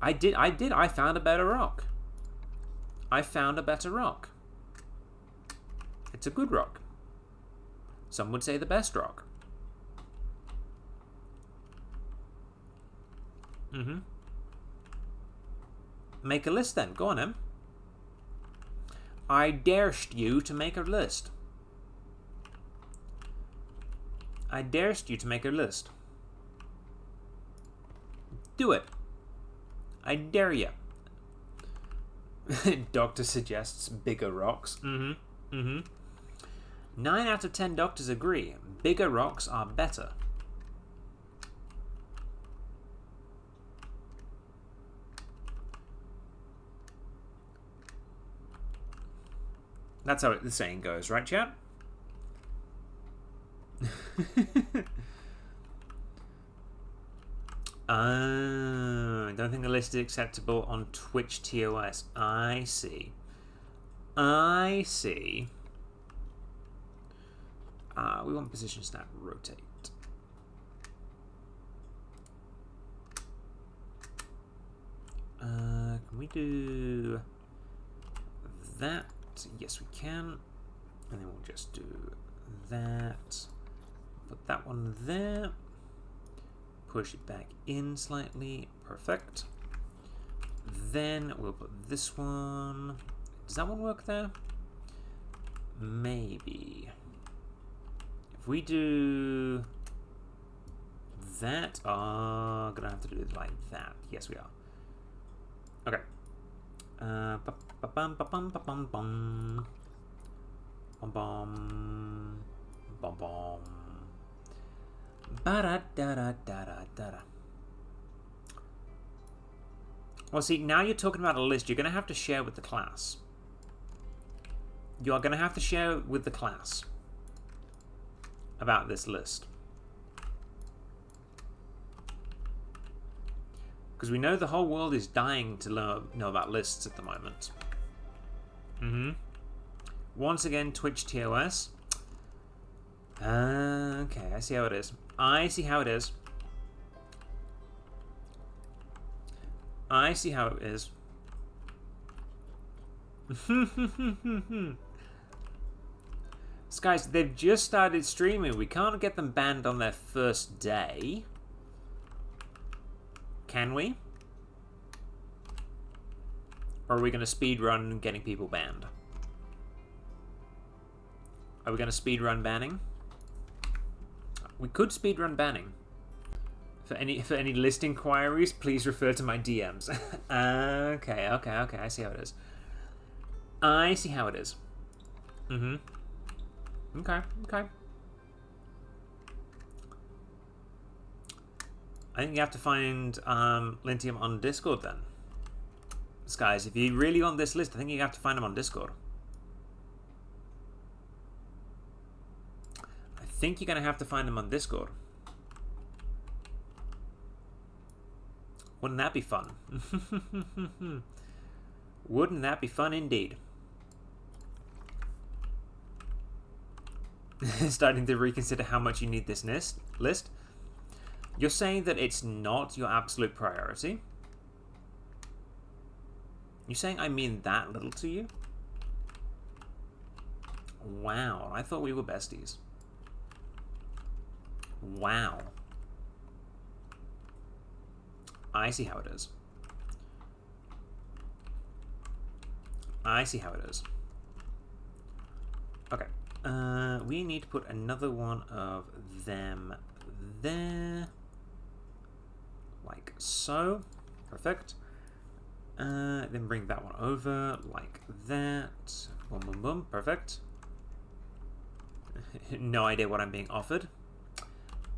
I found a better rock. It's a good rock. Some would say the best rock. Make a list then. Go on, Em. I darest you to make a list. Do it. I dare you. Doctor suggests bigger rocks. 9 out of 10 doctors agree. Bigger rocks are better. That's how the saying goes, right, chat? I don't think the list is acceptable on Twitch TOS. I see. We want position snap rotate. Can we do that? Yes, we can. And then we'll just do that. Put that one there. Push it back in slightly. Perfect. Then we'll put this one. Does that one work there? Maybe. If we do that, gonna have to do it like that. Yes, we are. Okay. Bum bum bum bum bum bum bum bum. Ba-da-da-da-da-da-da. Well, see, now you're talking about a list you're going to have to share with the class. You are going to have to share with the class about this list. Because we know the whole world is dying to know about lists at the moment. Once again, Twitch TOS. Okay, I see how it is. Guys, they've just started streaming. We can't get them banned on their first day. Can we? Or are we going to speedrun getting people banned? Are we going to speedrun banning? We could speedrun banning. For any list inquiries, please refer to my DMs. Okay. I see how it is. I see how it is. Okay. I think you have to find Lintium on Discord then. Guys, if you really want this list, I think you have to find them on Discord. I think you're going to have to find them on Discord. Wouldn't that be fun? Wouldn't that be fun indeed? Starting to reconsider how much you need this list. You're saying that it's not your absolute priority? You're saying I mean that little to you? Wow, I thought we were besties. Wow. I see how it is. I see how it is. Okay. We need to put another one of them there. Like so. Perfect. Then bring that one over like that. Boom, boom, boom. Perfect. No idea what I'm being offered.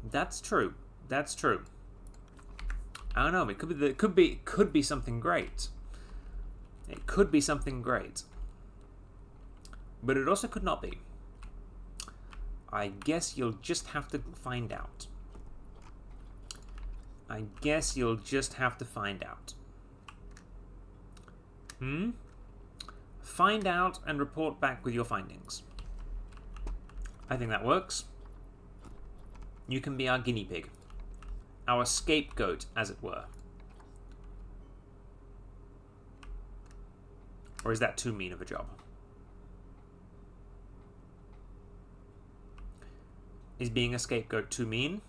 That's true. That's true. I don't know. It could be something great. It could be something great. But it also could not be. I guess you'll just have to find out. I guess you'll just have to find out. Find out and report back with your findings. I think that works. You can be our guinea pig. Our scapegoat, as it were. Or is that too mean of a job? Is being a scapegoat too mean?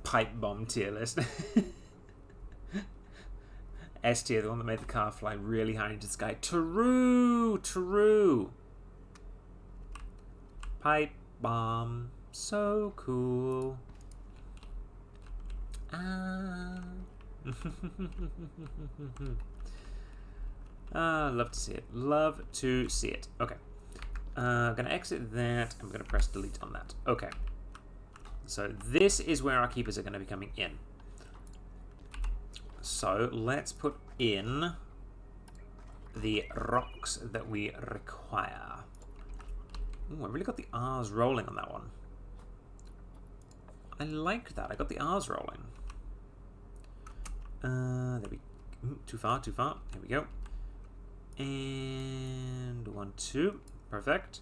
Pipe bomb tier list. S tier, the one that made the car fly really high into the sky. True. Pipe bomb, so cool. Love to see it. Love to see it. Okay. I'm gonna exit that. I'm gonna press delete on that. Okay. So this is where our keepers are going to be coming in. So let's put in the rocks that we require. Ooh, I really got the R's rolling on that one. I like that. I got the R's rolling. There we go. Too far. There we go. And 1, 2. Perfect.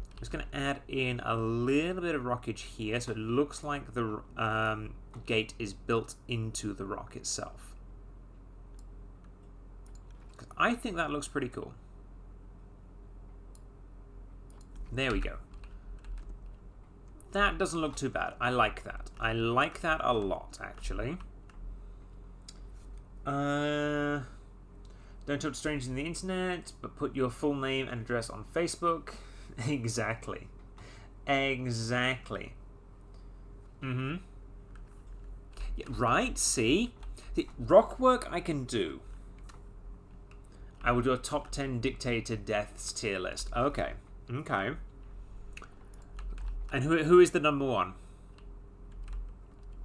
I'm just going to add in a little bit of rockage here, so it looks like the gate is built into the rock itself. I think that looks pretty cool. There we go. That doesn't look too bad. I like that. I like that a lot, actually. Don't talk to strangers on the internet, but put your full name and address on Facebook. Exactly. Yeah, right, see? The rock work I can do. I will do a top 10 dictator deaths tier list. Okay. And who is the number one?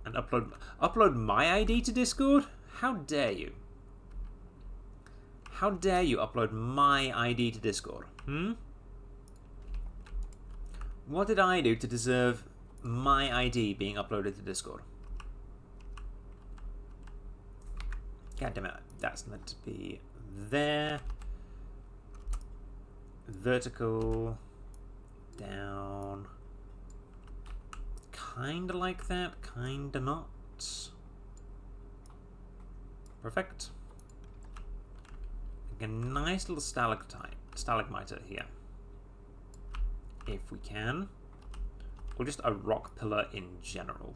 And upload my ID to Discord? How dare you? How dare you upload my ID to Discord? What did I do to deserve my ID being uploaded to Discord? God damn it, that's meant to be there. Vertical, down, Kinda like that, kinda not. Perfect. A nice little stalagmite here. If we can. Or just a rock pillar in general.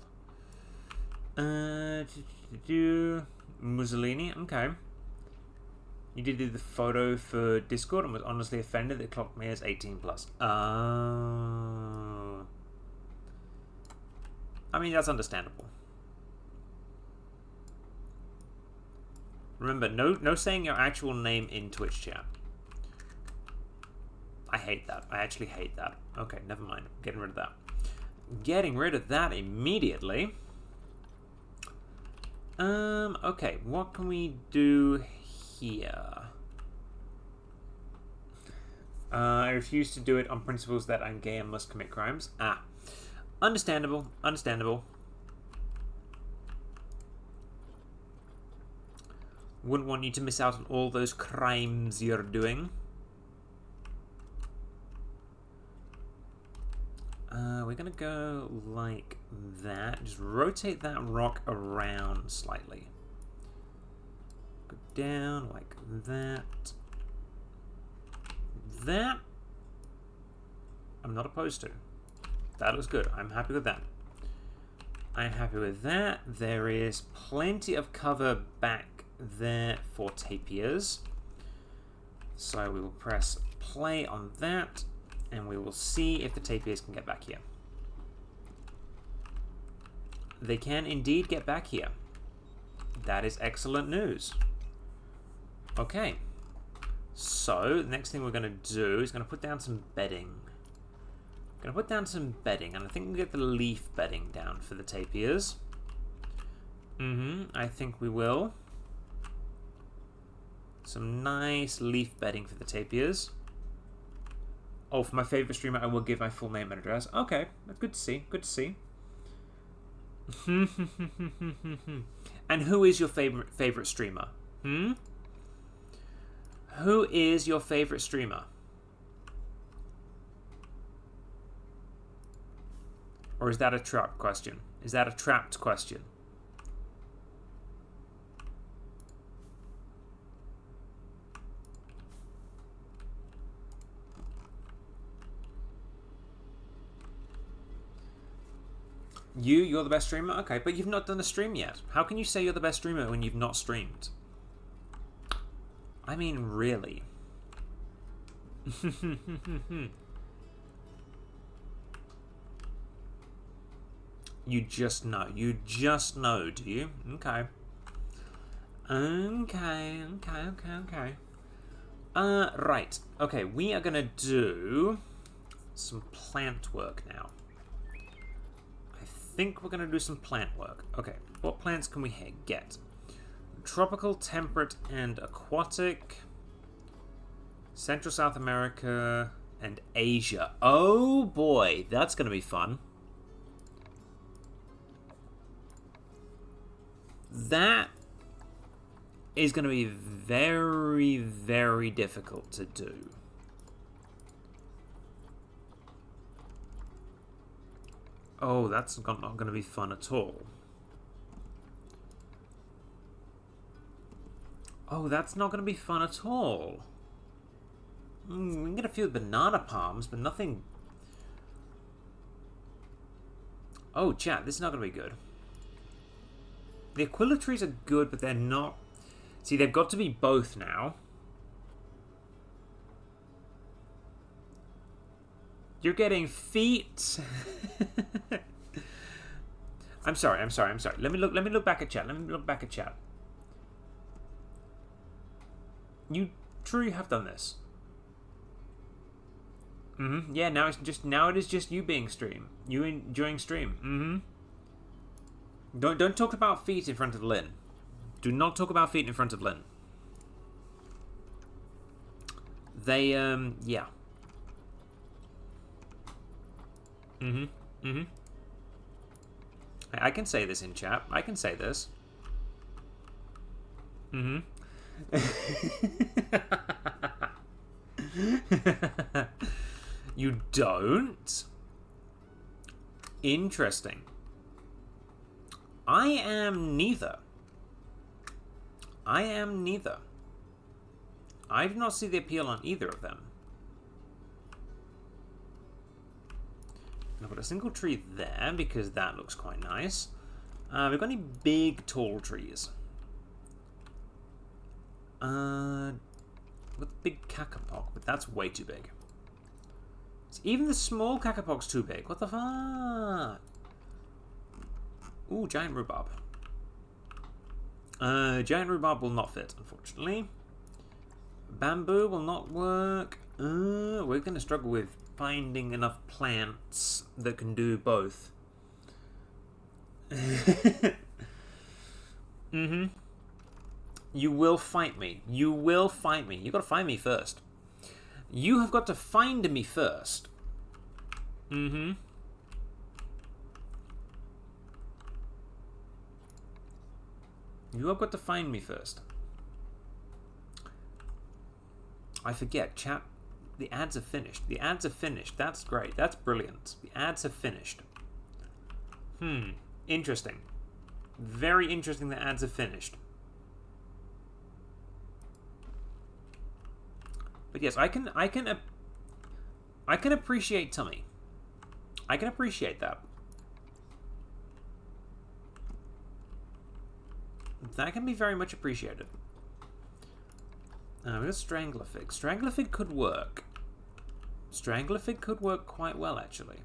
Mussolini, okay. You did the photo for Discord and was honestly offended that it clocked me as 18 plus. I mean, that's understandable. Remember, no saying your actual name in Twitch chat. I hate that. I actually hate that. Okay, never mind. Getting rid of that. Getting rid of that immediately. Okay, what can we do here? I refuse to do it on principles that I'm gay and must commit crimes. Understandable, understandable. Wouldn't want you to miss out on all those crimes you're doing. We're gonna go like that. Just rotate that rock around slightly. Go down like that. That I'm not opposed to. That looks good. I'm happy with that. I'm happy with that. There is plenty of cover back there for tapirs. So we will press play on that, and we will see if the tapirs can get back here. They can indeed get back here. That is excellent news. Okay. So, the next thing we're going to do is going to put down some bedding. Going to put down some bedding, and I think we'll get the leaf bedding down for the tapirs. I think we will. Some nice leaf bedding for the tapirs. Oh, for my favorite streamer, I will give my full name and address. Okay, that's good to see. Good to see. And who is your favorite streamer? Who is your favorite streamer? Or is that a trap question? Is that a trapped question? You're the best streamer? Okay, but you've not done a stream yet. How can you say you're the best streamer when you've not streamed? I mean, really. You just know. You just know, do you? Okay. Okay. Right. Okay, we are gonna do some plant work now. I think we're gonna do some plant work. Okay, what plants can we get? Tropical, temperate, and aquatic. Central South America and Asia. Oh boy, that's gonna be fun. That is going to be very, very difficult to do. Oh, that's not going to be fun at all. Oh, that's not going to be fun at all. We can get a few banana palms, but nothing... Oh, chat, this is not going to be good. The Aquila trees are good, but they're not... See, they've got to be both now. You're getting feet. I'm sorry. Let me look back at chat. You truly have done this. Yeah, now it is just you being stream. You enjoying stream. Don't talk about feet in front of Lynn. Do not talk about feet in front of Lynn. They, yeah. I can say this in chat. I can say this. You don't? Interesting. I am neither. I am neither. I do not see the appeal on either of them. I'll put a single tree there because that looks quite nice. We've got any big, tall trees? With big Cacapok, but that's way too big. So even the small Cacapok's too big. What the fuck? Ooh, giant rhubarb. Giant rhubarb will not fit, unfortunately. Bamboo will not work. We're going to struggle with finding enough plants that can do both. Mm-hmm. You will fight me. You will fight me. You've got to find me first. You have got to find me first. Mm-hmm. You have got to find me first. I forget, chat. The ads are finished. The ads are finished. That's great. That's brilliant. The ads have finished. Interesting. Very interesting that ads are finished. But yes, I can appreciate Tummy. I can appreciate that. That can be very much appreciated. We've got Stranglerfig. Stranglerfig could work. Stranglerfig could work quite well, actually.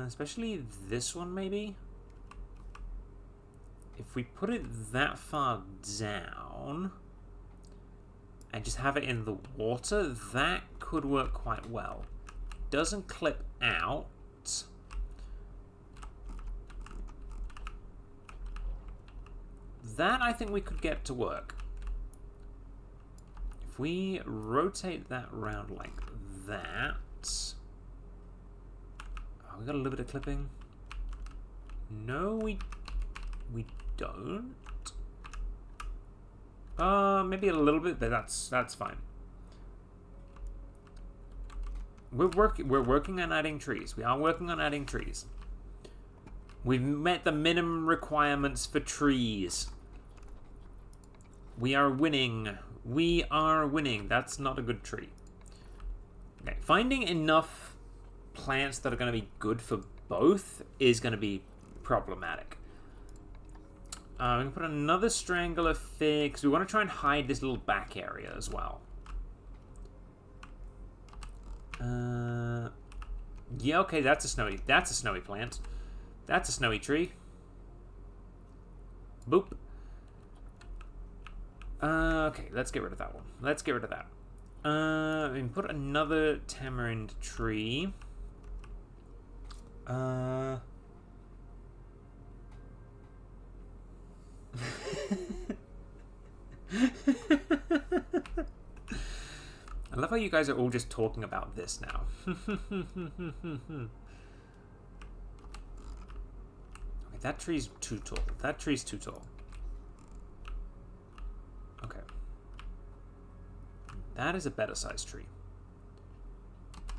Especially this one, maybe? If we put it that far down and just have it in the water, that could work quite well. Doesn't clip out. That I think we could get to work. If we rotate that round like that. Oh, we got a little bit of clipping. No, we don't. Maybe a little bit, but that's fine. We're working on adding trees. We are working on adding trees. We've met the minimum requirements for trees. We are winning. We are winning. That's not a good tree. Okay, finding enough plants that are going to be good for both is going to be problematic. We can put another Strangler Fig, because we want to try and hide this little back area as well. Yeah, okay, that's a snowy plant. That's a snowy tree. Boop. Okay, let's get rid of that one. Let's get rid of that. We can put another tamarind tree. I love how you guys are all just talking about this now. Okay, that tree's too tall. That tree's too tall. Okay. That is a better sized tree,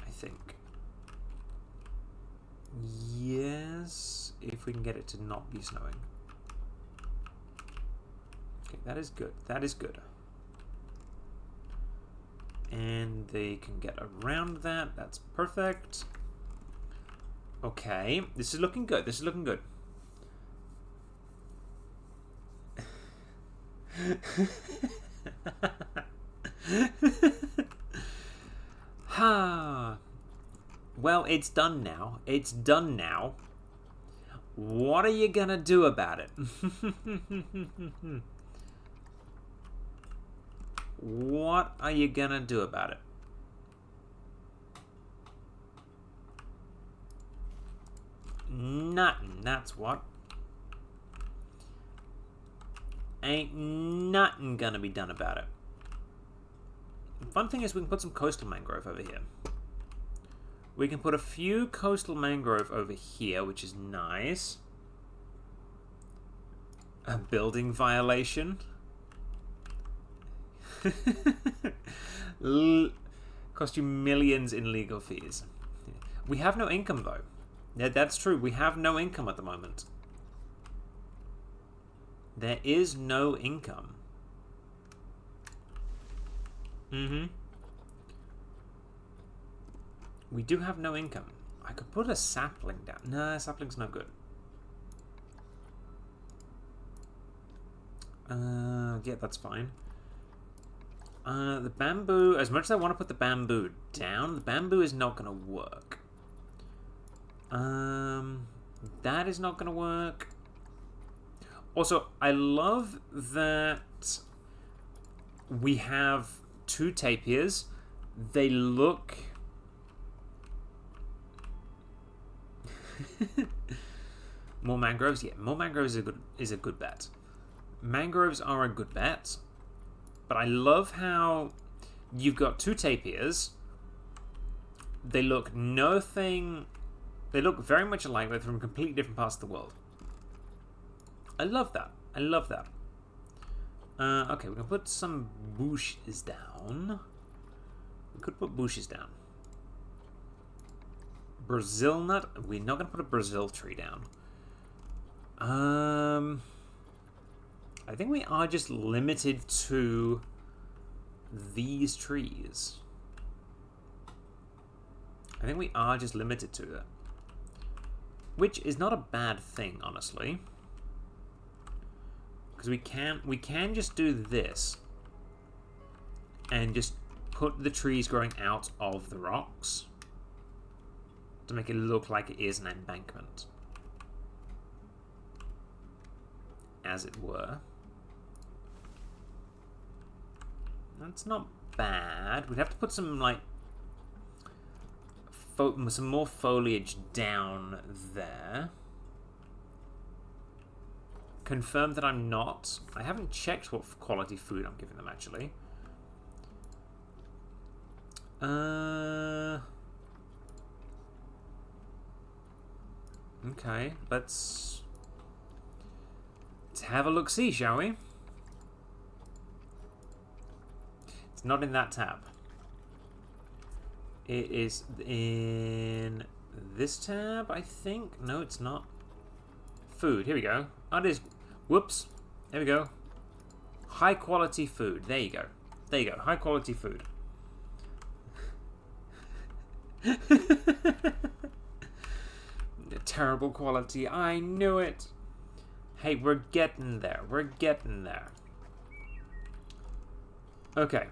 I think. Yes, if we can get it to not be snowing. Okay, that is good. That is good. And they can get around that. That's perfect. Okay, this is looking good. This is looking good. Ha. Well, it's done now. It's done now. What are you gonna do about it? What are you gonna do about it? Nothing, that's what. Ain't nothing gonna be done about it. The fun thing is we can put some coastal mangrove over here. We can put a few coastal mangrove over here, which is nice. A building violation. Cost you millions in legal fees. We have no income, though. Yeah, that's true. We have no income at the moment. There is no income. We do have no income. I could put a sapling down. Nah, sapling's no good. Yeah, that's fine. The bamboo, as much as I want to put the bamboo down, the bamboo is not going to work. That is not going to work. Also, I love that we have 2 tapirs. They look... More mangroves? Yeah, more mangroves is a good bet. Mangroves are a good bet. But I love how you've got 2 tapirs. They look nothing... They look very much alike, but from completely different parts of the world. I love that. I love that. Okay, we can put some bushes down. We could put bushes down. Brazil nut? We're not going to put a Brazil tree down. I think we are just limited to these trees. I think we are just limited to that. Which is not a bad thing, honestly. Because we can just do this. And just put the trees growing out of the rocks. To make it look like it is an embankment. As it were. That's not bad. We'd have to put some, like, some more foliage down there. Confirm that I'm not. I haven't checked what quality food I'm giving them, actually. Okay, let's have a look-see, shall we? It's not in that tab. It is in this tab, I think. No, it's not. Food. Here we go. Oh, it is. Whoops. There we go. High quality food. There you go. There you go. High quality food. Terrible quality. I knew it. Hey, we're getting there. We're getting there. Okay.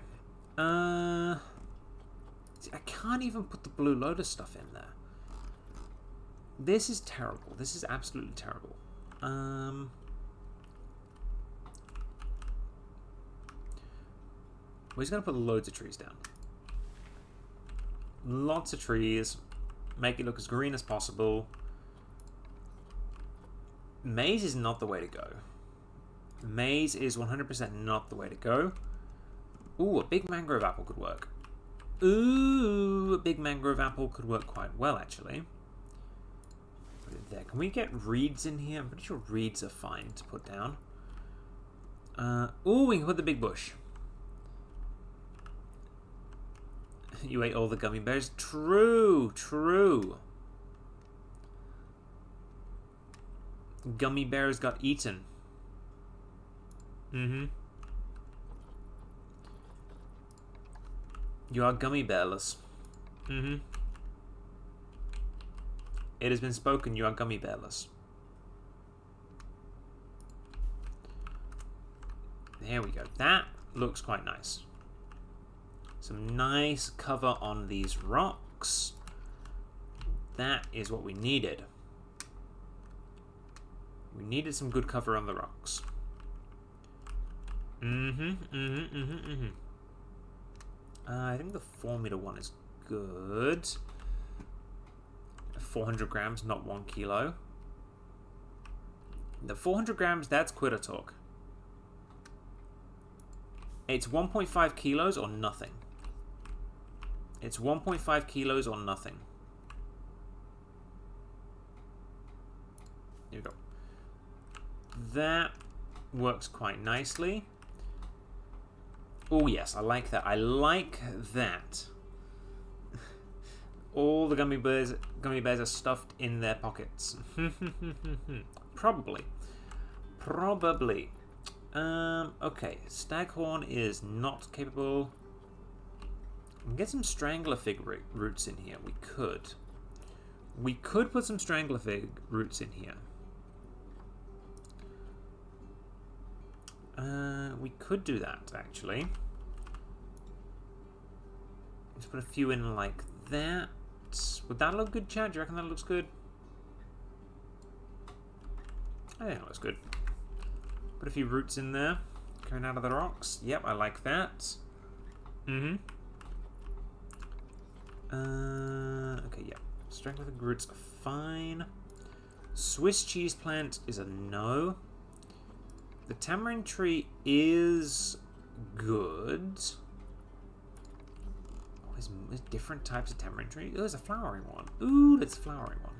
I can't even put the Blue Lotus stuff in there. This is terrible. This is absolutely terrible. We're just going to put loads of trees down. Lots of trees. Make it look as green as possible. Maize is not the way to go. Maize is 100% not the way to go. Ooh, a big mangrove apple could work. Ooh, a big mangrove apple could work quite well, actually. Put it there. Can we get reeds in here? I'm pretty sure reeds are fine to put down. Ooh, we can put the big bush. You ate all the gummy bears? True, true. Gummy bears got eaten. Mm-hmm. You are gummy bearless. Mm-hmm. It has been spoken, you are gummy bearless. There we go. That looks quite nice. Some nice cover on these rocks. That is what we needed. We needed some good cover on the rocks. I think the 4-meter one is good. 400 grams, not 1 kilo. The 400 grams, that's quitter talk. It's 1.5 kilos or nothing. It's 1.5 kilos or nothing. Here we go. That works quite nicely. Oh yes, I like that. I like that. all the gummy bears are stuffed in their pockets. Probably. Okay, Staghorn is not capable. We can get some Strangler Fig roots in here. We could. We could put some Strangler Fig roots in here. We could do that, actually. Let's put a few in like that. Would that look good, chat? Do you reckon that looks good? I think it looks good. Put a few roots in there. Coming out of the rocks. Yep, I like that. Okay, yeah. Strength of the roots are fine. Swiss cheese plant is a no. The tamarind tree is good. Oh, there's different types of tamarind tree. Oh, there's a flowering one. Ooh, let's flowering one.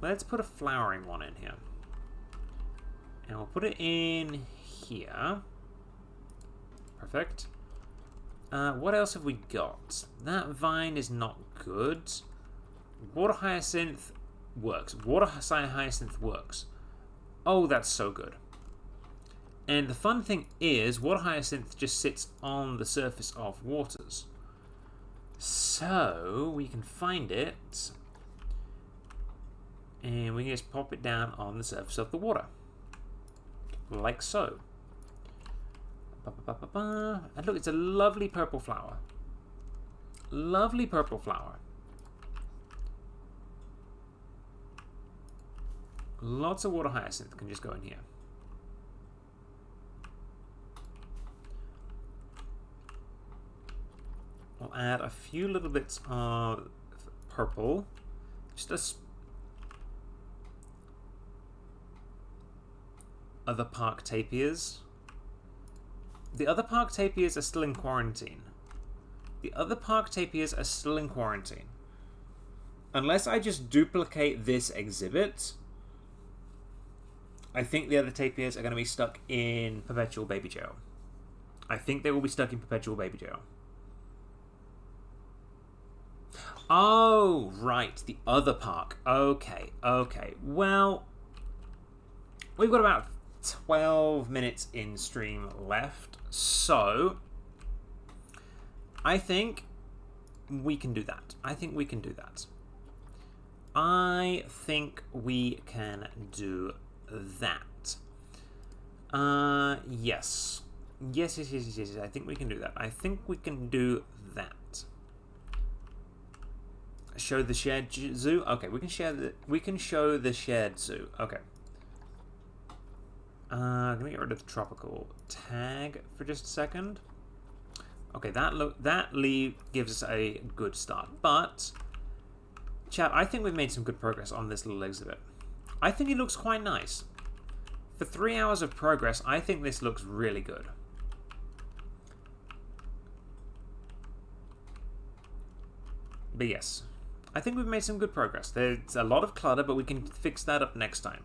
Let's put a flowering one in here. And we'll put it in here. Perfect. What else have we got? That vine is not good. Water hyacinth works. Water hyacinth works. Oh, that's so good. And the fun thing is, water hyacinth just sits on the surface of waters. So, we can find it. And we can just pop it down on the surface of the water. Like so. And look, it's a lovely purple flower. Lovely purple flower. Lots of water hyacinth can just go in here. We'll add a few little bits of purple. Just other park tapirs. The other park tapirs are still in quarantine. Unless I just duplicate this exhibit, I think the other tapirs are going to be stuck in perpetual baby jail. I think they will be stuck in perpetual baby jail. Oh, right. The other park. Okay. Well, we've got about 12 minutes in stream left. So, I think we can do that. Yes. I think we can do that. Show the shared zoo. Okay, we can show the shared zoo. Okay. I'm gonna get rid of the tropical tag for just a second. Okay, that gives us a good start. But, chat, I think we've made some good progress on this little exhibit. I think it looks quite nice. For 3 hours of progress, I think this looks really good. But yes, I think we've made some good progress. There's a lot of clutter, but we can fix that up next time.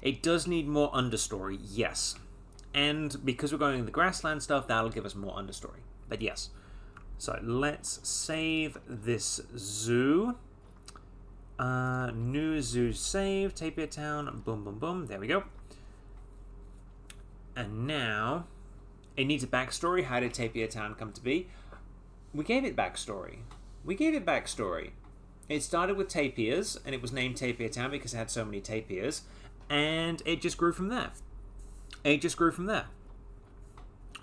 It does need more understory, yes. And because we're going in the grassland stuff, that'll give us more understory. But yes. So let's save this zoo. New zoo save, Tapir Town, boom. There we go. And now, it needs a backstory. How did Tapir Town come to be? We gave it backstory. It started with tapirs, and it was named Tapir Town because it had so many tapirs. And it just grew from there.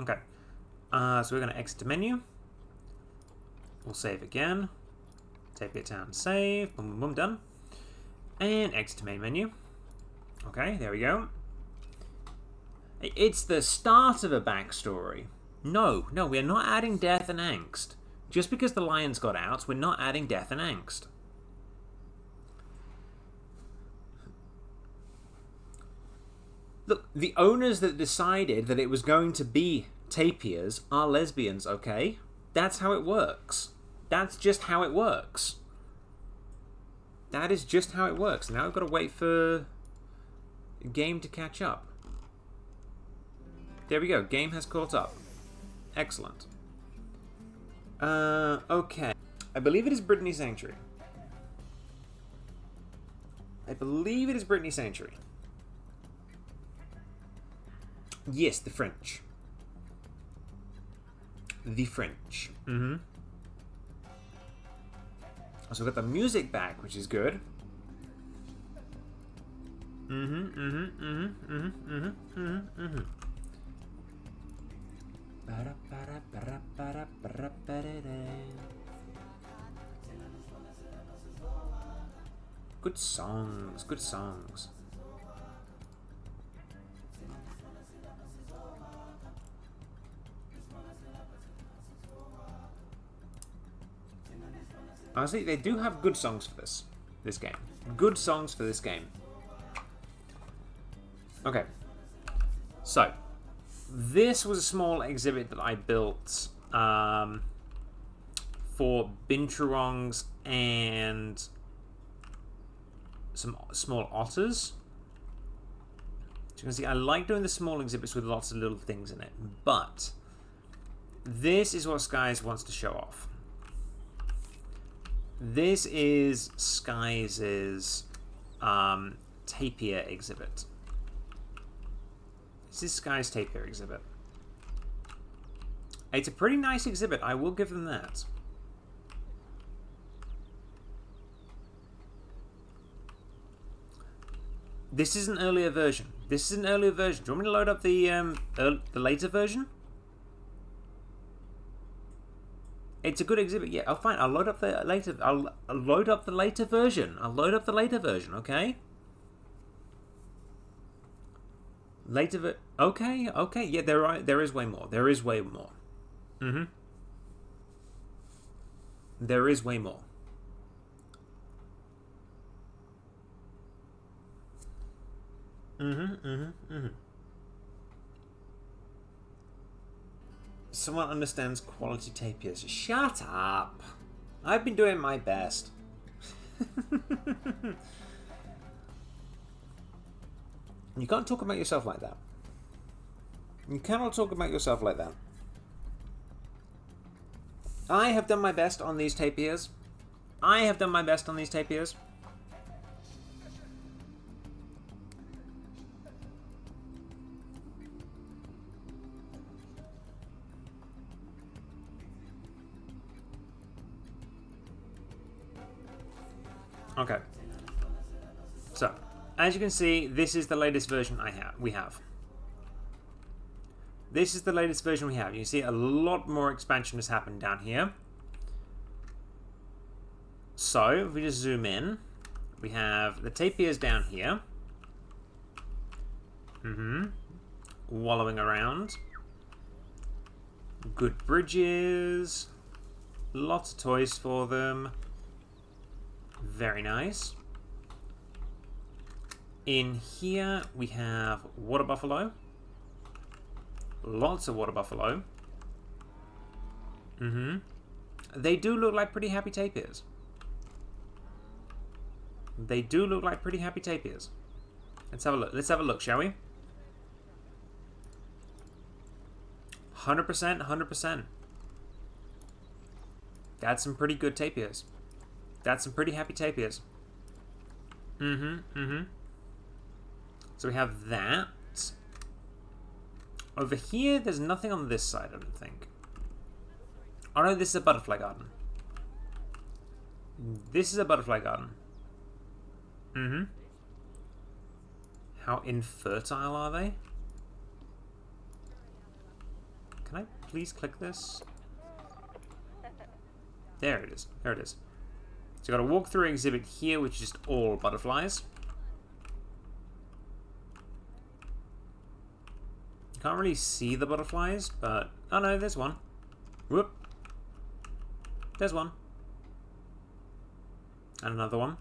Okay. So we're going to exit the menu. We'll save again. Tapir Town save. Boom, done. And exit to main menu. Okay, there we go. It's the start of a backstory. No, we are not adding death and angst. Just because the lions got out, we're not adding death and angst. Look, the owners that decided that it was going to be tapirs are lesbians, okay? That's how it works. That's just how it works. Now we've got to wait for game to catch up. There we go. Game has caught up. Excellent. Okay. I believe it is Brittany Sanctuary. I believe it is Brittany Sanctuary. Yes, the French. The French. Mm-hmm. So we got the music back, which is good. Good songs, good songs. Honestly, they do have good songs for this game. Good songs for this game. Okay. So, this was a small exhibit that I built for binturongs and some small otters. As you can see, I like doing the small exhibits with lots of little things in it, but this is what Skies wants to show off. This is Skies' tapir exhibit. This is Skies' tapir exhibit. It's a pretty nice exhibit, I will give them that. This is an earlier version. This is an earlier version. Do you want me to load up the later version? It's a good exhibit. Yeah, I'll fine. I'll load up the later. I'll load up the later version. I'll load up the later version. Okay. Later. Okay. Okay. Yeah, there is way more. There is way more. There is way more. Someone understands quality tapirs. Shut up! I've been doing my best. You can't talk about yourself like that. You cannot talk about yourself like that. I have done my best on these tapirs. I have done my best on these tapirs. Okay. So, as you can see, this is the latest version we have. This is the latest version we have. You see a lot more expansion has happened down here. So, if we just zoom in, we have the tapirs down here. Wallowing around. Good bridges. Lots of toys for them. Very nice. In here we have water buffalo. Lots of water buffalo. They do look like pretty happy tapirs. They do look like pretty happy tapirs. Let's have a look. Let's have a look, shall we? 100%, 100%. That's some pretty good tapirs. That's some pretty happy tapirs. So we have that. Over here, there's nothing on this side, I don't think. Oh no, this is a butterfly garden. This is a butterfly garden. How infertile are they? Can I please click this? There it is. There it is. So you got a walkthrough exhibit here, which is just all butterflies. You can't really see the butterflies, but... Oh no, there's one. Whoop. There's one. And another one.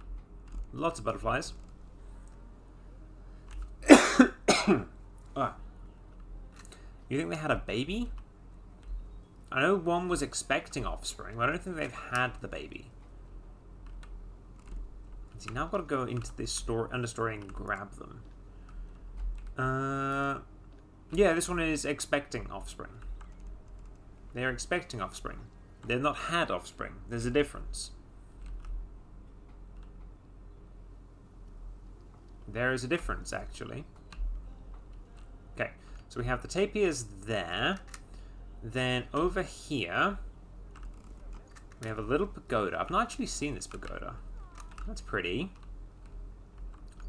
Lots of butterflies. You think they had a baby? I know one was expecting offspring, but I don't think they've had the baby. See, now I've got to go into this understory and grab them. Yeah, this one is expecting offspring. They're expecting offspring. They've not had offspring. There's a difference. There is a difference, actually. Okay, so we have the tapirs there. Then over here, we have a little pagoda. I've not actually seen this pagoda. That's pretty.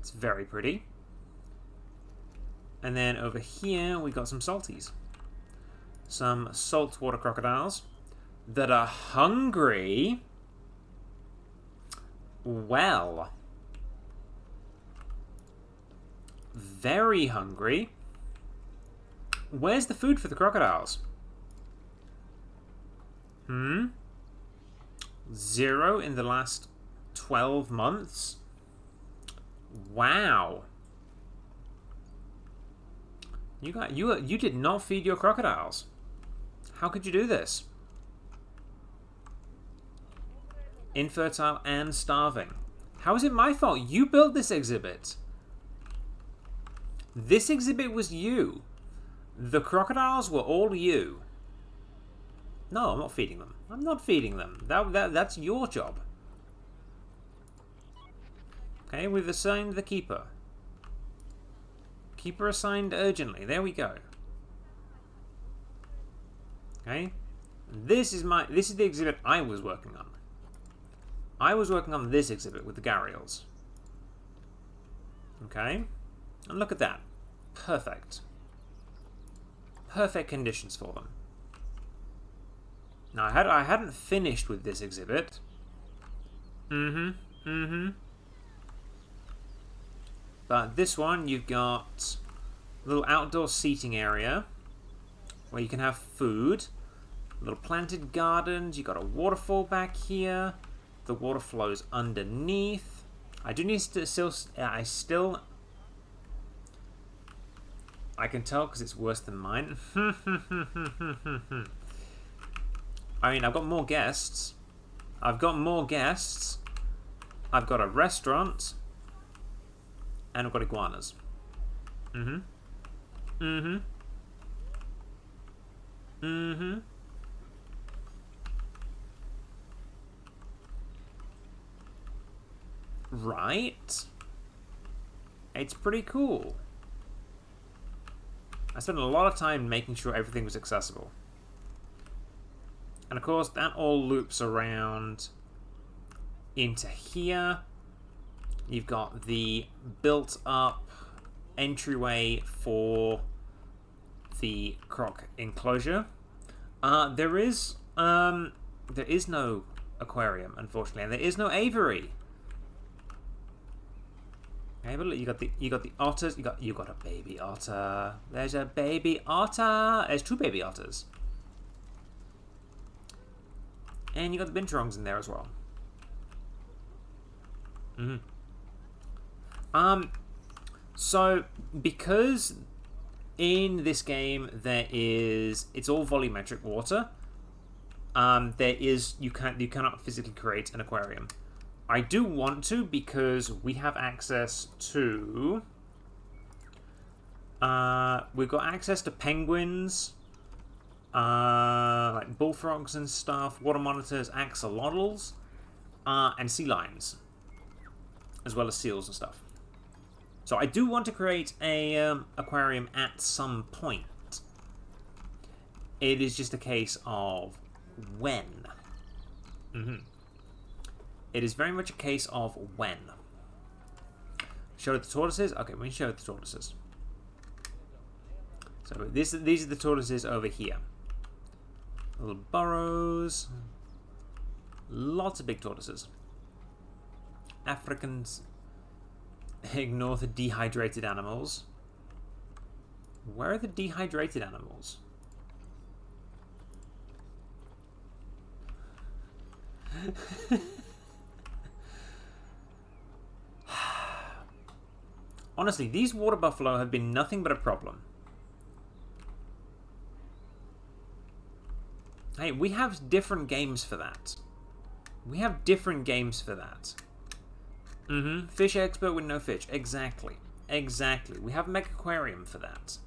It's very pretty. And then over here, we got some salties. Some saltwater crocodiles that are hungry. Well, very hungry. Where's the food for the crocodiles? 0 in the last 12 months? Wow. You did not feed your crocodiles. How could you do this? Infertile and starving. How is it my fault? You built this exhibit. This exhibit was you. The crocodiles were all you. No, I'm not feeding them. I'm not feeding them. That's your job. Okay, we've assigned the keeper. Keeper assigned urgently. There we go. Okay. This is the exhibit I was working on. I was working on this exhibit with the gharials. Okay. And look at that. Perfect. Perfect conditions for them. Now I hadn't finished with this exhibit. But this one, you've got a little outdoor seating area where you can have food. Little planted gardens. You've got a waterfall back here. The water flows underneath. I do need to I can tell because it's worse than mine. I mean, I've got more guests. I've got a restaurant. And I've got iguanas. Right? It's pretty cool. I spent a lot of time making sure everything was accessible. And of course, that all loops around into here. You've got the built-up entryway for the croc enclosure. There is no aquarium, unfortunately, and there is no aviary. Okay, but look, you got the otters. You got a baby otter. There's a baby otter. There's 2 baby otters, and you got the binturongs in there as well. So because in this game it's all volumetric water. You cannot physically create an aquarium. I do want to because we have access to. We've got access to penguins, like bullfrogs and stuff, water monitors, axolotls, and sea lions, as well as seals and stuff. So I do want to create a aquarium at some point. It is just a case of when. It is very much a case of when. Show the tortoises? Okay, we show the tortoises. So these are the tortoises over here. Little burrows. Lots of big tortoises. Africans. Ignore the dehydrated animals. Where are the dehydrated animals? Honestly, these water buffalo have been nothing but a problem. Hey, we have different games for that. We have different games for that. Fish expert with no fish. Exactly. Exactly. We have Mech Aquarium for that.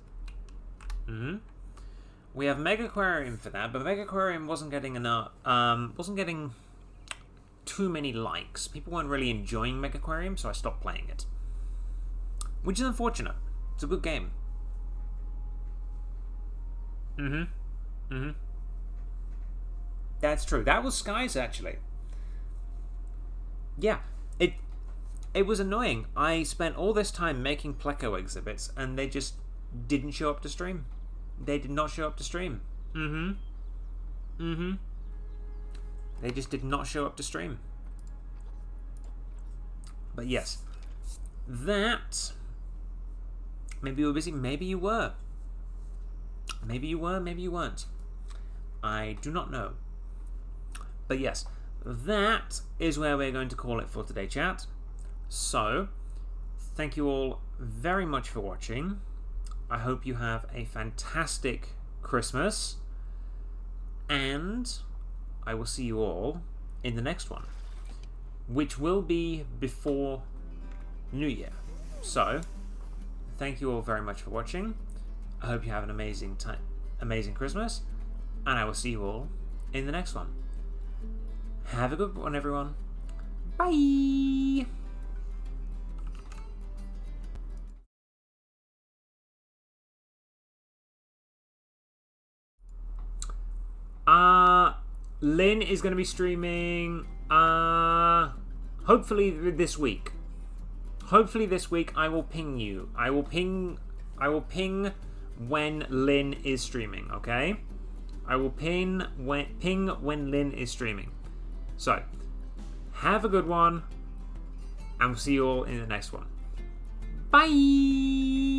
We have Mega Aquarium for that, but Mega Aquarium wasn't getting enough. Wasn't getting too many likes. People weren't really enjoying Mega Aquarium, so I stopped playing it, which is unfortunate. It's a good game. That's true. That was Skies, actually. Yeah, it was annoying. I spent all this time making Pleco exhibits, and they just didn't show up to stream. They did not show up to stream. They just did not show up to stream. But yes, that... Maybe you were busy, maybe you were. Maybe you were, maybe you weren't. I do not know. But yes, that is where we're going to call it for today, chat. So, thank you all very much for watching. I hope you have a fantastic Christmas. And I will see you all in the next one, which will be before New Year. So, thank you all very much for watching. I hope you have an amazing time, amazing Christmas, and I will see you all in the next one. Have a good one, everyone. Bye! Lynn is going to be streaming, hopefully this week. Hopefully this week I will ping you. I will ping when Lynn is streaming, okay? I will ping when Lynn is streaming. So, have a good one, and we'll see you all in the next one. Bye!